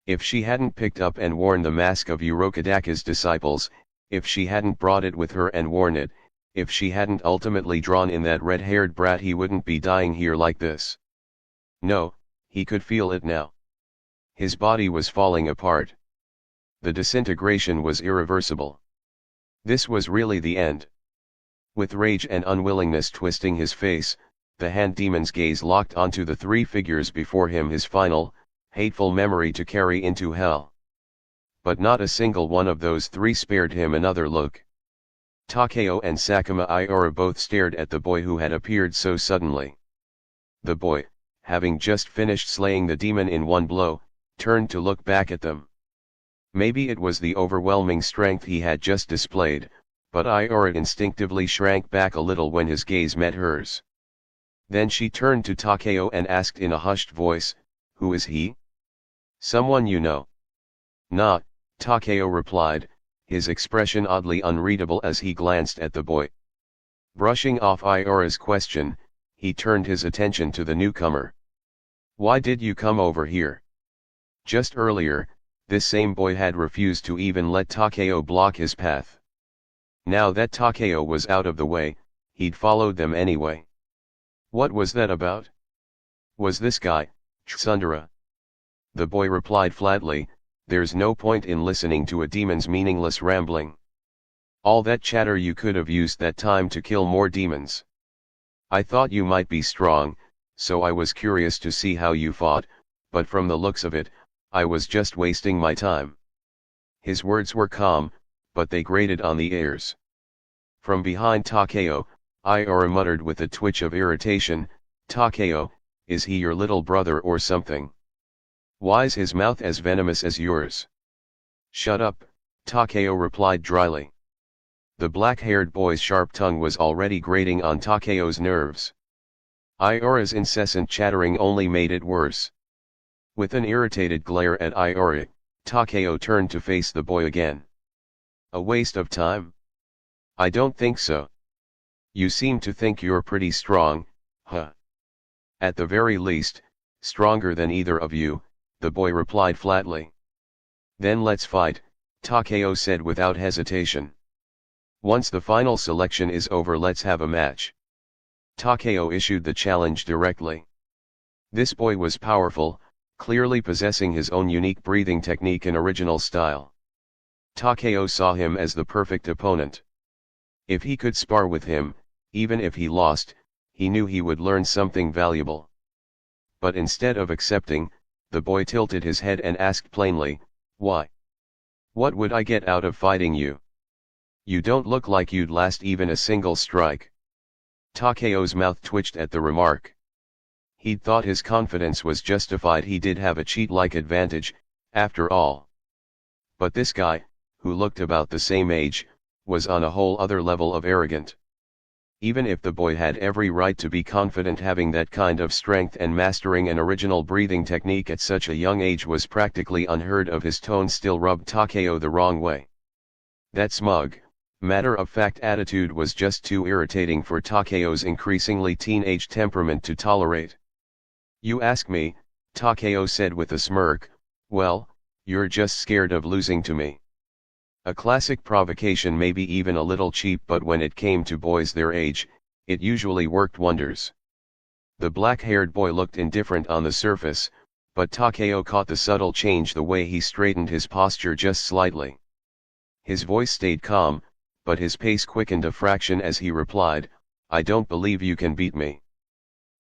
If she hadn't picked up and worn the mask of Urokodaka's disciples, if she hadn't brought it with her and worn it, if she hadn't ultimately drawn in that red-haired brat, he wouldn't be dying here like this. No, he could feel it now. His body was falling apart. The disintegration was irreversible. This was really the end. With rage and unwillingness twisting his face, the hand demon's gaze locked onto the three figures before him, his final, hateful memory to carry into hell. But not a single one of those three spared him another look. Takeo and Sakuma Iora both stared at the boy who had appeared so suddenly. The boy, having just finished slaying the demon in one blow, turned to look back at them. Maybe it was the overwhelming strength he had just displayed, but Iora instinctively shrank back a little when his gaze met hers. Then she turned to Takeo and asked in a hushed voice, "Who is he?" "Someone you know." "Nah," Takeo replied, his expression oddly unreadable as he glanced at the boy. Brushing off Iora's question, he turned his attention to the newcomer. "Why did you come over here?" Just earlier, this same boy had refused to even let Takeo block his path. Now that Takeo was out of the way, he'd followed them anyway. What was that about? Was this guy, Tsundere? The boy replied flatly, "There's no point in listening to a demon's meaningless rambling. All that chatter, you could have used that time to kill more demons. I thought you might be strong, so I was curious to see how you fought, but from the looks of it, I was just wasting my time." His words were calm, but they grated on the ears. From behind Takeo, Iora muttered with a twitch of irritation, "Takeo, is he your little brother or something? Why's his mouth as venomous as yours?" "Shut up," Takeo replied dryly. The black-haired boy's sharp tongue was already grating on Takeo's nerves. Iora's incessant chattering only made it worse. With an irritated glare at Iora, Takeo turned to face the boy again. "A waste of time? I don't think so. You seem to think you're pretty strong, huh?" "At the very least, stronger than either of you," the boy replied flatly. "Then let's fight," Takeo said without hesitation. "Once the final selection is over, let's have a match." Takeo issued the challenge directly. This boy was powerful, clearly possessing his own unique breathing technique and original style. Takeo saw him as the perfect opponent. If he could spar with him, even if he lost, he knew he would learn something valuable. But instead of accepting, the boy tilted his head and asked plainly, "Why? What would I get out of fighting you? You don't look like you'd last even a single strike." Takeo's mouth twitched at the remark. He'd thought his confidence was justified, he did have a cheat-like advantage, after all. But this guy, who looked about the same age, was on a whole other level of arrogant. Even if the boy had every right to be confident, having that kind of strength and mastering an original breathing technique at such a young age was practically unheard of, his tone still rubbed Takeo the wrong way. That smug, matter-of-fact attitude was just too irritating for Takeo's increasingly teenage temperament to tolerate. "You ask me," Takeo said with a smirk, "well, you're just scared of losing to me." A classic provocation, maybe even a little cheap, but when it came to boys their age, it usually worked wonders. The black-haired boy looked indifferent on the surface, but Takeo caught the subtle change the way he straightened his posture just slightly. His voice stayed calm, but his pace quickened a fraction as he replied, "I don't believe you can beat me.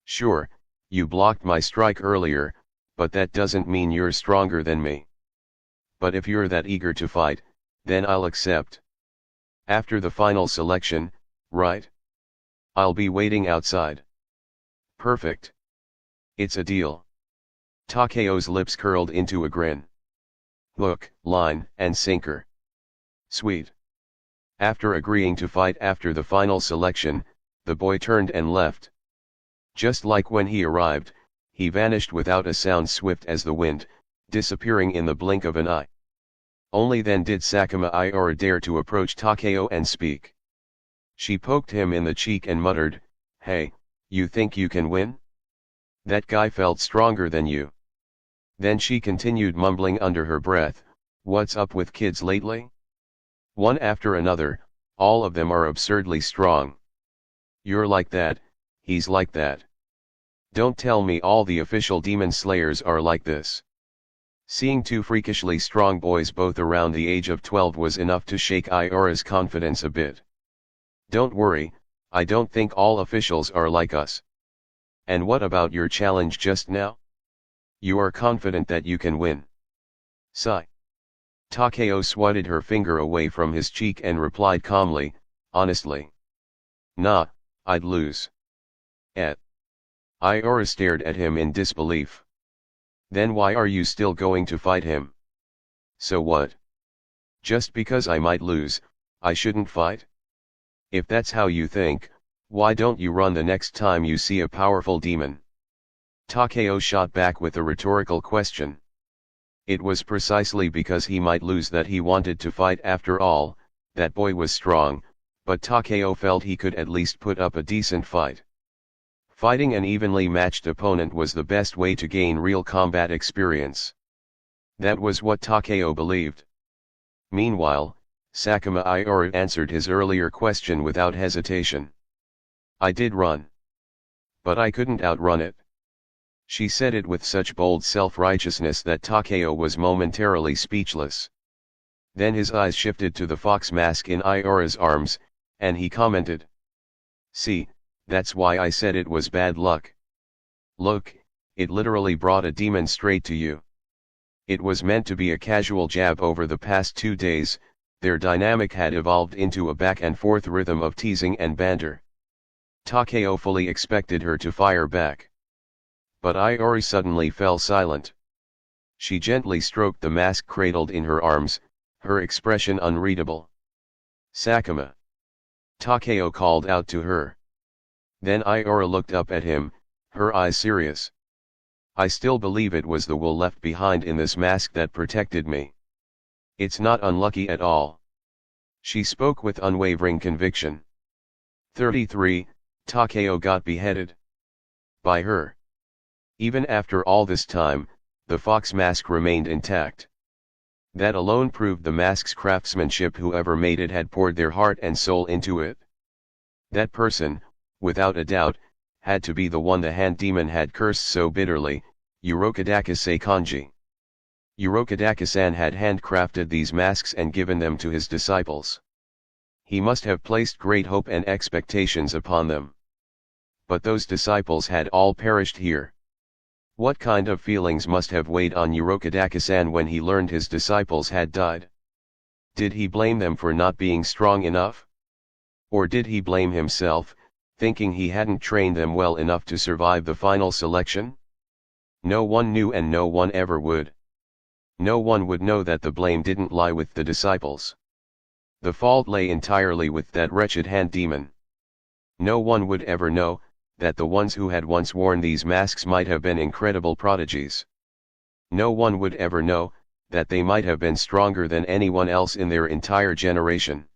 Sure, you blocked my strike earlier, but that doesn't mean you're stronger than me. But if you're that eager to fight, then I'll accept. After the final selection, right? I'll be waiting outside." "Perfect. It's a deal." Takeo's lips curled into a grin. Hook, line, and sinker. Sweet. After agreeing to fight after the final selection, the boy turned and left. Just like when he arrived, he vanished without a sound, swift as the wind, disappearing in the blink of an eye. Only then did Sakuma Iora dare to approach Takeo and speak. She poked him in the cheek and muttered, "Hey, you think you can win? That guy felt stronger than you." Then she continued mumbling under her breath, "What's up with kids lately? One after another, all of them are absurdly strong. You're like that, he's like that. Don't tell me all the official demon slayers are like this." Seeing two freakishly strong boys both around the age of 12 was enough to shake Iora's confidence a bit. "Don't worry, I don't think all officials are like us. And what about your challenge just now? You are confident that you can win?" Sigh. Takeo swatted her finger away from his cheek and replied calmly, "Honestly. Nah, I'd lose." Iora stared at him in disbelief. "Then why are you still going to fight him? So what? Just because I might lose, I shouldn't fight? If that's how you think, why don't you run the next time you see a powerful demon?" Takeo shot back with a rhetorical question. It was precisely because he might lose that he wanted to fight. After all, that boy was strong, but Takeo felt he could at least put up a decent fight. Fighting an evenly matched opponent was the best way to gain real combat experience. That was what Takeo believed. Meanwhile, Sakuma Iora answered his earlier question without hesitation. "I did run. But I couldn't outrun it." She said it with such bold self-righteousness that Takeo was momentarily speechless. Then his eyes shifted to the fox mask in Iora's arms, and he commented, "See, that's why I said it was bad luck. Look, it literally brought a demon straight to you. It was meant to be a casual jab. Over the past 2 days, their dynamic had evolved into a back-and-forth rhythm of teasing and banter." Takeo fully expected her to fire back. But Iori suddenly fell silent. She gently stroked the mask cradled in her arms, her expression unreadable. "Sakuma!" Takeo called out to her. Then Iora looked up at him, her eyes serious. "I still believe it was the wool left behind in this mask that protected me. It's not unlucky at all." She spoke with unwavering conviction. 33, Takeo got beheaded. By her. Even after all this time, the fox mask remained intact. That alone proved the mask's craftsmanship. Whoever made it had poured their heart and soul into it. That person, without a doubt, had to be the one the hand demon had cursed so bitterly, Urokadakase Kanji. Urokadaka-san had handcrafted these masks and given them to his disciples. He must have placed great hope and expectations upon them. But those disciples had all perished here. What kind of feelings must have weighed on Urokadaka-san when he learned his disciples had died? Did he blame them for not being strong enough? Or did he blame himself, thinking he hadn't trained them well enough to survive the final selection? No one knew, and no one ever would. No one would know that the blame didn't lie with the disciples. The fault lay entirely with that wretched hand demon. No one would ever know that the ones who had once worn these masks might have been incredible prodigies. No one would ever know that they might have been stronger than anyone else in their entire generation.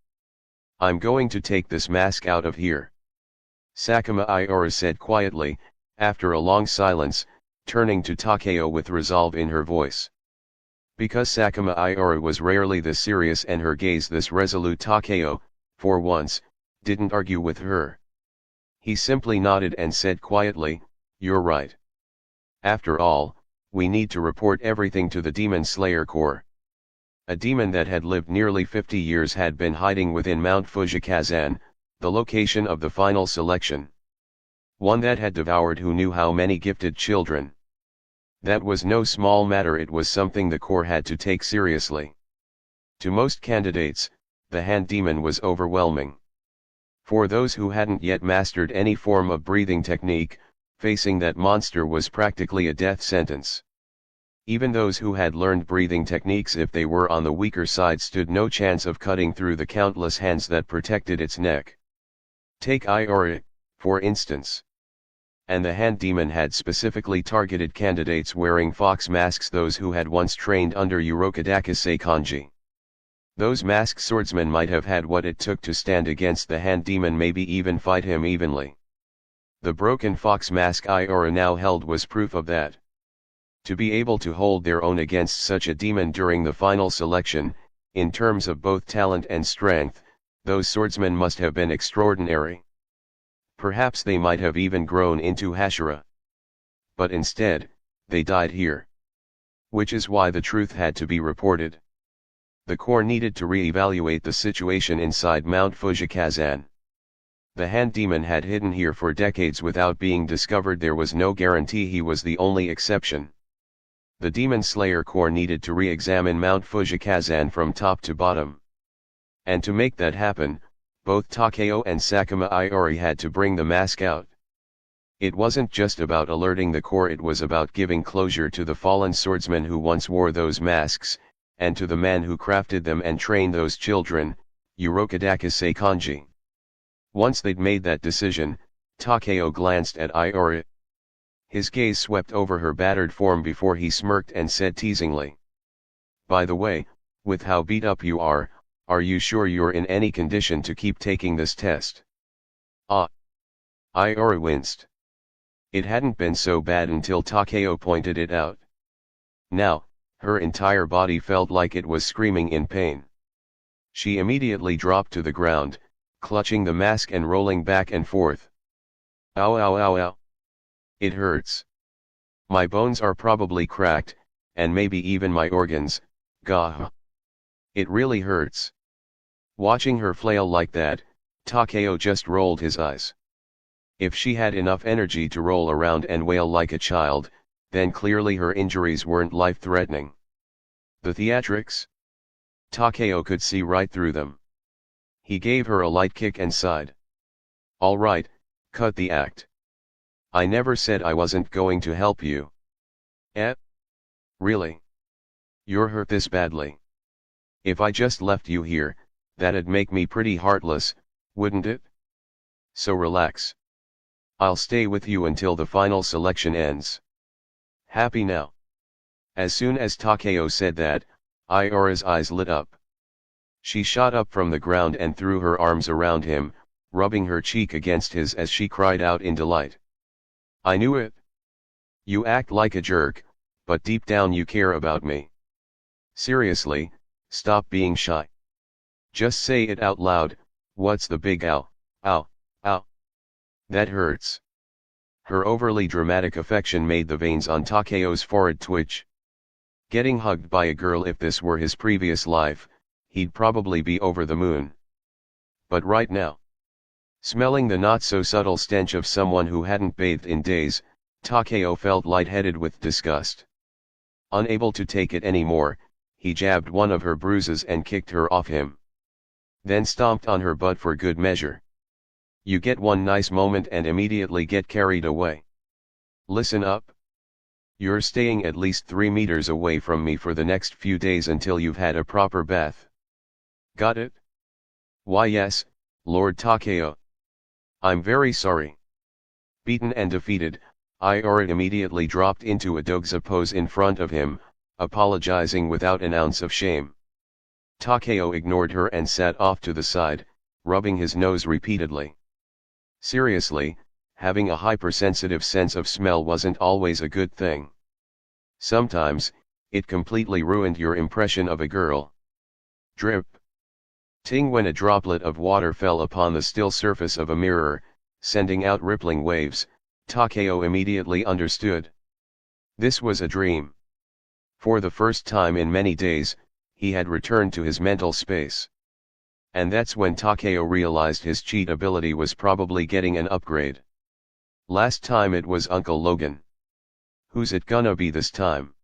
"I'm going to take this mask out of here," Sakuma Iora said quietly, after a long silence, turning to Takeo with resolve in her voice. Because Sakuma Iora was rarely this serious and her gaze this resolute, Takeo, for once, didn't argue with her. He simply nodded and said quietly, "You're right. After all, we need to report everything to the Demon Slayer Corps." A demon that had lived nearly 50 years had been hiding within Mount Fujikazan, the location of the final selection. One that had devoured who knew how many gifted children. That was no small matter. It was something the Corps had to take seriously. To most candidates, the hand demon was overwhelming. For those who hadn't yet mastered any form of breathing technique, facing that monster was practically a death sentence. Even those who had learned breathing techniques, if they were on the weaker side, stood no chance of cutting through the countless hands that protected its neck. Take Iora, for instance. And the hand demon had specifically targeted candidates wearing fox masks, those who had once trained under Urokadaka Kanji. Those masked swordsmen might have had what it took to stand against the hand demon, maybe even fight him evenly. The broken fox mask Iora now held was proof of that. To be able to hold their own against such a demon during the final selection, in terms of both talent and strength, those swordsmen must have been extraordinary. Perhaps they might have even grown into Hashira. But instead, they died here. Which is why the truth had to be reported. The Corps needed to re-evaluate the situation inside Mount Fujikazan. The hand demon had hidden here for decades without being discovered. There was no guarantee he was the only exception. The Demon Slayer Corps needed to re-examine Mount Fujikazan from top to bottom. And to make that happen, both Takeo and Sakuma Iori had to bring the mask out. It wasn't just about alerting the Corps, it was about giving closure to the fallen swordsmen who once wore those masks, and to the man who crafted them and trained those children, Urokadaka Seikanji. Once they'd made that decision, Takeo glanced at Iori. His gaze swept over her battered form before he smirked and said teasingly, "By the way, with how beat up you are you sure you're in any condition to keep taking this test?" Ah! Iori winced. It hadn't been so bad until Takeo pointed it out. Now, her entire body felt like it was screaming in pain. She immediately dropped to the ground, clutching the mask and rolling back and forth. "Ow ow ow ow. It hurts. My bones are probably cracked, and maybe even my organs, gah. It really hurts." Watching her flail like that, Takeo just rolled his eyes. If she had enough energy to roll around and wail like a child, then clearly her injuries weren't life-threatening. The theatrics? Takeo could see right through them. He gave her a light kick and sighed. "All right, cut the act. I never said I wasn't going to help you." "Eh? Really? You're hurt this badly? If I just left you here, that'd make me pretty heartless, wouldn't it? So relax. I'll stay with you until the final selection ends. Happy now?" As soon as Takeo said that, Iori's eyes lit up. She shot up from the ground and threw her arms around him, rubbing her cheek against his as she cried out in delight. "I knew it. You act like a jerk, but deep down you care about me. Seriously, stop being shy. Just say it out loud, what's the big ow, ow, ow? That hurts." Her overly dramatic affection made the veins on Takeo's forehead twitch. Getting hugged by a girl, if this were his previous life, he'd probably be over the moon. But right now, smelling the not-so-subtle stench of someone who hadn't bathed in days, Takeo felt lightheaded with disgust. Unable to take it anymore, he jabbed one of her bruises and kicked her off him. Then stomped on her butt for good measure. You get one nice moment and immediately get carried away. Listen up. You're staying at least 3 meters away from me for the next few days until you've had a proper bath. Got it? Why yes, Lord Takeo. I'm very sorry. Beaten and defeated, Iori immediately dropped into a dogza pose in front of him, apologizing without an ounce of shame. Takeo ignored her and sat off to the side, rubbing his nose repeatedly. Seriously, having a hypersensitive sense of smell wasn't always a good thing. Sometimes, it completely ruined your impression of a girl. Drip. Ting when a droplet of water fell upon the still surface of a mirror, sending out rippling waves, Takeo immediately understood. This was a dream. For the first time in many days, he had returned to his mental space. And that's when Takeo realized his cheat ability was probably getting an upgrade. Last time it was Uncle Logan. Who's it gonna be this time?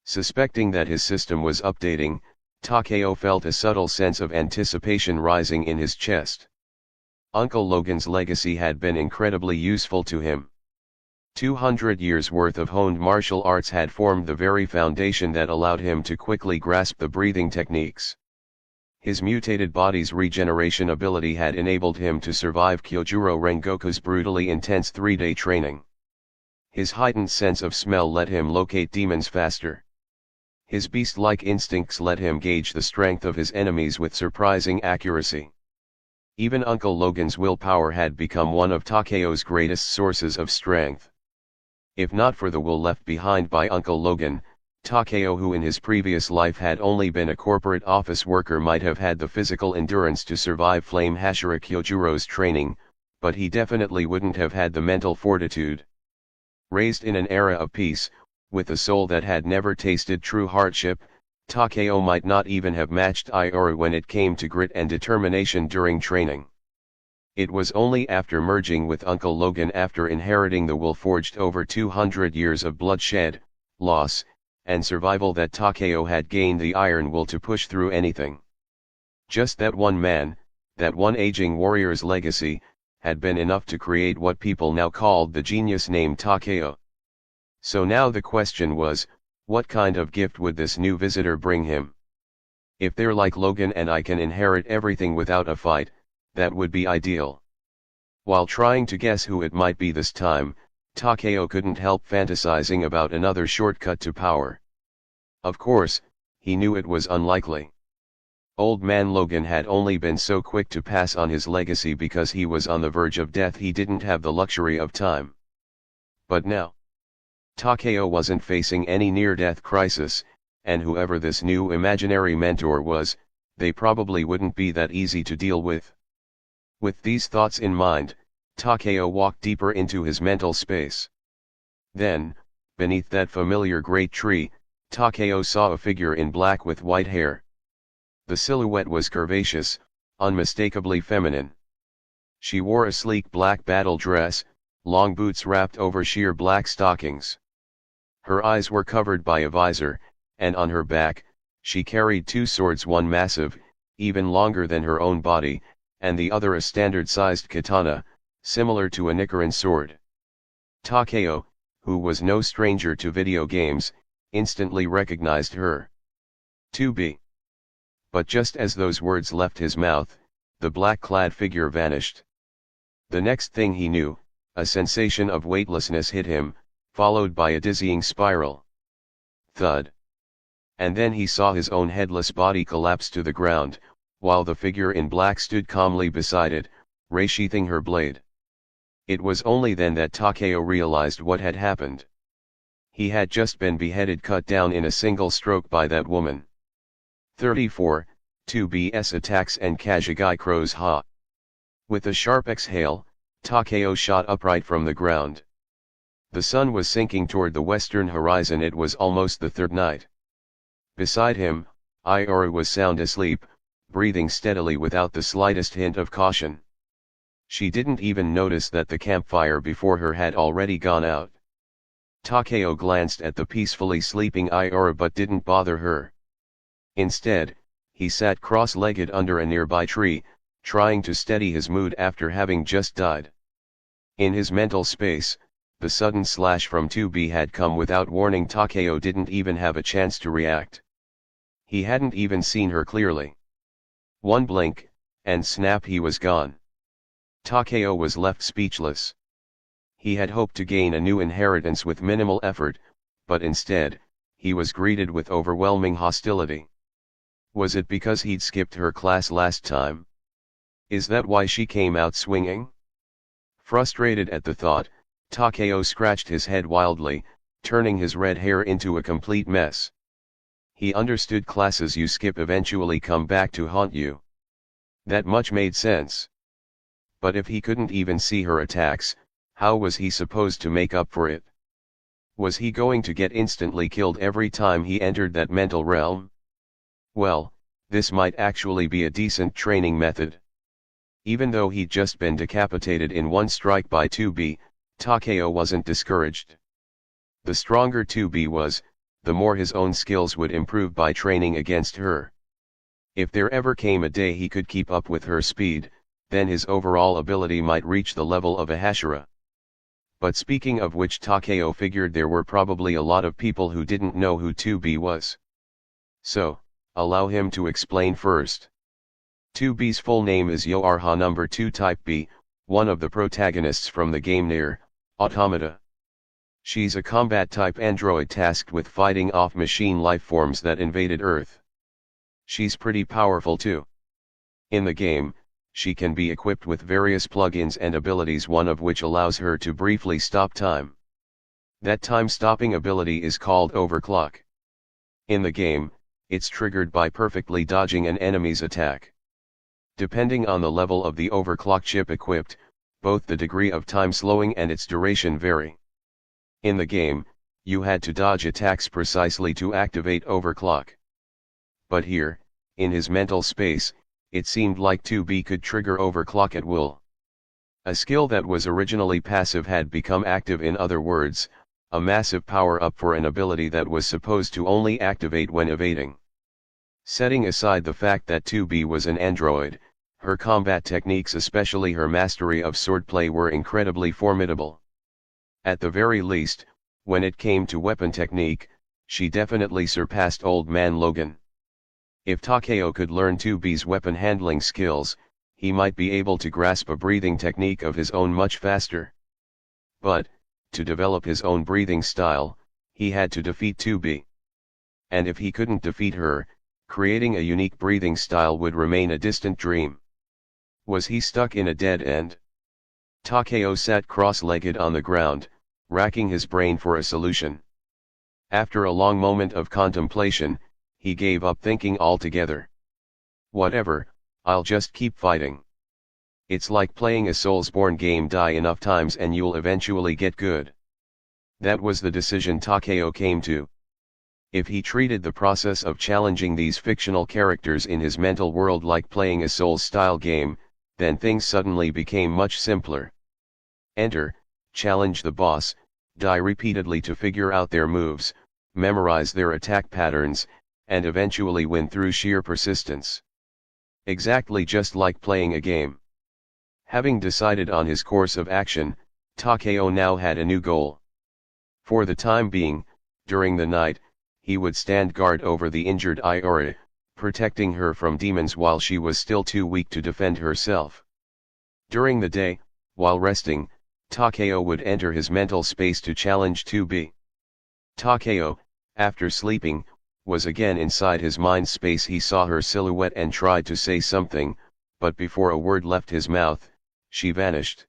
Suspecting that his system was updating, Takeo felt a subtle sense of anticipation rising in his chest. Uncle Logan's legacy had been incredibly useful to him. 200 years' worth of honed martial arts had formed the very foundation that allowed him to quickly grasp the breathing techniques. His mutated body's regeneration ability had enabled him to survive Kyojuro Rengoku's brutally intense 3-day training. His heightened sense of smell let him locate demons faster. His beast-like instincts let him gauge the strength of his enemies with surprising accuracy. Even Uncle Logan's willpower had become one of Takeo's greatest sources of strength. If not for the will left behind by Uncle Logan, Takeo, who in his previous life had only been a corporate office worker, might have had the physical endurance to survive Flame Hashira Kyojuro's training, but he definitely wouldn't have had the mental fortitude. Raised in an era of peace, with a soul that had never tasted true hardship, Takeo might not even have matched Ioru when it came to grit and determination during training. It was only after merging with Uncle Logan, after inheriting the will forged over 200 years of bloodshed, loss, and survival, that Takeo had gained the iron will to push through anything. Just that one man, that one aging warrior's legacy, had been enough to create what people now called the genius named Takeo. So now the question was, what kind of gift would this new visitor bring him? If they're like Logan and I can inherit everything without a fight, that would be ideal. While trying to guess who it might be this time, Takeo couldn't help fantasizing about another shortcut to power. Of course, he knew it was unlikely. Old Man Logan had only been so quick to pass on his legacy because he was on the verge of death. He didn't have the luxury of time. But now, Takeo wasn't facing any near-death crisis, and whoever this new imaginary mentor was, they probably wouldn't be that easy to deal with. With these thoughts in mind, Takeo walked deeper into his mental space. Then, beneath that familiar great tree, Takeo saw a figure in black with white hair. The silhouette was curvaceous, unmistakably feminine. She wore a sleek black battle dress, long boots wrapped over sheer black stockings. Her eyes were covered by a visor, and on her back, she carried two swords, one massive, even longer than her own body, and the other a standard-sized katana, similar to a Nichiren sword. Takeo, who was no stranger to video games, instantly recognized her. To be. But just as those words left his mouth, the black-clad figure vanished. The next thing he knew, a sensation of weightlessness hit him, followed by a dizzying spiral. Thud. And then he saw his own headless body collapse to the ground, while the figure in black stood calmly beside it, resheathing her blade. It was only then that Takeo realized what had happened. He had just been beheaded, cut down in a single stroke by that woman. 34, 2B's attacks and Kajigai Crow's Ha. With a sharp exhale, Takeo shot upright from the ground. The sun was sinking toward the western horizon. It was almost the third night. Beside him, Ioru was sound asleep, breathing steadily without the slightest hint of caution. She didn't even notice that the campfire before her had already gone out. Takeo glanced at the peacefully sleeping Ioru but didn't bother her. Instead, he sat cross-legged under a nearby tree, trying to steady his mood after having just died. In his mental space, the sudden slash from 2B had come without warning. Takeo didn't even have a chance to react. He hadn't even seen her clearly. One blink, and snap, he was gone. Takeo was left speechless. He had hoped to gain a new inheritance with minimal effort, but instead, he was greeted with overwhelming hostility. Was it because he'd skipped her class last time? Is that why she came out swinging? Frustrated at the thought, Takeo scratched his head wildly, turning his red hair into a complete mess. He understood classes you skip eventually come back to haunt you. That much made sense. But if he couldn't even see her attacks, how was he supposed to make up for it? Was he going to get instantly killed every time he entered that mental realm? Well, this might actually be a decent training method. Even though he'd just been decapitated in one strike by 2B, Takeo wasn't discouraged. The stronger 2B was, the more his own skills would improve by training against her. If there ever came a day he could keep up with her speed, then his overall ability might reach the level of a Hashira. But speaking of which, Takeo figured there were probably a lot of people who didn't know who 2B was. So, allow him to explain first. 2B's full name is Yoarha number 2 Type B, one of the protagonists from the game NieR, Automata. She's a combat-type android tasked with fighting off machine lifeforms that invaded Earth. She's pretty powerful too. In the game, she can be equipped with various plugins and abilities, one of which allows her to briefly stop time. That time-stopping ability is called overclock. In the game, it's triggered by perfectly dodging an enemy's attack. Depending on the level of the overclock chip equipped, both the degree of time slowing and its duration vary. In the game, you had to dodge attacks precisely to activate overclock. But here, in his mental space, it seemed like 2B could trigger overclock at will. A skill that was originally passive had become active, in other words, a massive power-up for an ability that was supposed to only activate when evading. Setting aside the fact that 2B was an android, her combat techniques, especially her mastery of swordplay, were incredibly formidable. At the very least, when it came to weapon technique, she definitely surpassed old Man Logan. If Takeo could learn 2B's weapon handling skills, he might be able to grasp a breathing technique of his own much faster. But, to develop his own breathing style, he had to defeat 2B. And if he couldn't defeat her, creating a unique breathing style would remain a distant dream. Was he stuck in a dead end? Takeo sat cross-legged on the ground, racking his brain for a solution. After a long moment of contemplation, he gave up thinking altogether. Whatever, I'll just keep fighting. It's like playing a Soulsborne game: die enough times and you'll eventually get good. That was the decision Takeo came to. If he treated the process of challenging these fictional characters in his mental world like playing a Souls-style game, then things suddenly became much simpler. Enter, challenge the boss, die repeatedly to figure out their moves, memorize their attack patterns, and eventually win through sheer persistence. Exactly just like playing a game. Having decided on his course of action, Takeo now had a new goal. For the time being, during the night, he would stand guard over the injured Iori, protecting her from demons while she was still too weak to defend herself. During the day, while resting, Takeo would enter his mental space to challenge 2B. Takeo, after sleeping, was again inside his mind space. He saw her silhouette and tried to say something, but before a word left his mouth, she vanished.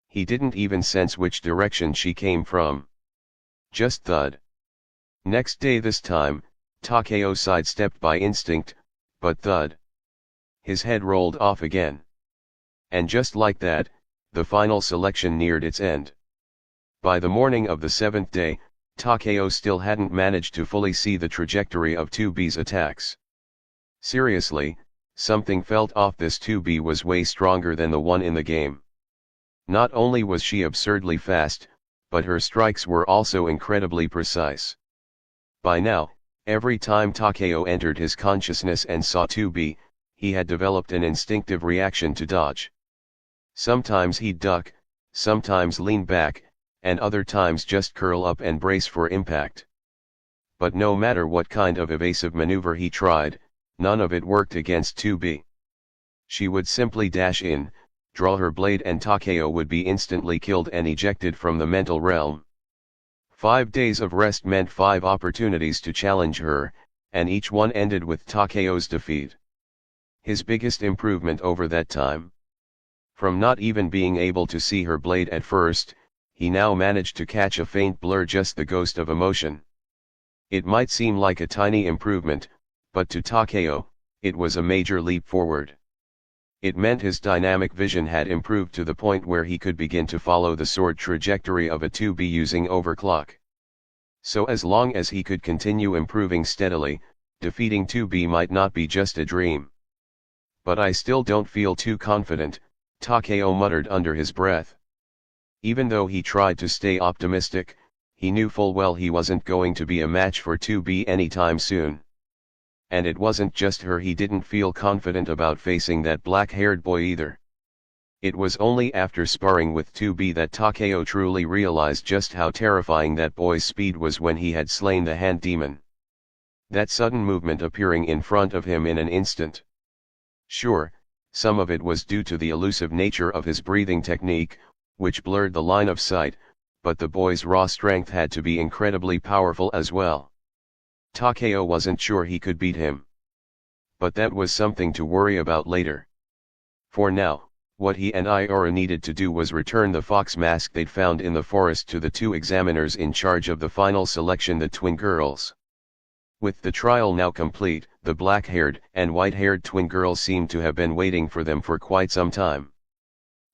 He didn't even sense which direction she came from. Just thud. Next day, this time, Takeo sidestepped by instinct, but thud. His head rolled off again. And just like that, the final selection neared its end. By the morning of the seventh day, Takeo still hadn't managed to fully see the trajectory of 2B's attacks. Seriously, something felt off. This 2B was way stronger than the one in the game. Not only was she absurdly fast, but her strikes were also incredibly precise. By now, every time Takeo entered his consciousness and saw 2B, he had developed an instinctive reaction to dodge. Sometimes he'd duck, sometimes lean back, and other times just curl up and brace for impact. But no matter what kind of evasive maneuver he tried, none of it worked against 2B. She would simply dash in, draw her blade, and Takeo would be instantly killed and ejected from the mental realm. 5 days of rest meant 5 opportunities to challenge her, and each one ended with Takeo's defeat. His biggest improvement over that time. From not even being able to see her blade at first, he now managed to catch a faint blur, just the ghost of emotion. It might seem like a tiny improvement, but to Takeo, it was a major leap forward. It meant his dynamic vision had improved to the point where he could begin to follow the sword trajectory of a 2B using overclock. So as long as he could continue improving steadily, defeating 2B might not be just a dream. But I still don't feel too confident, Takeo muttered under his breath. Even though he tried to stay optimistic, he knew full well he wasn't going to be a match for 2B anytime soon. And it wasn't just her he didn't feel confident about facing, that black-haired boy either. It was only after sparring with 2B that Takeo truly realized just how terrifying that boy's speed was when he had slain the hand demon. That sudden movement appearing in front of him in an instant. Sure, some of it was due to the elusive nature of his breathing technique, which blurred the line of sight, but the boy's raw strength had to be incredibly powerful as well. Takeo wasn't sure he could beat him. But that was something to worry about later. For now, What he and Iora needed to do was return the fox mask they'd found in the forest to the two examiners in charge of the final selection, the twin girls. With the trial now complete, the black-haired and white-haired twin girls seemed to have been waiting for them for quite some time.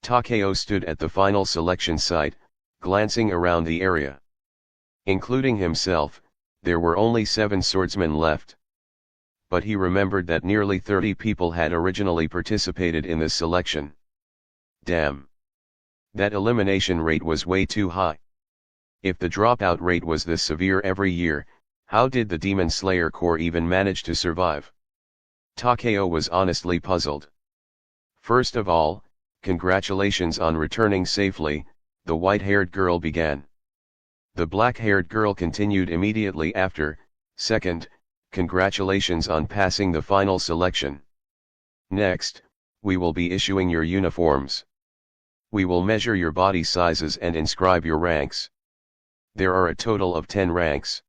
Takeo stood at the final selection site, glancing around the area. Including himself, there were only 7 swordsmen left. But he remembered that nearly 30 people had originally participated in this selection. Damn. That elimination rate was way too high. If the dropout rate was this severe every year, how did the Demon Slayer Corps even manage to survive? Takeo was honestly puzzled. First of all, congratulations on returning safely, the white-haired girl began. The black-haired girl continued immediately after. Second, congratulations on passing the final selection. Next, we will be issuing your uniforms. We will measure your body sizes and inscribe your ranks. There are a total of 10 ranks.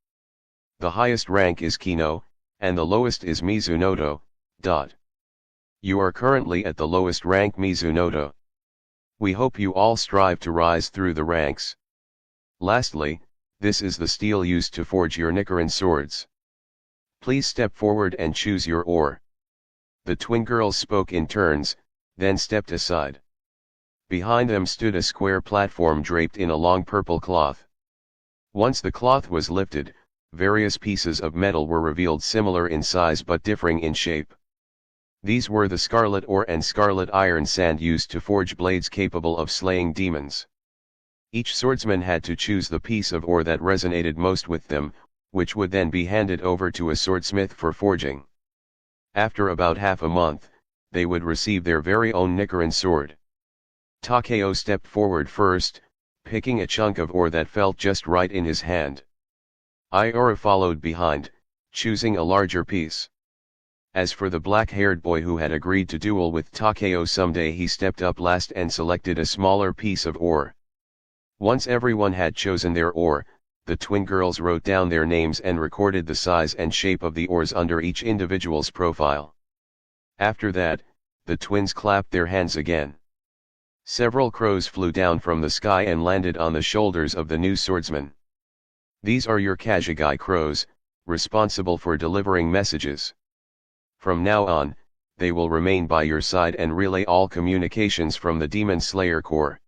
The highest rank is Kino, and the lowest is Mizunoto. You are currently at the lowest rank, Mizunoto. We hope you all strive to rise through the ranks. Lastly, this is the steel used to forge your Nichiren swords. Please step forward and choose your ore. The twin girls spoke in turns, then stepped aside. Behind them stood a square platform draped in a long purple cloth. Once the cloth was lifted, various pieces of metal were revealed, similar in size but differing in shape. These were the scarlet ore and scarlet iron sand used to forge blades capable of slaying demons. Each swordsman had to choose the piece of ore that resonated most with them, which would then be handed over to a swordsmith for forging. After about half a month, they would receive their very own Nichiren sword. Takeo stepped forward first, picking a chunk of ore that felt just right in his hand. Iora followed behind, choosing a larger piece. As for the black-haired boy who had agreed to duel with Takeo someday, he stepped up last and selected a smaller piece of ore. Once everyone had chosen their ore, the twin girls wrote down their names and recorded the size and shape of the ores under each individual's profile. After that, the twins clapped their hands again. Several crows flew down from the sky and landed on the shoulders of the new swordsman. These are your Kajigai crows, responsible for delivering messages. From now on, they will remain by your side and relay all communications from the Demon Slayer Corps.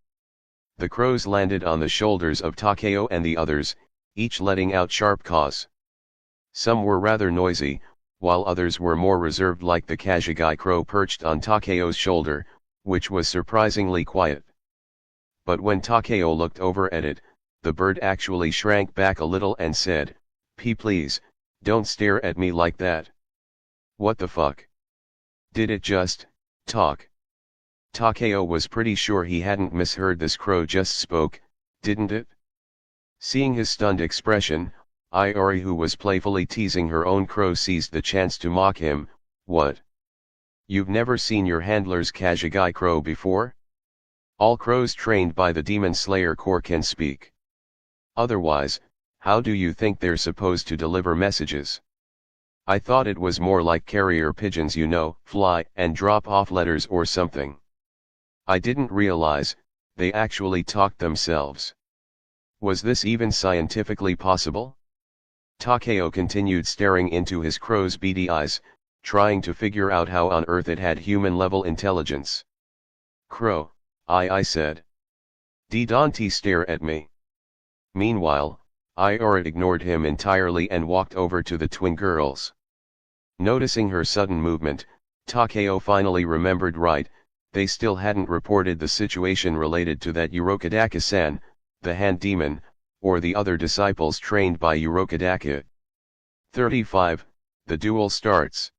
The crows landed on the shoulders of Takeo and the others, each letting out sharp caws. Some were rather noisy, while others were more reserved, like the Kajigai crow perched on Takeo's shoulder, which was surprisingly quiet. But when Takeo looked over at it, the bird actually shrank back a little and said, Please, don't stare at me like that." "What the fuck? Did it just talk?" Takeo was pretty sure he hadn't misheard. This crow just spoke, didn't it? Seeing his stunned expression, Iori, who was playfully teasing her own crow, seized the chance to mock him. "What? You've never seen your handler's Kajigai crow before? All crows trained by the Demon Slayer Corps can speak. Otherwise, how do you think they're supposed to deliver messages? I thought it was more like carrier pigeons, you know, fly and drop off letters or something. I didn't realize, they actually talked themselves. Was this even scientifically possible?" Takeo continued staring into his crow's beady eyes, trying to figure out how on earth it had human-level intelligence. "Crow, I said. Don't stare at me." Meanwhile, Iora ignored him entirely and walked over to the twin girls. Noticing her sudden movement, Takeo finally remembered. Right, they still hadn't reported the situation related to that Urokodaka-san, the hand demon, or the other disciples trained by Urokodaka. 35, the duel starts.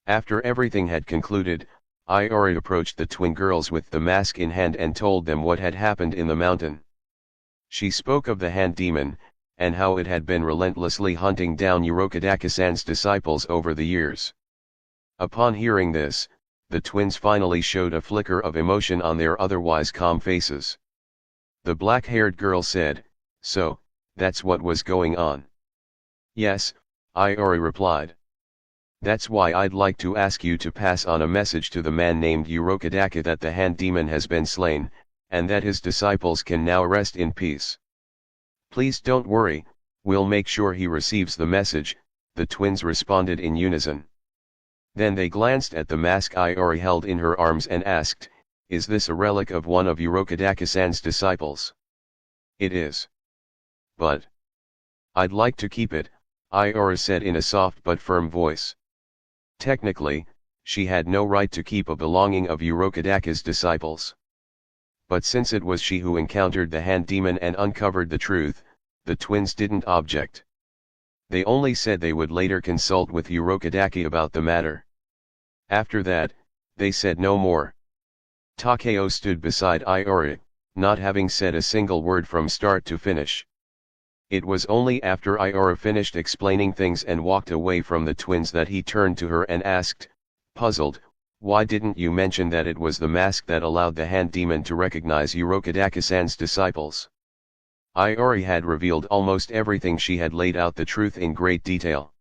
After everything had concluded, Iori approached the twin girls with the mask in hand and told them what had happened in the mountain. She spoke of the hand demon, and how it had been relentlessly hunting down Urokodaka-san's disciples over the years. Upon hearing this, the twins finally showed a flicker of emotion on their otherwise calm faces. The black-haired girl said, "So, that's what was going on?" "Yes," Iori replied. That's why I'd like to ask you to pass on a message to the man named Urokodaka that the hand demon has been slain, and that his disciples can now rest in peace. Please don't worry, we'll make sure he receives the message, the twins responded in unison. Then they glanced at the mask Iori held in her arms and asked, "Is this a relic of one of Urokodaka-san's disciples?" "It is. But I'd like to keep it," Iori said in a soft but firm voice. Technically, she had no right to keep a belonging of Urokodaka's disciples. But since it was she who encountered the hand demon and uncovered the truth, the twins didn't object. They only said they would later consult with Urokodaka about the matter. After that, they said no more. Takeo stood beside Iori, not having said a single word from start to finish. It was only after Iori finished explaining things and walked away from the twins that he turned to her and asked, puzzled, "Why didn't you mention that it was the mask that allowed the hand demon to recognize Urokodaka-san's disciples?" Iori had revealed almost everything. She had laid out the truth in great detail.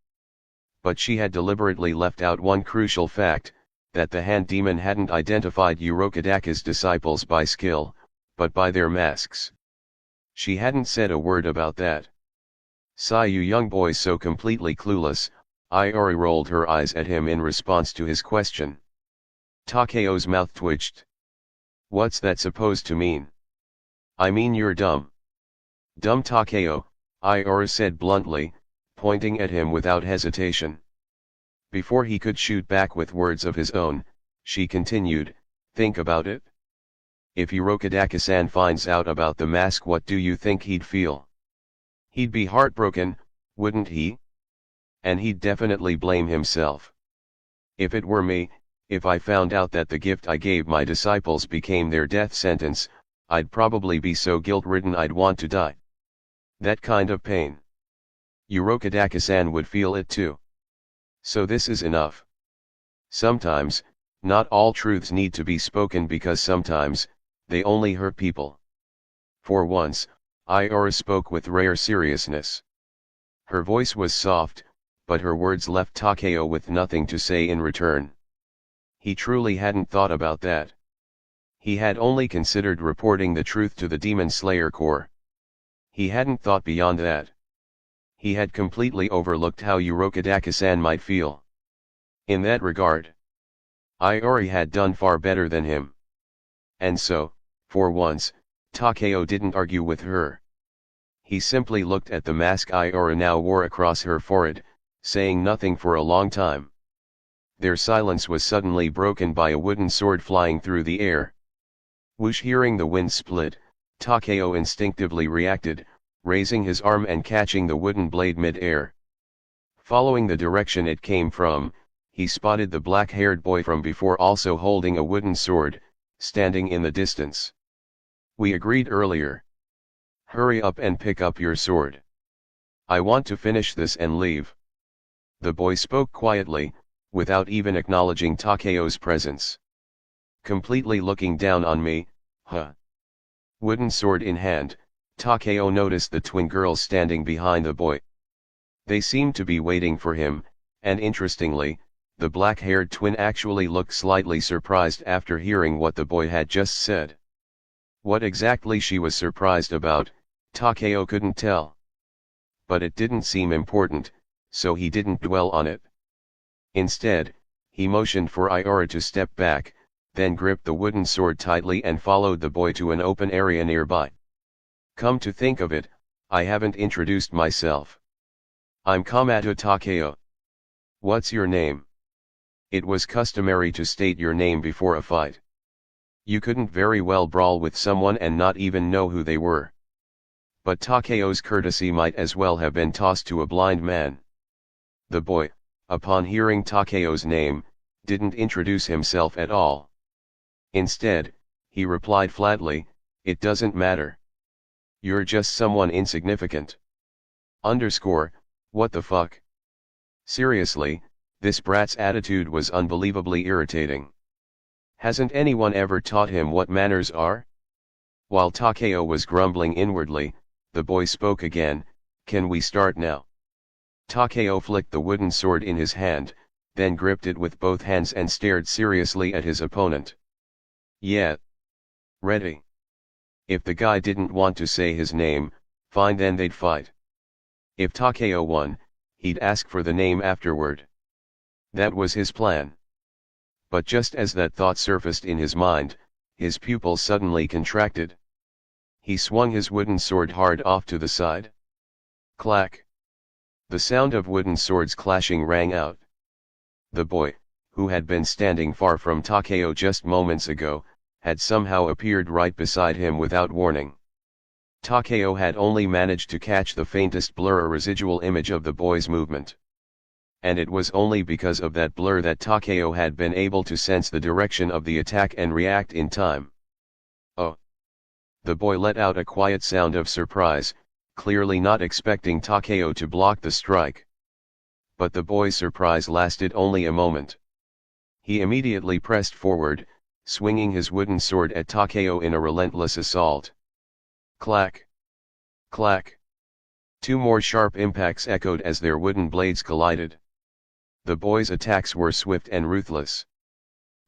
But she had deliberately left out one crucial fact, that the hand demon hadn't identified Urokodaka's disciples by skill, but by their masks. She hadn't said a word about that. "Sigh, you young boy, so completely clueless," Iori rolled her eyes at him in response to his question. Takeo's mouth twitched. "What's that supposed to mean?" "I mean you're dumb." "Dumb Takeo," Iori said bluntly, pointing at him without hesitation. Before he could shoot back with words of his own, she continued, "Think about it. If Urokodaka-san finds out about the mask, what do you think he'd feel? He'd be heartbroken, wouldn't he? And he'd definitely blame himself. If it were me, if I found out that the gift I gave my disciples became their death sentence, I'd probably be so guilt-ridden I'd want to die. That kind of pain. Urokodaka-san would feel it too. So this is enough. Sometimes, not all truths need to be spoken because sometimes, they only hurt people." For once, Iori spoke with rare seriousness. Her voice was soft, but her words left Takeo with nothing to say in return. He truly hadn't thought about that. He had only considered reporting the truth to the Demon Slayer Corps. He hadn't thought beyond that. He had completely overlooked how Urokodaka-san might feel. In that regard, Iori had done far better than him. And so, for once, Takeo didn't argue with her. He simply looked at the mask Iori now wore across her forehead, saying nothing for a long time. Their silence was suddenly broken by a wooden sword flying through the air. Whoosh! Hearing the wind split, Takeo instinctively reacted, raising his arm and catching the wooden blade mid-air. Following the direction it came from, he spotted the black-haired boy from before also holding a wooden sword, standing in the distance. "We agreed earlier. Hurry up and pick up your sword. I want to finish this and leave." The boy spoke quietly, without even acknowledging Takeo's presence. "Completely looking down on me, huh?" Wooden sword in hand, Takeo noticed the twin girls standing behind the boy. They seemed to be waiting for him, and interestingly, the black-haired twin actually looked slightly surprised after hearing what the boy had just said. What exactly she was surprised about, Takeo couldn't tell. But it didn't seem important, so he didn't dwell on it. Instead, he motioned for Iori to step back, then gripped the wooden sword tightly and followed the boy to an open area nearby. "Come to think of it, I haven't introduced myself. I'm Kamado Takeo. What's your name?" It was customary to state your name before a fight. You couldn't very well brawl with someone and not even know who they were. But Takeo's courtesy might as well have been tossed to a blind man. The boy, upon hearing Takeo's name, didn't introduce himself at all. Instead, he replied flatly, "It doesn't matter. You're just someone insignificant. What the fuck?" Seriously, this brat's attitude was unbelievably irritating. Hasn't anyone ever taught him what manners are? While Takeo was grumbling inwardly, the boy spoke again, "Can we start now?" Takeo flicked the wooden sword in his hand, then gripped it with both hands and stared seriously at his opponent. Yeah. Ready. If the guy didn't want to say his name, fine, then they'd fight. If Takeo won, he'd ask for the name afterward. That was his plan. But just as that thought surfaced in his mind, his pupils suddenly contracted. He swung his wooden sword hard off to the side. Clack! The sound of wooden swords clashing rang out. The boy, who had been standing far from Takeo just moments ago, had somehow appeared right beside him without warning. Takeo had only managed to catch the faintest blur, a residual image of the boy's movement. And it was only because of that blur that Takeo had been able to sense the direction of the attack and react in time. Oh! The boy let out a quiet sound of surprise, clearly not expecting Takeo to block the strike. But the boy's surprise lasted only a moment. He immediately pressed forward, swinging his wooden sword at Takeo in a relentless assault. Clack! Clack! Two more sharp impacts echoed as their wooden blades collided. The boy's attacks were swift and ruthless.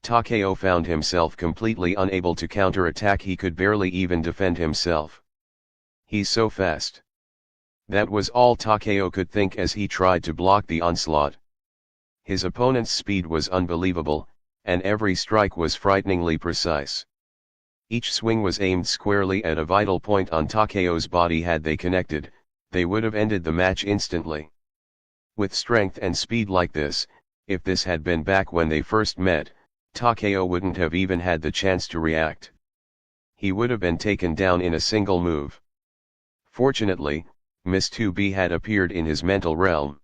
Takeo found himself completely unable to counterattack. He could barely even defend himself. He's so fast. That was all Takeo could think as he tried to block the onslaught. His opponent's speed was unbelievable, and every strike was frighteningly precise. Each swing was aimed squarely at a vital point on Takeo's body. Had they connected, they would have ended the match instantly. With strength and speed like this, if this had been back when they first met, Takeo wouldn't have even had the chance to react. He would have been taken down in a single move. Fortunately, Miss 2B had appeared in his mental realm.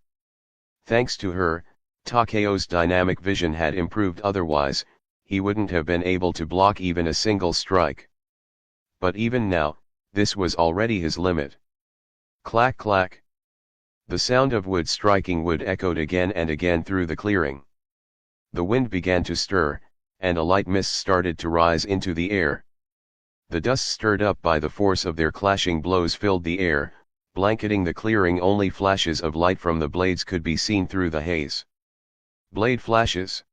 Thanks to her, Takeo's dynamic vision had improved. Otherwise, he wouldn't have been able to block even a single strike. But even now, this was already his limit. Clack clack! The sound of wood striking wood echoed again and again through the clearing. The wind began to stir, and a light mist started to rise into the air. The dust stirred up by the force of their clashing blows filled the air, blanketing the clearing. Only flashes of light from the blades could be seen through the haze. Blade flashes.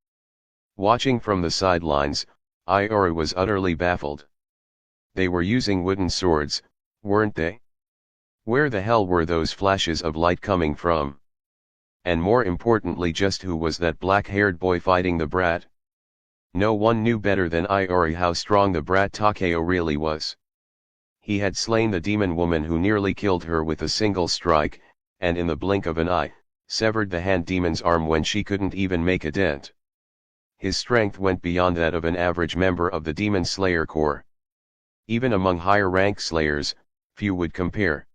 Watching from the sidelines, Iori was utterly baffled. They were using wooden swords, weren't they? Where the hell were those flashes of light coming from? And more importantly, just who was that black-haired boy fighting the brat? No one knew better than Iori how strong the brat Takeo really was. He had slain the demon woman who nearly killed her with a single strike, and in the blink of an eye, severed the hand demon's arm when she couldn't even make a dent. His strength went beyond that of an average member of the Demon Slayer Corps. Even among higher-rank slayers, few would compare.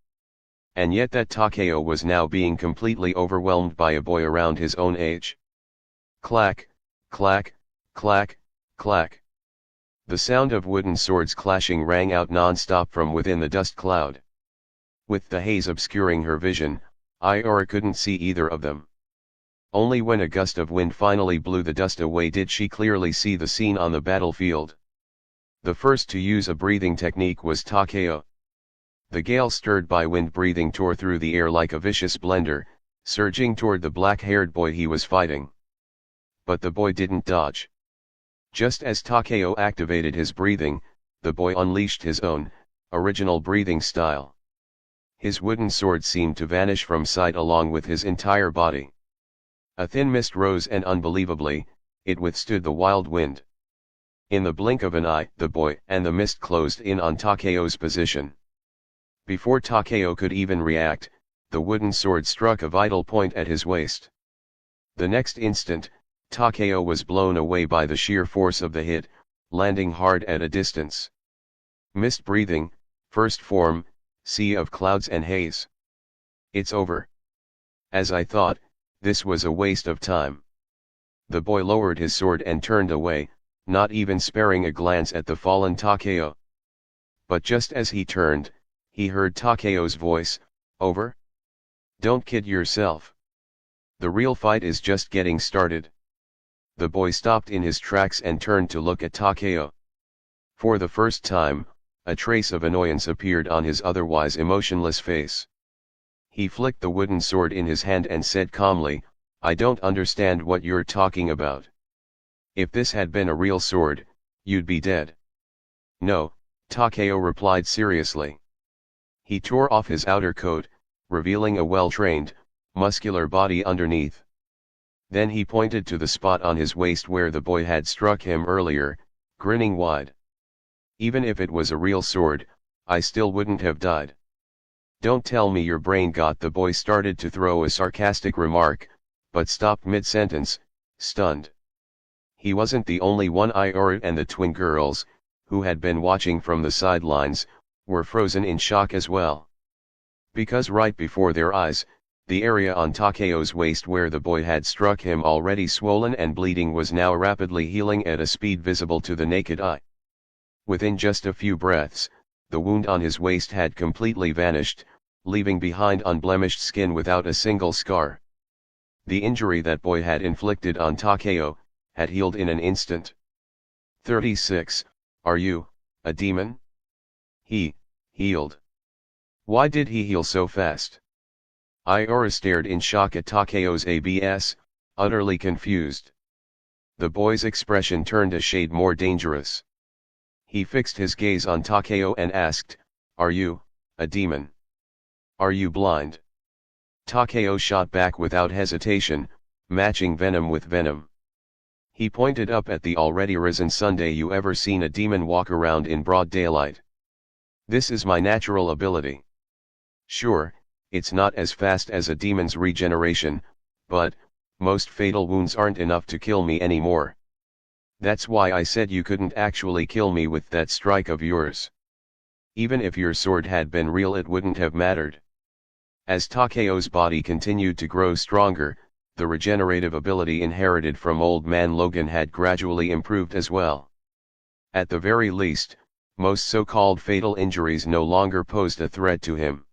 And yet that Takeo was now being completely overwhelmed by a boy around his own age. Clack, clack, clack, clack. The sound of wooden swords clashing rang out non-stop from within the dust cloud. With the haze obscuring her vision, Iori couldn't see either of them. Only when a gust of wind finally blew the dust away did she clearly see the scene on the battlefield. The first to use a breathing technique was Takeo. The gale stirred by wind breathing tore through the air like a vicious blender, surging toward the black-haired boy he was fighting. But the boy didn't dodge. Just as Takeo activated his breathing, the boy unleashed his own, original breathing style. His wooden sword seemed to vanish from sight along with his entire body. A thin mist rose and unbelievably, it withstood the wild wind. In the blink of an eye, the boy and the mist closed in on Takeo's position. Before Takeo could even react, the wooden sword struck a vital point at his waist. The next instant, Takeo was blown away by the sheer force of the hit, landing hard at a distance. Mist breathing, first form, sea of clouds and haze. It's over. As I thought, this was a waste of time. The boy lowered his sword and turned away, not even sparing a glance at the fallen Takeo. But just as he turned, he heard Takeo's voice, "Over? Don't kid yourself. The real fight is just getting started." The boy stopped in his tracks and turned to look at Takeo. For the first time, a trace of annoyance appeared on his otherwise emotionless face. He flicked the wooden sword in his hand and said calmly, I don't understand what you're talking about. If this had been a real sword, you'd be dead. No, Takeo replied seriously. He tore off his outer coat, revealing a well-trained, muscular body underneath. Then he pointed to the spot on his waist where the boy had struck him earlier, grinning wide. Even if it was a real sword, I still wouldn't have died. Don't tell me your brain got. The boy started to throw a sarcastic remark, but stopped mid-sentence, stunned. He wasn't the only one. Iora and the twin girls, who had been watching from the sidelines, were frozen in shock as well. Because right before their eyes, the area on Takeo's waist where the boy had struck him, already swollen and bleeding, was now rapidly healing at a speed visible to the naked eye. Within just a few breaths, the wound on his waist had completely vanished, leaving behind unblemished skin without a single scar. The injury that boy had inflicted on Takeo had healed in an instant. 36. Are you a demon? He healed. Why did he heal so fast? Iora stared in shock at Takeo's abs, utterly confused. The boy's expression turned a shade more dangerous. He fixed his gaze on Takeo and asked, "Are you a demon? Are you blind?" Takeo shot back without hesitation, matching venom with venom. He pointed up at the already risen sun. You ever seen a demon walk around in broad daylight? This is my natural ability. Sure, it's not as fast as a demon's regeneration, but most fatal wounds aren't enough to kill me anymore. That's why I said you couldn't actually kill me with that strike of yours. Even if your sword had been real, it wouldn't have mattered. As Takeo's body continued to grow stronger, the regenerative ability inherited from old Man Logan had gradually improved as well. At the very least, most so-called fatal injuries no longer posed a threat to him.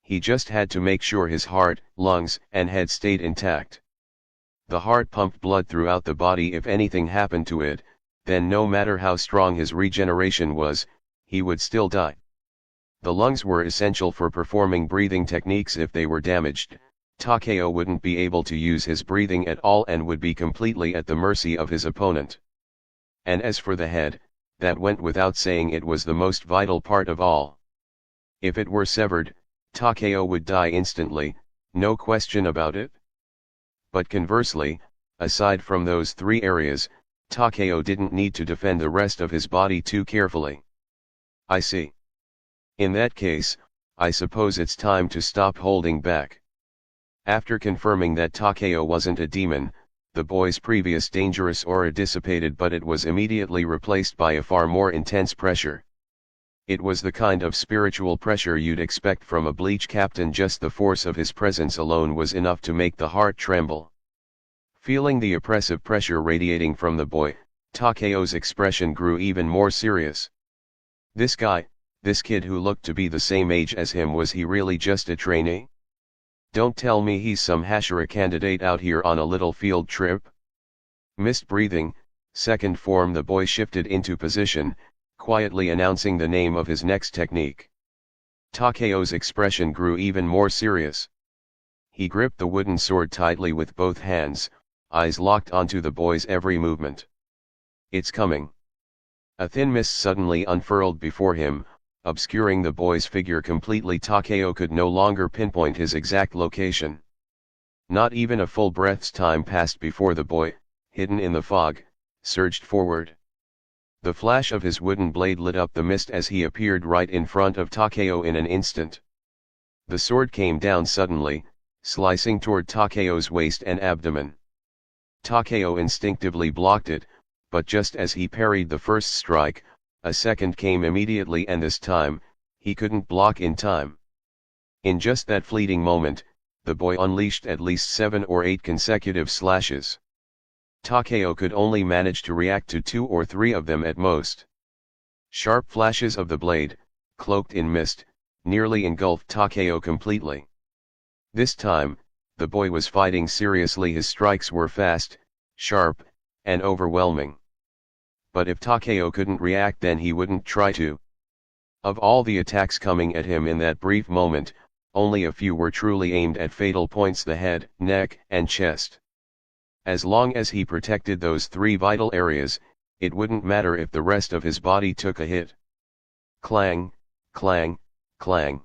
He just had to make sure his heart, lungs, and head stayed intact. The heart pumped blood throughout the body. If anything happened to it, then no matter how strong his regeneration was, he would still die. The lungs were essential for performing breathing techniques. If they were damaged, Takeo wouldn't be able to use his breathing at all and would be completely at the mercy of his opponent. And as for the head, that went without saying. It was the most vital part of all. If it were severed, Takeo would die instantly, no question about it. But conversely, aside from those three areas, Takeo didn't need to defend the rest of his body too carefully. I see. In that case, I suppose it's time to stop holding back. After confirming that Takeo wasn't a demon, the boy's previous dangerous aura dissipated, but it was immediately replaced by a far more intense pressure. It was the kind of spiritual pressure you'd expect from a bleach captain. Just the force of his presence alone was enough to make the heart tremble. Feeling the oppressive pressure radiating from the boy, Takeo's expression grew even more serious. This guy, this kid who looked to be the same age as him, was he really just a trainee? Don't tell me he's some Hashira candidate out here on a little field trip? Missed breathing, second form. The boy shifted into position, quietly announcing the name of his next technique. Takeo's expression grew even more serious. He gripped the wooden sword tightly with both hands, eyes locked onto the boy's every movement. It's coming. A thin mist suddenly unfurled before him, obscuring the boy's figure completely. Takeo could no longer pinpoint his exact location. Not even a full breath's time passed before the boy, hidden in the fog, surged forward. The flash of his wooden blade lit up the mist as he appeared right in front of Takeo in an instant. The sword came down suddenly, slicing toward Takeo's waist and abdomen. Takeo instinctively blocked it, but just as he parried the first strike, a second came immediately, and this time, he couldn't block in time. In just that fleeting moment, the boy unleashed at least 7 or 8 consecutive slashes. Takeo could only manage to react to 2 or 3 of them at most. Sharp flashes of the blade, cloaked in mist, nearly engulfed Takeo completely. This time, the boy was fighting seriously. His strikes were fast, sharp, and overwhelming. But if Takeo couldn't react, then he wouldn't try to. Of all the attacks coming at him in that brief moment, only a few were truly aimed at fatal points: the head, neck, and chest. As long as he protected those 3 vital areas, it wouldn't matter if the rest of his body took a hit. Clang, clang, clang.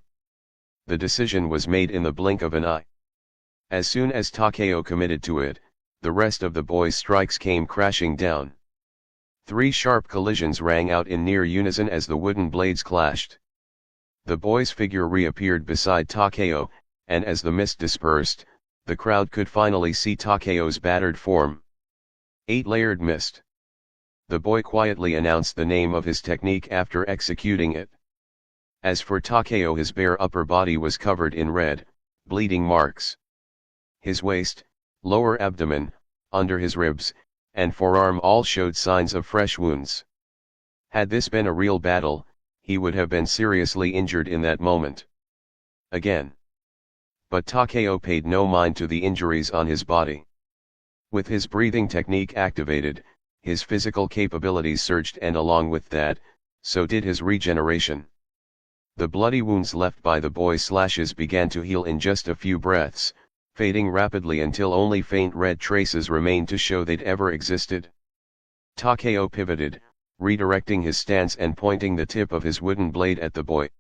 The decision was made in the blink of an eye. As soon as Takeo committed to it, the rest of the boy's strikes came crashing down. 3 sharp collisions rang out in near unison as the wooden blades clashed. The boy's figure reappeared beside Takeo, and as the mist dispersed, the crowd could finally see Takeo's battered form. 8-layered mist. The boy quietly announced the name of his technique after executing it. As for Takeo, his bare upper body was covered in red, bleeding marks. His waist, lower abdomen, under his ribs, and forearm all showed signs of fresh wounds. Had this been a real battle, he would have been seriously injured in that moment. Again. But Takeo paid no mind to the injuries on his body. With his breathing technique activated, his physical capabilities surged, and along with that, so did his regeneration. The bloody wounds left by the boy's slashes began to heal in just a few breaths, fading rapidly until only faint red traces remained to show they'd ever existed. Takeo pivoted, redirecting his stance and pointing the tip of his wooden blade at the boy.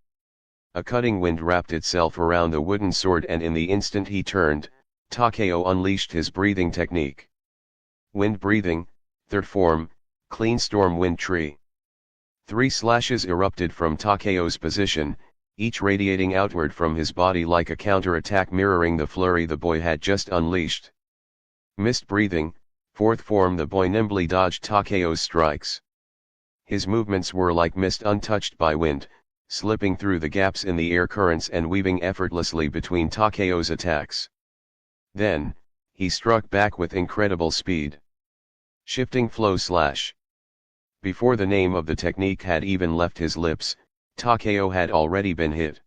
A cutting wind wrapped itself around the wooden sword, and in the instant he turned, Takeo unleashed his breathing technique. Wind breathing, 3rd form, clean storm wind tree. 3 slashes erupted from Takeo's position, each radiating outward from his body like a counterattack mirroring the flurry the boy had just unleashed. Mist breathing, 4th form. The boy nimbly dodged Takeo's strikes. His movements were like mist untouched by wind, slipping through the gaps in the air currents and weaving effortlessly between Takeo's attacks. Then, he struck back with incredible speed. Shifting flow slash. Before the name of the technique had even left his lips, Takeo had already been hit.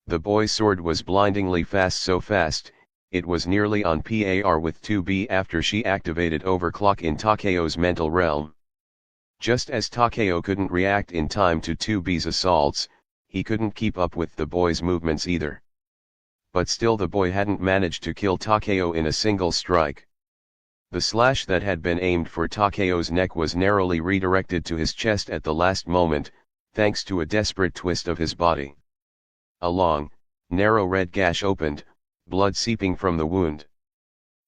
The boy's sword was blindingly fast, so fast, it was nearly on par with 2B after she activated overclock in Takeo's mental realm. Just as Takeo couldn't react in time to 2B's assaults, he couldn't keep up with the boy's movements either. But still, the boy hadn't managed to kill Takeo in a single strike. The slash that had been aimed for Takeo's neck was narrowly redirected to his chest at the last moment, thanks to a desperate twist of his body. A long, narrow red gash opened, blood seeping from the wound.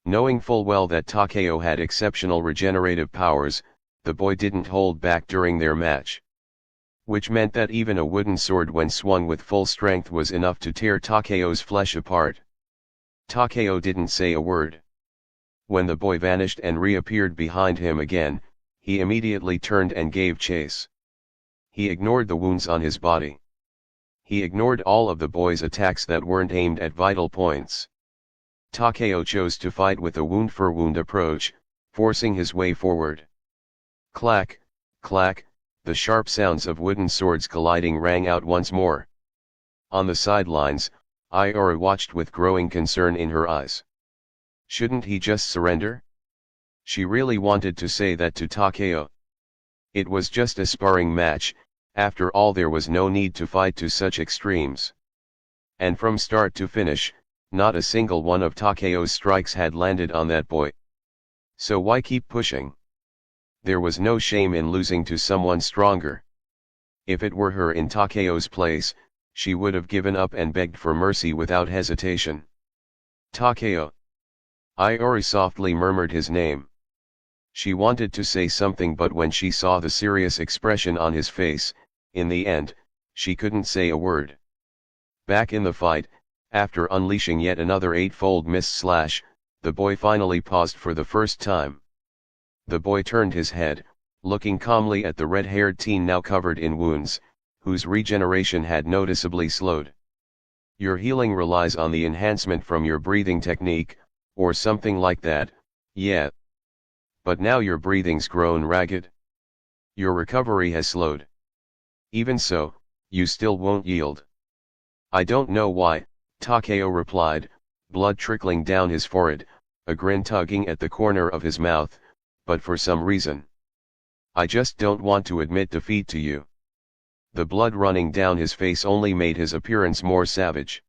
Knowing full well that Takeo had exceptional regenerative powers, the boy didn't hold back during their match. Which meant that even a wooden sword when swung with full strength was enough to tear Takeo's flesh apart. Takeo didn't say a word. When the boy vanished and reappeared behind him again, he immediately turned and gave chase. He ignored the wounds on his body. He ignored all of the boy's attacks that weren't aimed at vital points. Takeo chose to fight with a wound-for-wound approach, forcing his way forward. Clack, clack, the sharp sounds of wooden swords colliding rang out once more. On the sidelines, Iora watched with growing concern in her eyes. Shouldn't he just surrender? She really wanted to say that to Takeo. It was just a sparring match, after all. There was no need to fight to such extremes. And from start to finish, not a single one of Takeo's strikes had landed on that boy. So why keep pushing? There was no shame in losing to someone stronger. If it were her in Takeo's place, she would have given up and begged for mercy without hesitation. Takeo. Iori softly murmured his name. She wanted to say something, but when she saw the serious expression on his face, in the end, she couldn't say a word. Back in the fight, after unleashing yet another 8-fold mist slash, the boy finally paused for the first time. The boy turned his head, looking calmly at the red-haired teen now covered in wounds, whose regeneration had noticeably slowed. Your healing relies on the enhancement from your breathing technique, or something like that, yeah. But now your breathing's grown ragged. Your recovery has slowed. Even so, you still won't yield. I don't know why, Takeo replied, blood trickling down his forehead, a grin tugging at the corner of his mouth, but for some reason. I just don't want to admit defeat to you. The blood running down his face only made his appearance more savage.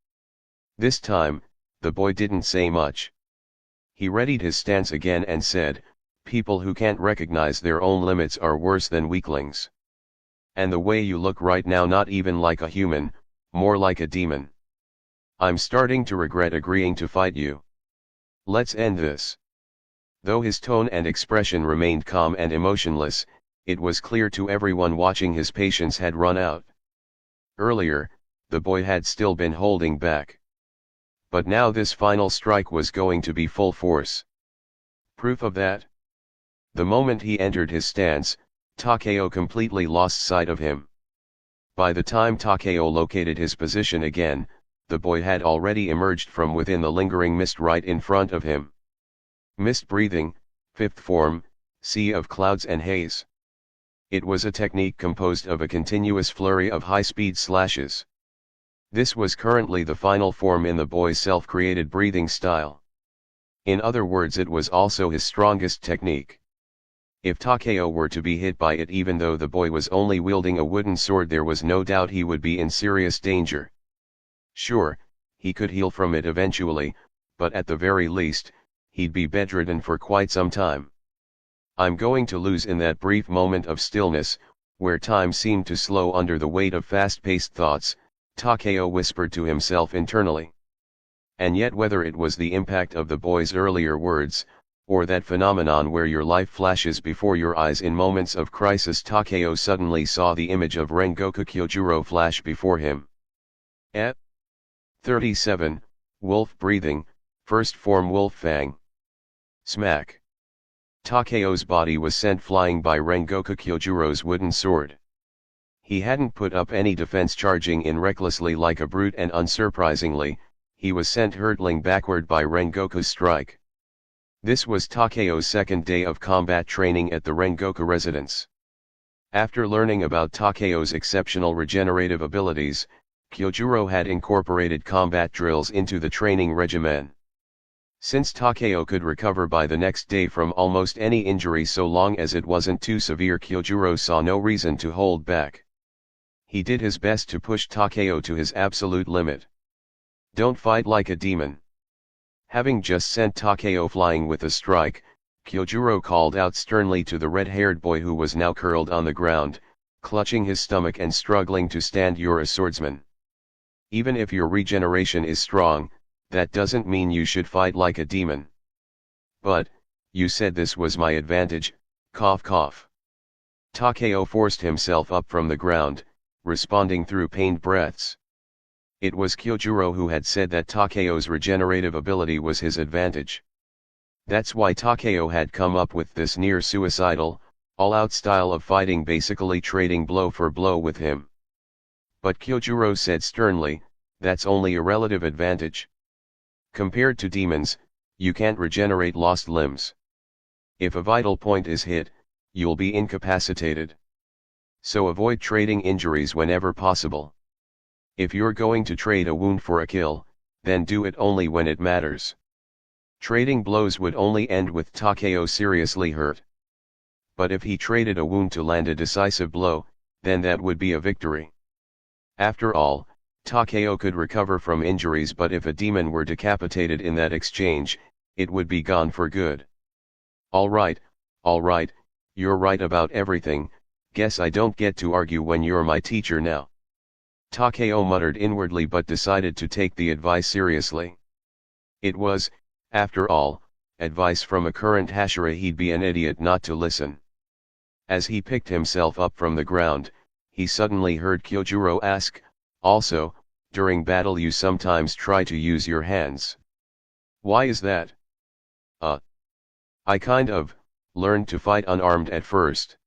This time, the boy didn't say much. He readied his stance again and said, "People who can't recognize their own limits are worse than weaklings. And the way you look right now, not even like a human, more like a demon. I'm starting to regret agreeing to fight you. Let's end this." Though his tone and expression remained calm and emotionless, it was clear to everyone watching his patience had run out. Earlier, the boy had still been holding back. But now this final strike was going to be full force. Proof of that? The moment he entered his stance, Takeo completely lost sight of him. By the time Takeo located his position again, the boy had already emerged from within the lingering mist right in front of him. Mist breathing, fifth form, sea of clouds and haze. It was a technique composed of a continuous flurry of high-speed slashes. This was currently the final form in the boy's self-created breathing style. In other words, it was also his strongest technique. If Takeo were to be hit by it, even though the boy was only wielding a wooden sword, there was no doubt he would be in serious danger. Sure, he could heal from it eventually, but at the very least, he'd be bedridden for quite some time. "I'm going to lose." In that brief moment of stillness, where time seemed to slow under the weight of fast-paced thoughts, Takeo whispered to himself internally. And yet, whether it was the impact of the boy's earlier words, or that phenomenon where your life flashes before your eyes in moments of crisis, Takeo suddenly saw the image of Rengoku Kyojuro flash before him. 37, Wolf breathing, first form Wolf Fang. Smack. Takeo's body was sent flying by Rengoku Kyojuro's wooden sword. He hadn't put up any defense, charging in recklessly like a brute, and unsurprisingly, he was sent hurtling backward by Rengoku's strike. This was Takeo's second day of combat training at the Rengoku residence. After learning about Takeo's exceptional regenerative abilities, Kyojuro had incorporated combat drills into the training regimen. Since Takeo could recover by the next day from almost any injury so long as it wasn't too severe, Kyojuro saw no reason to hold back. He did his best to push Takeo to his absolute limit. "Don't fight like a demon." Having just sent Takeo flying with a strike, Kyojuro called out sternly to the red-haired boy, who was now curled on the ground, clutching his stomach and struggling to stand. "You're a swordsman. Even if your regeneration is strong, that doesn't mean you should fight like a demon." "But, you said this was my advantage, cough cough." Takeo forced himself up from the ground, responding through pained breaths. It was Kyojuro who had said that Takeo's regenerative ability was his advantage. That's why Takeo had come up with this near suicidal, all-out style of fighting, basically trading blow for blow with him. But Kyojuro said sternly, "That's only a relative advantage. Compared to demons, you can't regenerate lost limbs. If a vital point is hit, you'll be incapacitated. So avoid trading injuries whenever possible. If you're going to trade a wound for a kill, then do it only when it matters." Trading blows would only end with Takeo seriously hurt. But if he traded a wound to land a decisive blow, then that would be a victory. After all, Takeo could recover from injuries, but if a demon were decapitated in that exchange, it would be gone for good. All right, you're right about everything. Guess I don't get to argue when you're my teacher now." Takeo muttered inwardly, but decided to take the advice seriously. It was, after all, advice from a current Hashira. He'd be an idiot not to listen. As he picked himself up from the ground, he suddenly heard Kyojuro ask, "Also, during battle you sometimes try to use your hands. Why is that?" I kind of learned to fight unarmed at first.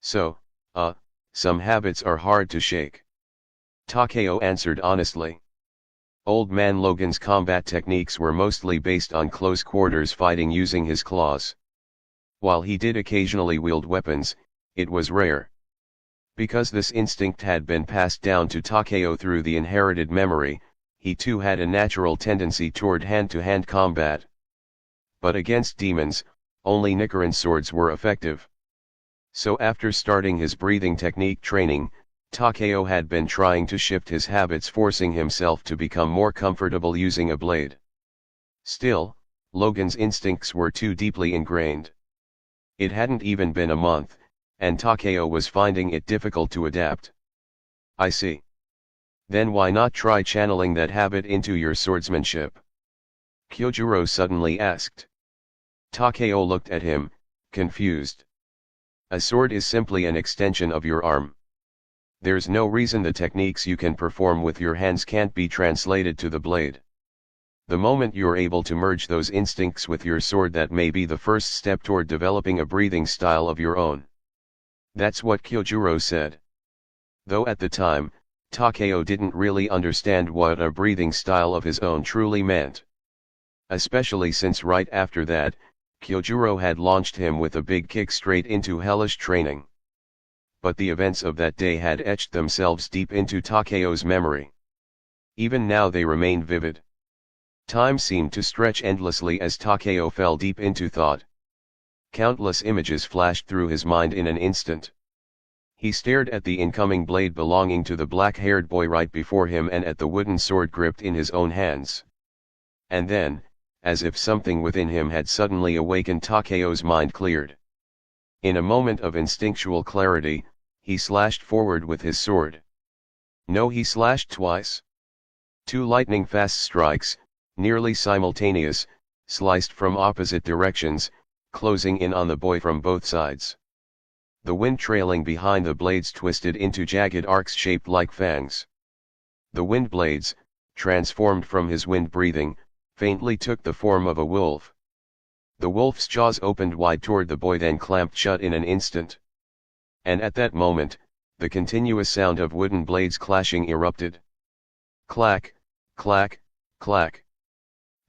So, some habits are hard to shake." Takeo answered honestly. Old Man Logan's combat techniques were mostly based on close quarters fighting using his claws. While he did occasionally wield weapons, it was rare. Because this instinct had been passed down to Takeo through the inherited memory, he too had a natural tendency toward hand-to-hand combat. But against demons, only Nichiren swords were effective. So after starting his breathing technique training, Takeo had been trying to shift his habits, forcing himself to become more comfortable using a blade. Still, Logan's instincts were too deeply ingrained. It hadn't even been a month, and Takeo was finding it difficult to adapt. I see. Then why not try channeling that habit into your swordsmanship? Kyojuro suddenly asked. Takeo looked at him, confused. A sword is simply an extension of your arm. There's no reason the techniques you can perform with your hands can't be translated to the blade. The moment you're able to merge those instincts with your sword, that may be the first step toward developing a breathing style of your own. That's what Kyojuro said. Though at the time, Takeo didn't really understand what a breathing style of his own truly meant. Especially since right after that, Kyojuro had launched him with a big kick straight into hellish training. But the events of that day had etched themselves deep into Takeo's memory. Even now they remained vivid. Time seemed to stretch endlessly as Takeo fell deep into thought. Countless images flashed through his mind in an instant. He stared at the incoming blade belonging to the black-haired boy right before him and at the wooden sword gripped in his own hands. And then, as if something within him had suddenly awakened, Takeo's mind cleared. In a moment of instinctual clarity, he slashed forward with his sword. No, he slashed twice. Two lightning-fast strikes, nearly simultaneous, sliced from opposite directions, closing in on the boy from both sides. The wind trailing behind the blades twisted into jagged arcs shaped like fangs. The wind blades, transformed from his wind breathing, faintly took the form of a wolf. The wolf's jaws opened wide toward the boy, then clamped shut in an instant. And at that moment, the continuous sound of wooden blades clashing erupted. Clack, clack, clack.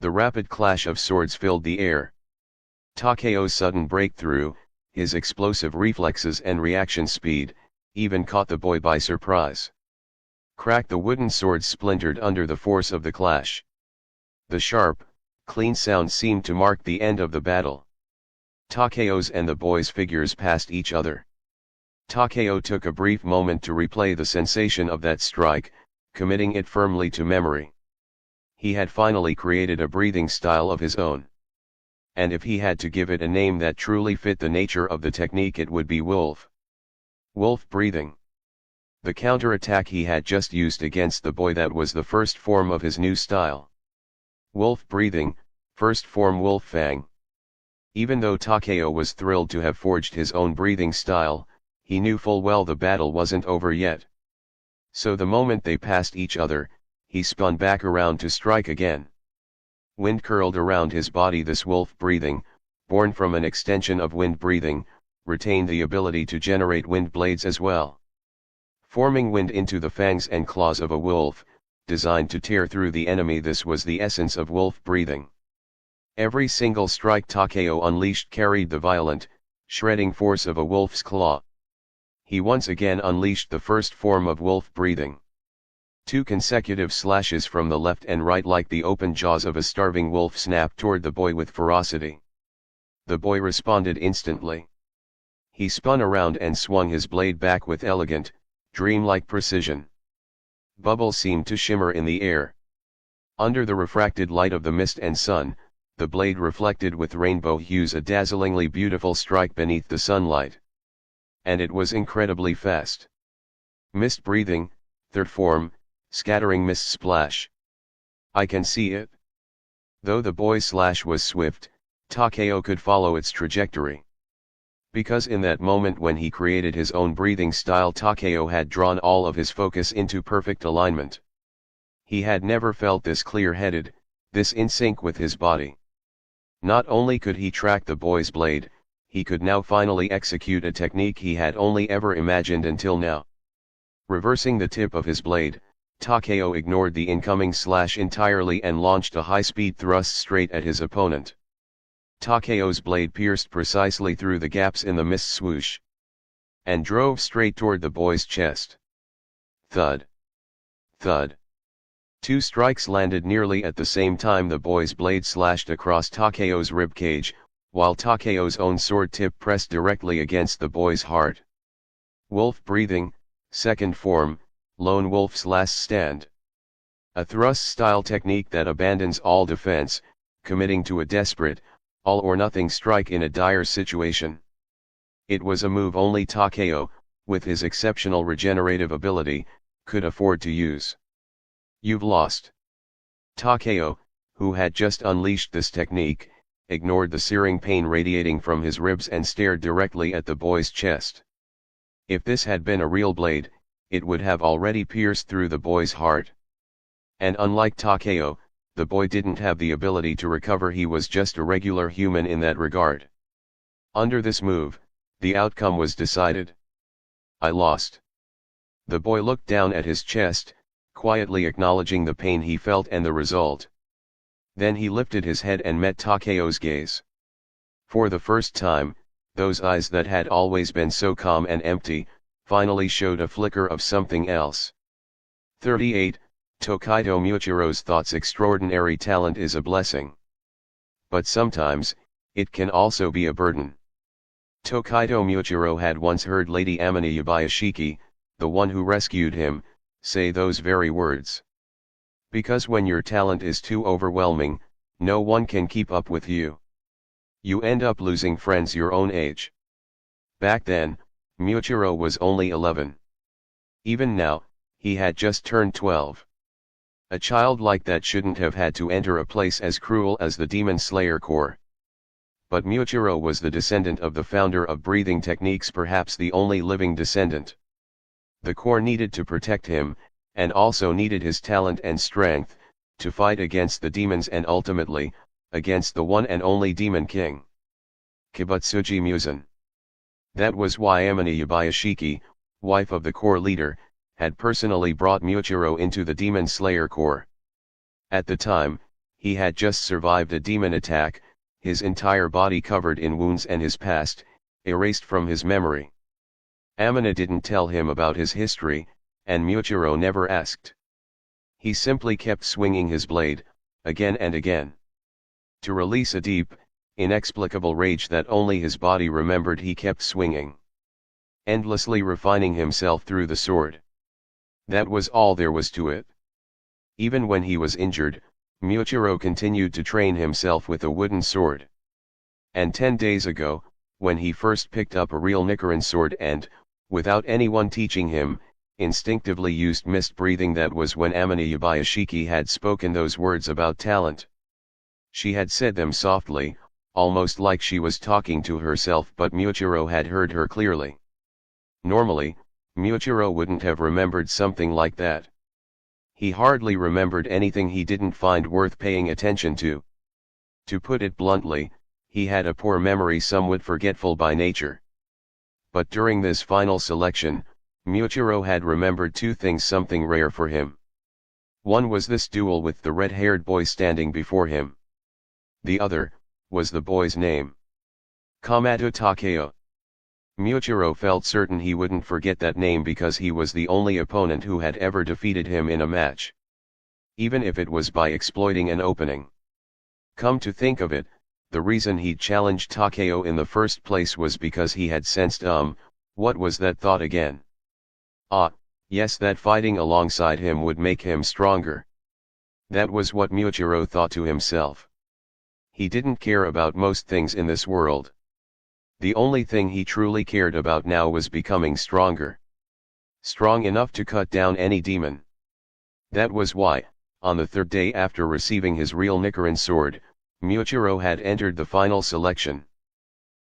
The rapid clash of swords filled the air. Takeo's sudden breakthrough, his explosive reflexes and reaction speed, even caught the boy by surprise. Crack! The wooden swords splintered under the force of the clash. The sharp, clean sound seemed to mark the end of the battle. Takeo's and the boy's figures passed each other. Takeo took a brief moment to replay the sensation of that strike, committing it firmly to memory. He had finally created a breathing style of his own. And if he had to give it a name that truly fit the nature of the technique, it would be wolf. Wolf breathing. The counterattack he had just used against the boy, that was the first form of his new style. Wolf breathing, first form wolf fang. Even though Takeo was thrilled to have forged his own breathing style, he knew full well the battle wasn't over yet. So the moment they passed each other, he spun back around to strike again. Wind curled around his body. This wolf breathing, born from an extension of wind breathing, retained the ability to generate wind blades as well. Forming wind into the fangs and claws of a wolf, designed to tear through the enemy, this was the essence of wolf breathing. Every single strike Takeo unleashed carried the violent, shredding force of a wolf's claw. He once again unleashed the first form of wolf breathing. Two consecutive slashes from the left and right, like the open jaws of a starving wolf, snapped toward the boy with ferocity. The boy responded instantly. He spun around and swung his blade back with elegant, dreamlike precision. Bubbles seemed to shimmer in the air. Under the refracted light of the mist and sun, the blade reflected with rainbow hues, a dazzlingly beautiful strike beneath the sunlight. And it was incredibly fast. Mist breathing, third form, scattering mist splash. I can see it. Though the boy's slash was swift, Takeo could follow its trajectory. Because in that moment when he created his own breathing style, Takeo had drawn all of his focus into perfect alignment. He had never felt this clear-headed, this in sync with his body. Not only could he track the boy's blade, he could now finally execute a technique he had only ever imagined until now. Reversing the tip of his blade, Takeo ignored the incoming slash entirely and launched a high-speed thrust straight at his opponent. Takeo's blade pierced precisely through the gaps in the mist swoosh, and drove straight toward the boy's chest. Thud. Thud. Two strikes landed nearly at the same time. The boy's blade slashed across Takeo's ribcage, while Takeo's own sword tip pressed directly against the boy's heart. Wolf breathing, Second form, Lone Wolf's Last Stand. A thrust-style technique that abandons all defense, committing to a desperate, all-or-nothing strike in a dire situation. It was a move only Takeo, with his exceptional regenerative ability, could afford to use. You've lost. Takeo, who had just unleashed this technique, ignored the searing pain radiating from his ribs and stared directly at the boy's chest. If this had been a real blade, it would have already pierced through the boy's heart. And unlike Takeo, the boy didn't have the ability to recover. He was just a regular human in that regard. Under this move, the outcome was decided. I lost. The boy looked down at his chest, quietly acknowledging the pain he felt and the result. Then he lifted his head and met Takeo's gaze. For the first time, those eyes that had always been so calm and empty, finally showed a flicker of something else. 38. Tokaido Muichiro's thoughts. Extraordinary talent is a blessing. But sometimes, it can also be a burden. Tokaido Muichiro had once heard Lady Amane Yabayashiki, the one who rescued him, say those very words. Because when your talent is too overwhelming, no one can keep up with you. You end up losing friends your own age. Back then, Muichiro was only 11. Even now, he had just turned 12. A child like that shouldn't have had to enter a place as cruel as the Demon Slayer Corps. But Muichiro was the descendant of the founder of breathing techniques, perhaps the only living descendant. The Corps needed to protect him, and also needed his talent and strength, to fight against the demons and ultimately, against the one and only Demon King. Kibutsuji Musen. That was why Amane Yabayashiki, wife of the Corps leader, had personally brought Muichiro into the Demon Slayer Corps. At the time, he had just survived a demon attack, his entire body covered in wounds and his past, erased from his memory. Amane didn't tell him about his history, and Muichiro never asked. He simply kept swinging his blade, again and again. To release a deep, inexplicable rage that only his body remembered, he kept swinging. Endlessly refining himself through the sword. That was all there was to it. Even when he was injured, Muichiro continued to train himself with a wooden sword. And 10 days ago, when he first picked up a real Nichiren sword and, without anyone teaching him, instinctively used mist breathing, that was when Amane Yabayashiki had spoken those words about talent. She had said them softly, almost like she was talking to herself, but Muichiro had heard her clearly. Normally, Muichiro wouldn't have remembered something like that. He hardly remembered anything he didn't find worth paying attention to. To put it bluntly, he had a poor memory, somewhat forgetful by nature. But during this final selection, Muichiro had remembered 2 things, something rare for him. One was this duel with the red-haired boy standing before him. The other, was the boy's name. Kamado Takeo. Muichiro felt certain he wouldn't forget that name because he was the only opponent who had ever defeated him in a match. Even if it was by exploiting an opening. Come to think of it, the reason he'd challenged Takeo in the first place was because he had sensed what was that thought again? Yes, that fighting alongside him would make him stronger. That was what Muichiro thought to himself. He didn't care about most things in this world. The only thing he truly cared about now was becoming stronger. Strong enough to cut down any demon. That was why, on the 3rd day after receiving his real Nichiren sword, Muichiro had entered the final selection.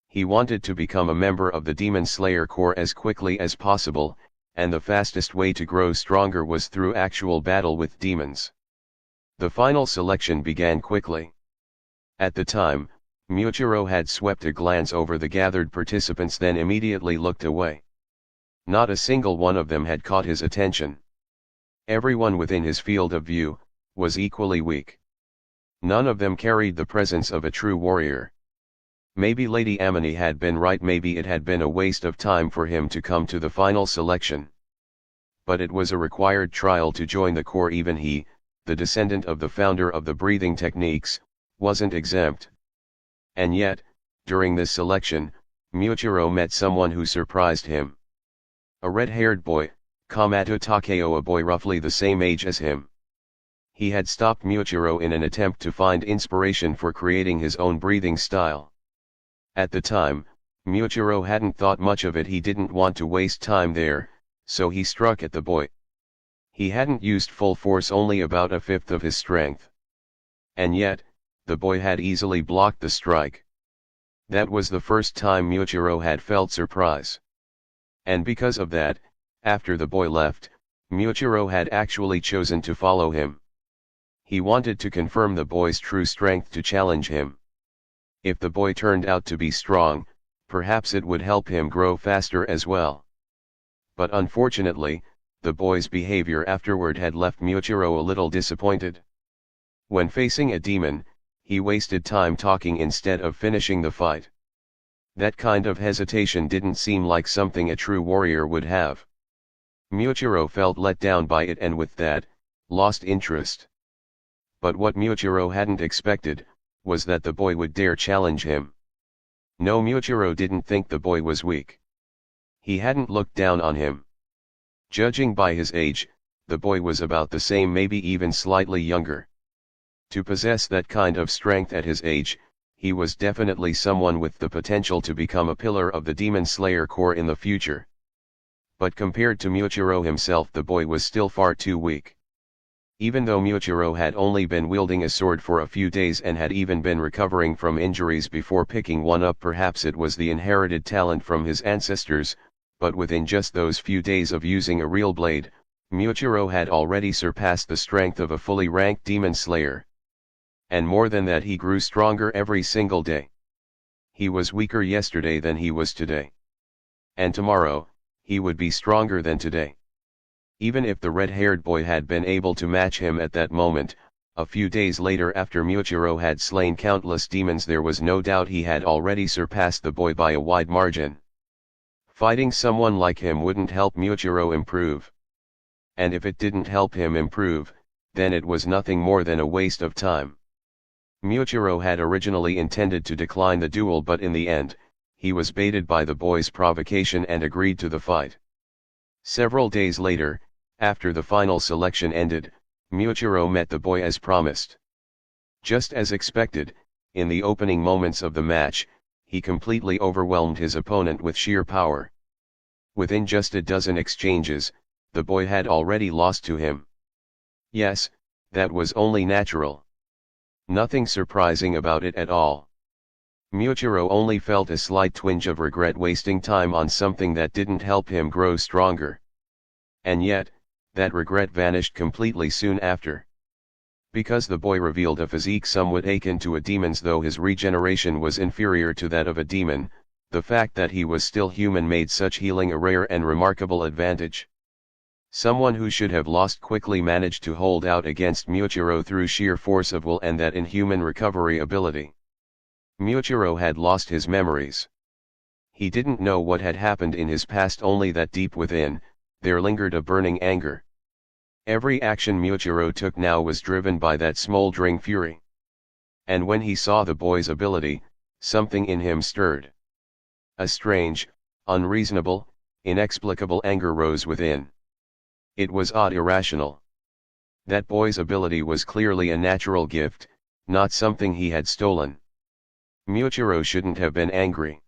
He wanted to become a member of the Demon Slayer Corps as quickly as possible, and the fastest way to grow stronger was through actual battle with demons. The final selection began quickly. At the time, Muichiro had swept a glance over the gathered participants, then immediately looked away. Not a single one of them had caught his attention. Everyone within his field of view was equally weak. None of them carried the presence of a true warrior. Maybe Lady Amane had been right, maybe it had been a waste of time for him to come to the final selection. But it was a required trial to join the Corps. Even he, the descendant of the founder of the breathing techniques, wasn't exempt. And yet, during this selection, Muichiro met someone who surprised him. A red-haired boy, Kamado Takeo, a boy roughly the same age as him. He had stopped Miuchiro in an attempt to find inspiration for creating his own breathing style. At the time, Miuchiro hadn't thought much of it. He didn't want to waste time there, so he struck at the boy. He hadn't used full force, only about a fifth of his strength. And yet, the boy had easily blocked the strike. That was the first time Miuchiro had felt surprise. And because of that, after the boy left, Miuchiro had actually chosen to follow him. He wanted to confirm the boy's true strength, to challenge him. If the boy turned out to be strong, perhaps it would help him grow faster as well. But unfortunately, the boy's behavior afterward had left Miuchiro a little disappointed. When facing a demon, he wasted time talking instead of finishing the fight. That kind of hesitation didn't seem like something a true warrior would have. Miuchiro felt let down by it, and with that, lost interest. But what Miuchiro hadn't expected was that the boy would dare challenge him. No, Miuchiro didn't think the boy was weak. He hadn't looked down on him. Judging by his age, the boy was about the same, maybe even slightly younger. To possess that kind of strength at his age, he was definitely someone with the potential to become a pillar of the Demon Slayer Corps in the future. But compared to Miuchiro himself, the boy was still far too weak. Even though Miuchiro had only been wielding a sword for a few days and had even been recovering from injuries before picking one up, perhaps it was the inherited talent from his ancestors, but within just those few days of using a real blade, Miuchiro had already surpassed the strength of a fully ranked demon slayer. And more than that, he grew stronger every single day. He was weaker yesterday than he was today. And tomorrow, he would be stronger than today. Even if the red-haired boy had been able to match him at that moment, a few days later, after Miuchiro had slain countless demons, there was no doubt he had already surpassed the boy by a wide margin. Fighting someone like him wouldn't help Miuchiro improve. And if it didn't help him improve, then it was nothing more than a waste of time. Miuchiro had originally intended to decline the duel, but in the end, he was baited by the boy's provocation and agreed to the fight. Several days later, after the final selection ended, Miuchiro met the boy as promised. Just as expected, in the opening moments of the match, he completely overwhelmed his opponent with sheer power. Within just a dozen exchanges, the boy had already lost to him. Yes, that was only natural. Nothing surprising about it at all. Miuchiro only felt a slight twinge of regret wasting time on something that didn't help him grow stronger. And yet, that regret vanished completely soon after. Because the boy revealed a physique somewhat akin to a demon's, though his regeneration was inferior to that of a demon, the fact that he was still human made such healing a rare and remarkable advantage. Someone who should have lost quickly managed to hold out against Miuchiro through sheer force of will and that inhuman recovery ability. Miuchiro had lost his memories. He didn't know what had happened in his past, only that deep within, there lingered a burning anger. Every action Miuchiro took now was driven by that smoldering fury. And when he saw the boy's ability, something in him stirred. A strange, unreasonable, inexplicable anger rose within. It was odd, irrational. That boy's ability was clearly a natural gift, not something he had stolen. Miuchiro shouldn't have been angry.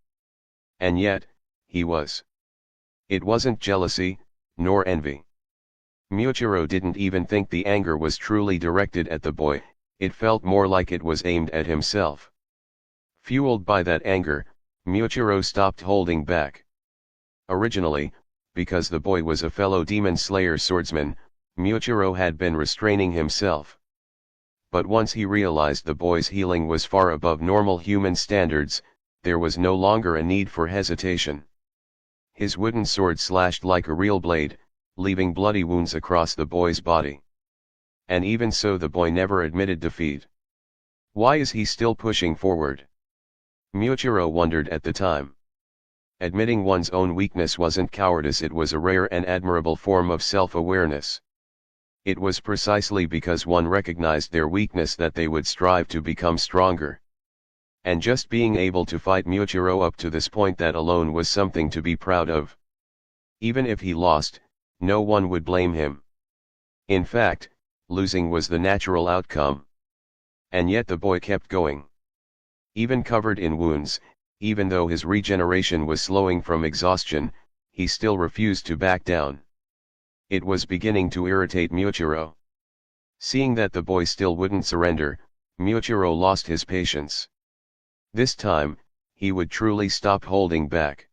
And yet, he was. It wasn't jealousy, nor envy. Miuchiro didn't even think the anger was truly directed at the boy, it felt more like it was aimed at himself. Fueled by that anger, Miuchiro stopped holding back. Originally, because the boy was a fellow demon slayer swordsman, Miuchiro had been restraining himself. But once he realized the boy's healing was far above normal human standards, there was no longer a need for hesitation. His wooden sword slashed like a real blade, leaving bloody wounds across the boy's body. And even so, the boy never admitted defeat. Why is he still pushing forward? Miuchiro wondered at the time. Admitting one's own weakness wasn't cowardice, it was a rare and admirable form of self-awareness. It was precisely because one recognized their weakness that they would strive to become stronger. And just being able to fight Miuchiro up to this point, that alone was something to be proud of. Even if he lost, no one would blame him. In fact, losing was the natural outcome. And yet the boy kept going. Even covered in wounds, even though his regeneration was slowing from exhaustion, he still refused to back down. It was beginning to irritate Miuchiro. Seeing that the boy still wouldn't surrender, Miuchiro lost his patience. This time, he would truly stop holding back.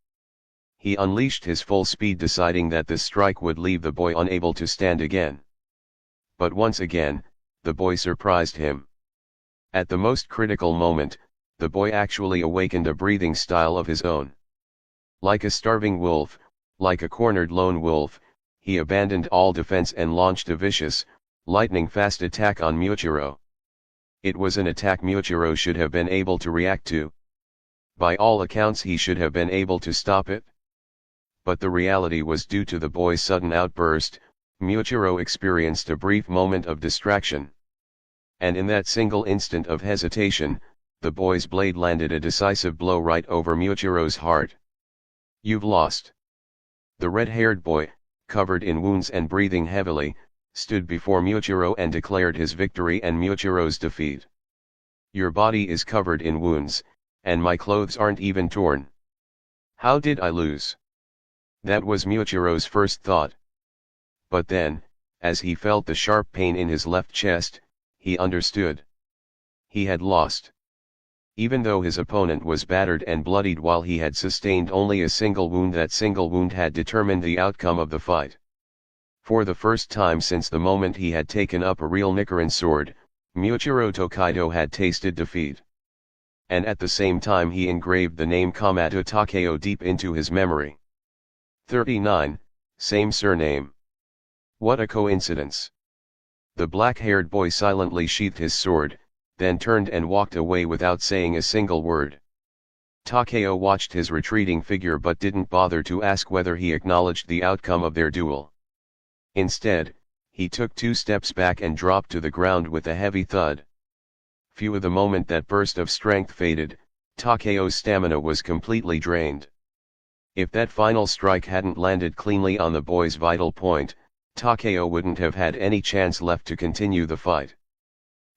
He unleashed his full speed, deciding that this strike would leave the boy unable to stand again. But once again, the boy surprised him. At the most critical moment, the boy actually awakened a breathing style of his own. Like a starving wolf, like a cornered lone wolf, he abandoned all defense and launched a vicious, lightning-fast attack on Miuchiro. It was an attack Miuchiro should have been able to react to. By all accounts, he should have been able to stop it. But the reality was, due to the boy's sudden outburst, Miuchiro experienced a brief moment of distraction. And in that single instant of hesitation, the boy's blade landed a decisive blow right over Miuchiro's heart. "You've lost." The red-haired boy, covered in wounds and breathing heavily, stood before Miuchiro and declared his victory and Miuchiro's defeat. "Your body is covered in wounds, and my clothes aren't even torn. How did I lose?" That was Miuchiro's first thought. But then, as he felt the sharp pain in his left chest, he understood. He had lost. Even though his opponent was battered and bloodied while he had sustained only a single wound, that single wound had determined the outcome of the fight. For the first time since the moment he had taken up a real Nichiren sword, Miuchiro Tokaido had tasted defeat. And at the same time he engraved the name Kamado Takeo deep into his memory. 39, same surname. What a coincidence. The black-haired boy silently sheathed his sword, then turned and walked away without saying a single word. Takeo watched his retreating figure but didn't bother to ask whether he acknowledged the outcome of their duel. Instead, he took 2 steps back and dropped to the ground with a heavy thud. Phew! The moment that burst of strength faded, Takeo's stamina was completely drained. If that final strike hadn't landed cleanly on the boy's vital point, Takeo wouldn't have had any chance left to continue the fight.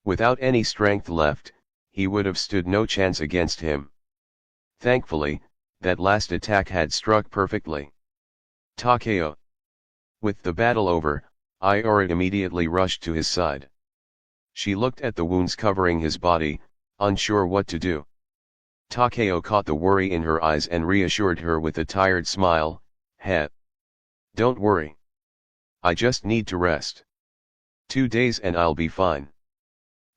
Without any strength left, he would have stood no chance against him. Thankfully, that last attack had struck perfectly. Takeo. With the battle over, Iora immediately rushed to his side. She looked at the wounds covering his body, unsure what to do. Takeo caught the worry in her eyes and reassured her with a tired smile, "Heh. Don't worry. I just need to rest. 2 days and I'll be fine."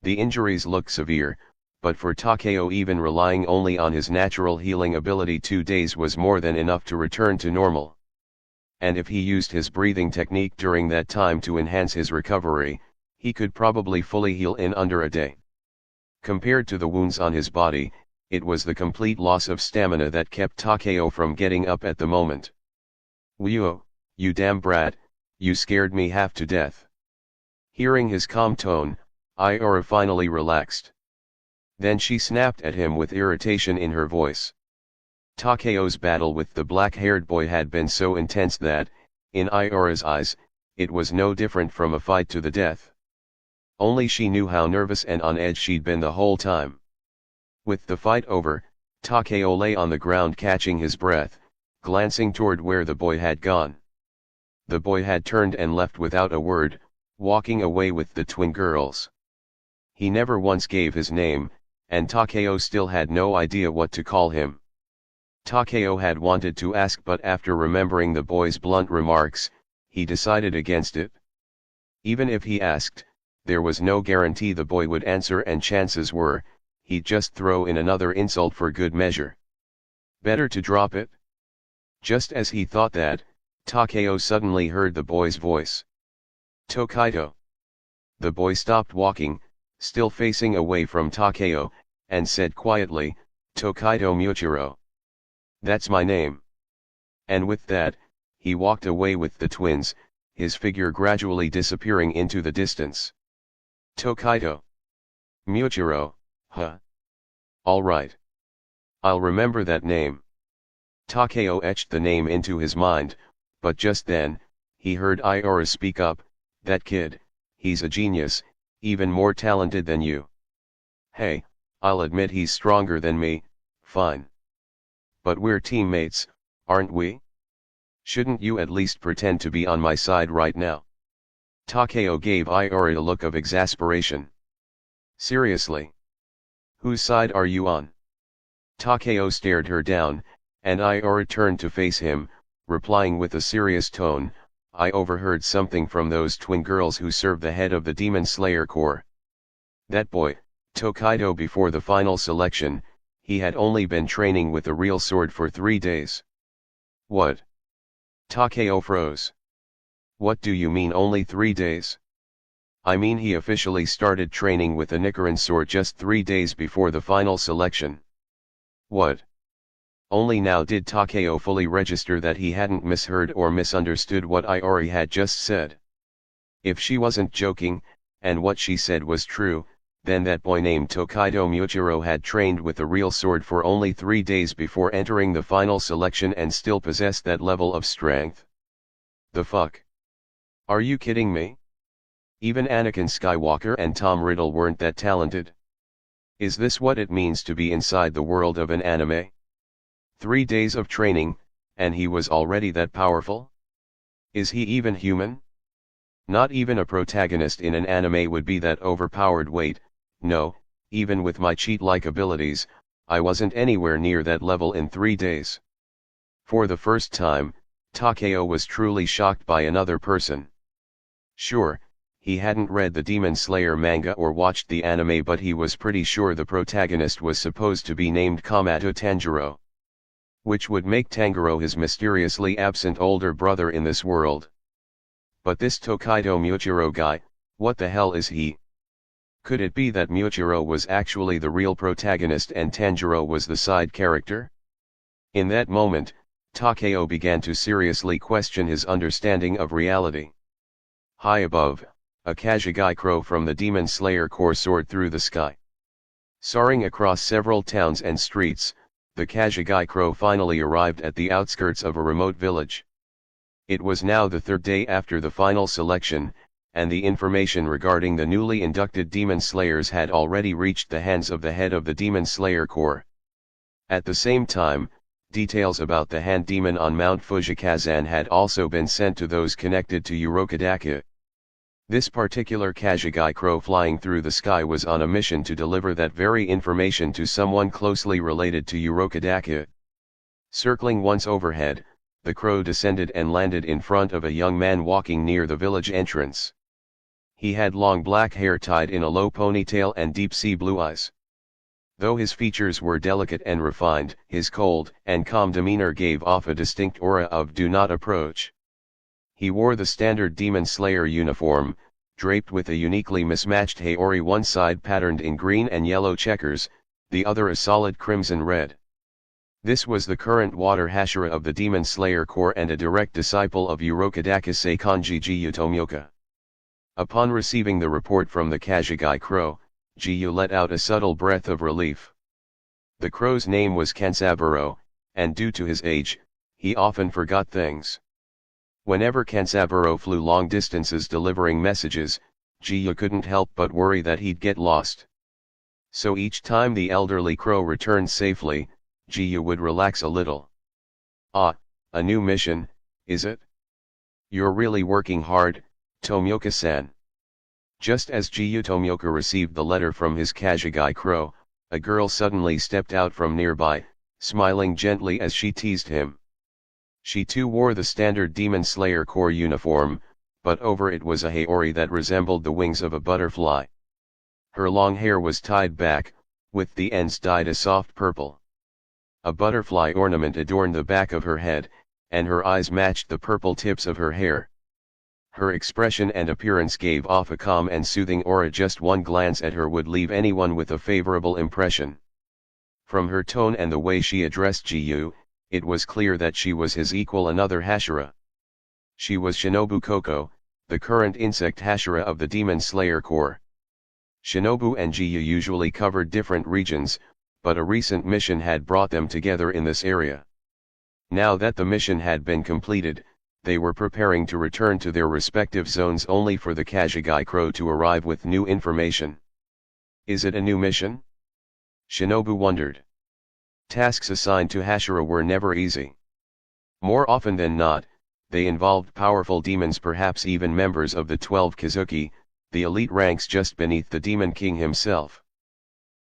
The injuries looked severe, but for Takeo, even relying only on his natural healing ability, 2 days was more than enough to return to normal. And if he used his breathing technique during that time to enhance his recovery, he could probably fully heal in under a day. Compared to the wounds on his body, it was the complete loss of stamina that kept Takeo from getting up at the moment. "Whoa, you damn brat, you scared me half to death." Hearing his calm tone, Iora finally relaxed. Then she snapped at him with irritation in her voice. Takeo's battle with the black-haired boy had been so intense that, in Iora's eyes, it was no different from a fight to the death. Only she knew how nervous and on edge she'd been the whole time. With the fight over, Takeo lay on the ground catching his breath, glancing toward where the boy had gone. The boy had turned and left without a word, walking away with the twin girls. He never once gave his name, and Takeo still had no idea what to call him. Takeo had wanted to ask, but after remembering the boy's blunt remarks, he decided against it. Even if he asked, there was no guarantee the boy would answer, and chances were, he'd just throw in another insult for good measure. Better to drop it. Just as he thought that, Takeo suddenly heard the boy's voice. "Tokaido." The boy stopped walking, still facing away from Takeo, and said quietly, "Tokaido Miuchiro. That's my name." And with that, he walked away with the twins, his figure gradually disappearing into the distance. "Tokaido. Miuchiro, huh? All right. I'll remember that name." Takeo etched the name into his mind, but just then, he heard Iora speak up, "That kid, he's a genius, even more talented than you." "Hey, I'll admit he's stronger than me, fine. But we're teammates, aren't we? Shouldn't you at least pretend to be on my side right now?" Takeo gave Iori a look of exasperation. "Seriously? Whose side are you on?" Takeo stared her down, and Iori turned to face him, replying with a serious tone, "I overheard something from those twin girls who serve the head of the Demon Slayer Corps. That boy, Tokaido, before the final selection, he had only been training with a real sword for 3 days." "What?" Takeo froze. "What do you mean only 3 days?" "I mean he officially started training with a Nichiren sword just 3 days before the final selection." "What?" Only now did Takeo fully register that he hadn't misheard or misunderstood what Iori had just said. If she wasn't joking, and what she said was true, then that boy named Tokaido Muichiro had trained with a real sword for only 3 days before entering the final selection and still possessed that level of strength. The fuck? Are you kidding me? Even Anakin Skywalker and Tom Riddle weren't that talented. Is this what it means to be inside the world of an anime? 3 days of training, and he was already that powerful? Is he even human? Not even a protagonist in an anime would be that overpowered. Wait, no, even with my cheat-like abilities, I wasn't anywhere near that level in 3 days." For the first time, Takeo was truly shocked by another person. Sure, he hadn't read the Demon Slayer manga or watched the anime, but he was pretty sure the protagonist was supposed to be named Kamado Tanjiro. Which would make Tanjiro his mysteriously absent older brother in this world. But this Tokaido Muichiro guy, what the hell is he? Could it be that Muichiro was actually the real protagonist and Tanjiro was the side character? In that moment, Takeo began to seriously question his understanding of reality. High above, a Kashigi crow from the Demon Slayer Corps soared through the sky. Soaring across several towns and streets, the Kashigi crow finally arrived at the outskirts of a remote village. It was now the 3rd day after the final selection, and the information regarding the newly inducted Demon Slayers had already reached the hands of the head of the Demon Slayer Corps. At the same time, details about the hand demon on Mount Fujikazan had also been sent to those connected to Urokodaka. This particular Kashigi crow flying through the sky was on a mission to deliver that very information to someone closely related to Urokodaka. Circling once overhead, the crow descended and landed in front of a young man walking near the village entrance. He had long black hair tied in a low ponytail and deep-sea blue eyes. Though his features were delicate and refined, his cold and calm demeanor gave off a distinct aura of "do not approach." He wore the standard Demon Slayer uniform, draped with a uniquely mismatched haori, one side patterned in green and yellow checkers, the other a solid crimson red. This was the current water Hashira of the Demon Slayer Corps and a direct disciple of Urokodaka Seikanji Jiyu Tomioka. Upon receiving the report from the Kashigi crow, Jiyu let out a subtle breath of relief. The crow's name was Kansaburo, and due to his age, he often forgot things. Whenever Kansaburo flew long distances delivering messages, Jiyu couldn't help but worry that he'd get lost. So each time the elderly crow returned safely, Jiyu would relax a little. "Ah, a new mission, is it? You're really working hard, Tomioka-san." Just as Jiyu Tomioka received the letter from his Kashigi crow, a girl suddenly stepped out from nearby, smiling gently as she teased him. She too wore the standard Demon Slayer Corps uniform, but over it was a haori that resembled the wings of a butterfly. Her long hair was tied back, with the ends dyed a soft purple. A butterfly ornament adorned the back of her head, and her eyes matched the purple tips of her hair. Her expression and appearance gave off a calm and soothing aura. Just one glance at her would leave anyone with a favorable impression. From her tone and the way she addressed Jiyu, it was clear that she was his equal, another Hashira. She was Shinobu Koko, the current insect Hashira of the Demon Slayer Corps. Shinobu and Jiyu usually covered different regions, but a recent mission had brought them together in this area. Now that the mission had been completed, they were preparing to return to their respective zones only for the Kajigai Crow to arrive with new information. Is it a new mission? Shinobu wondered. Tasks assigned to Hashira were never easy. More often than not, they involved powerful demons, perhaps even members of the 12 Kazuki, the elite ranks just beneath the Demon King himself.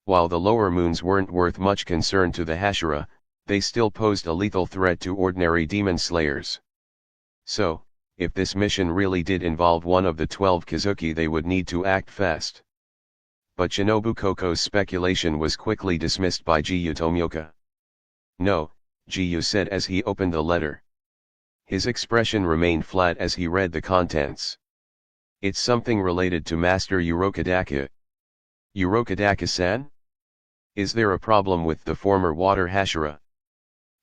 While the lower moons weren't worth much concern to the Hashira, they still posed a lethal threat to ordinary demon slayers. So, if this mission really did involve one of the 12 Kazuki, they would need to act fast. But Shinobu Koko's speculation was quickly dismissed by Jiyu Tomioka. No, Jiyu said as he opened the letter. His expression remained flat as he read the contents. It's something related to Master Urokodaka. Urokodaka-san? Is there a problem with the former water Hashira?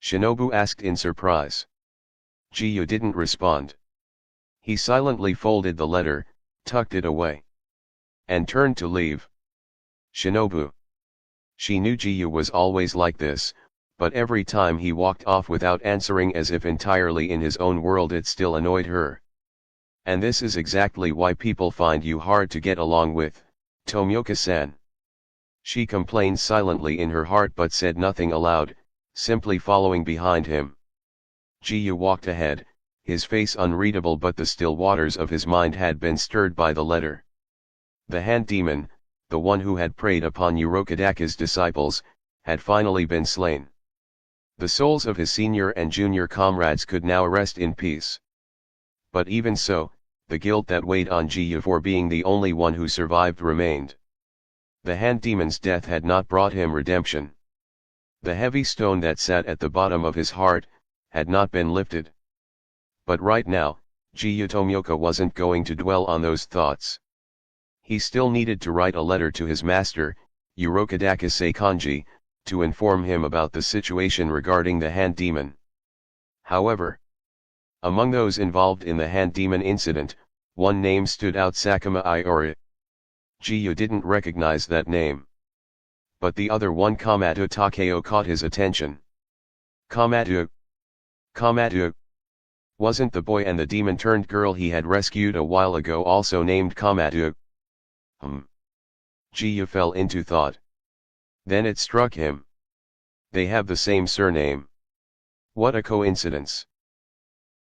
Shinobu asked in surprise. Jiyu didn't respond. He silently folded the letter, tucked it away, and turned to leave. Shinobu. She knew Jiyu was always like this, but every time he walked off without answering, as if entirely in his own world, it still annoyed her. And this is exactly why people find you hard to get along with, Tomioka-san. She complained silently in her heart but said nothing aloud, simply following behind him. Jiyu walked ahead, his face unreadable, but the still waters of his mind had been stirred by the letter. The hand demon, the one who had preyed upon Urokodaka's disciples, had finally been slain. The souls of his senior and junior comrades could now rest in peace. But even so, the guilt that weighed on Jiyu for being the only one who survived remained. The hand demon's death had not brought him redemption. The heavy stone that sat at the bottom of his heart had not been lifted. But right now, Jiyu Tomioka wasn't going to dwell on those thoughts. He still needed to write a letter to his master, Urokodaka Seikanji, to inform him about the situation regarding the hand demon. However, among those involved in the hand demon incident, one name stood out: Sakuma Iori. Jiyu didn't recognize that name. But the other one, Kamado Takeo, caught his attention. Kamado. Wasn't the boy and the demon-turned-girl he had rescued a while ago also named Kamado? Jiyu fell into thought. Then it struck him. They have the same surname. What a coincidence.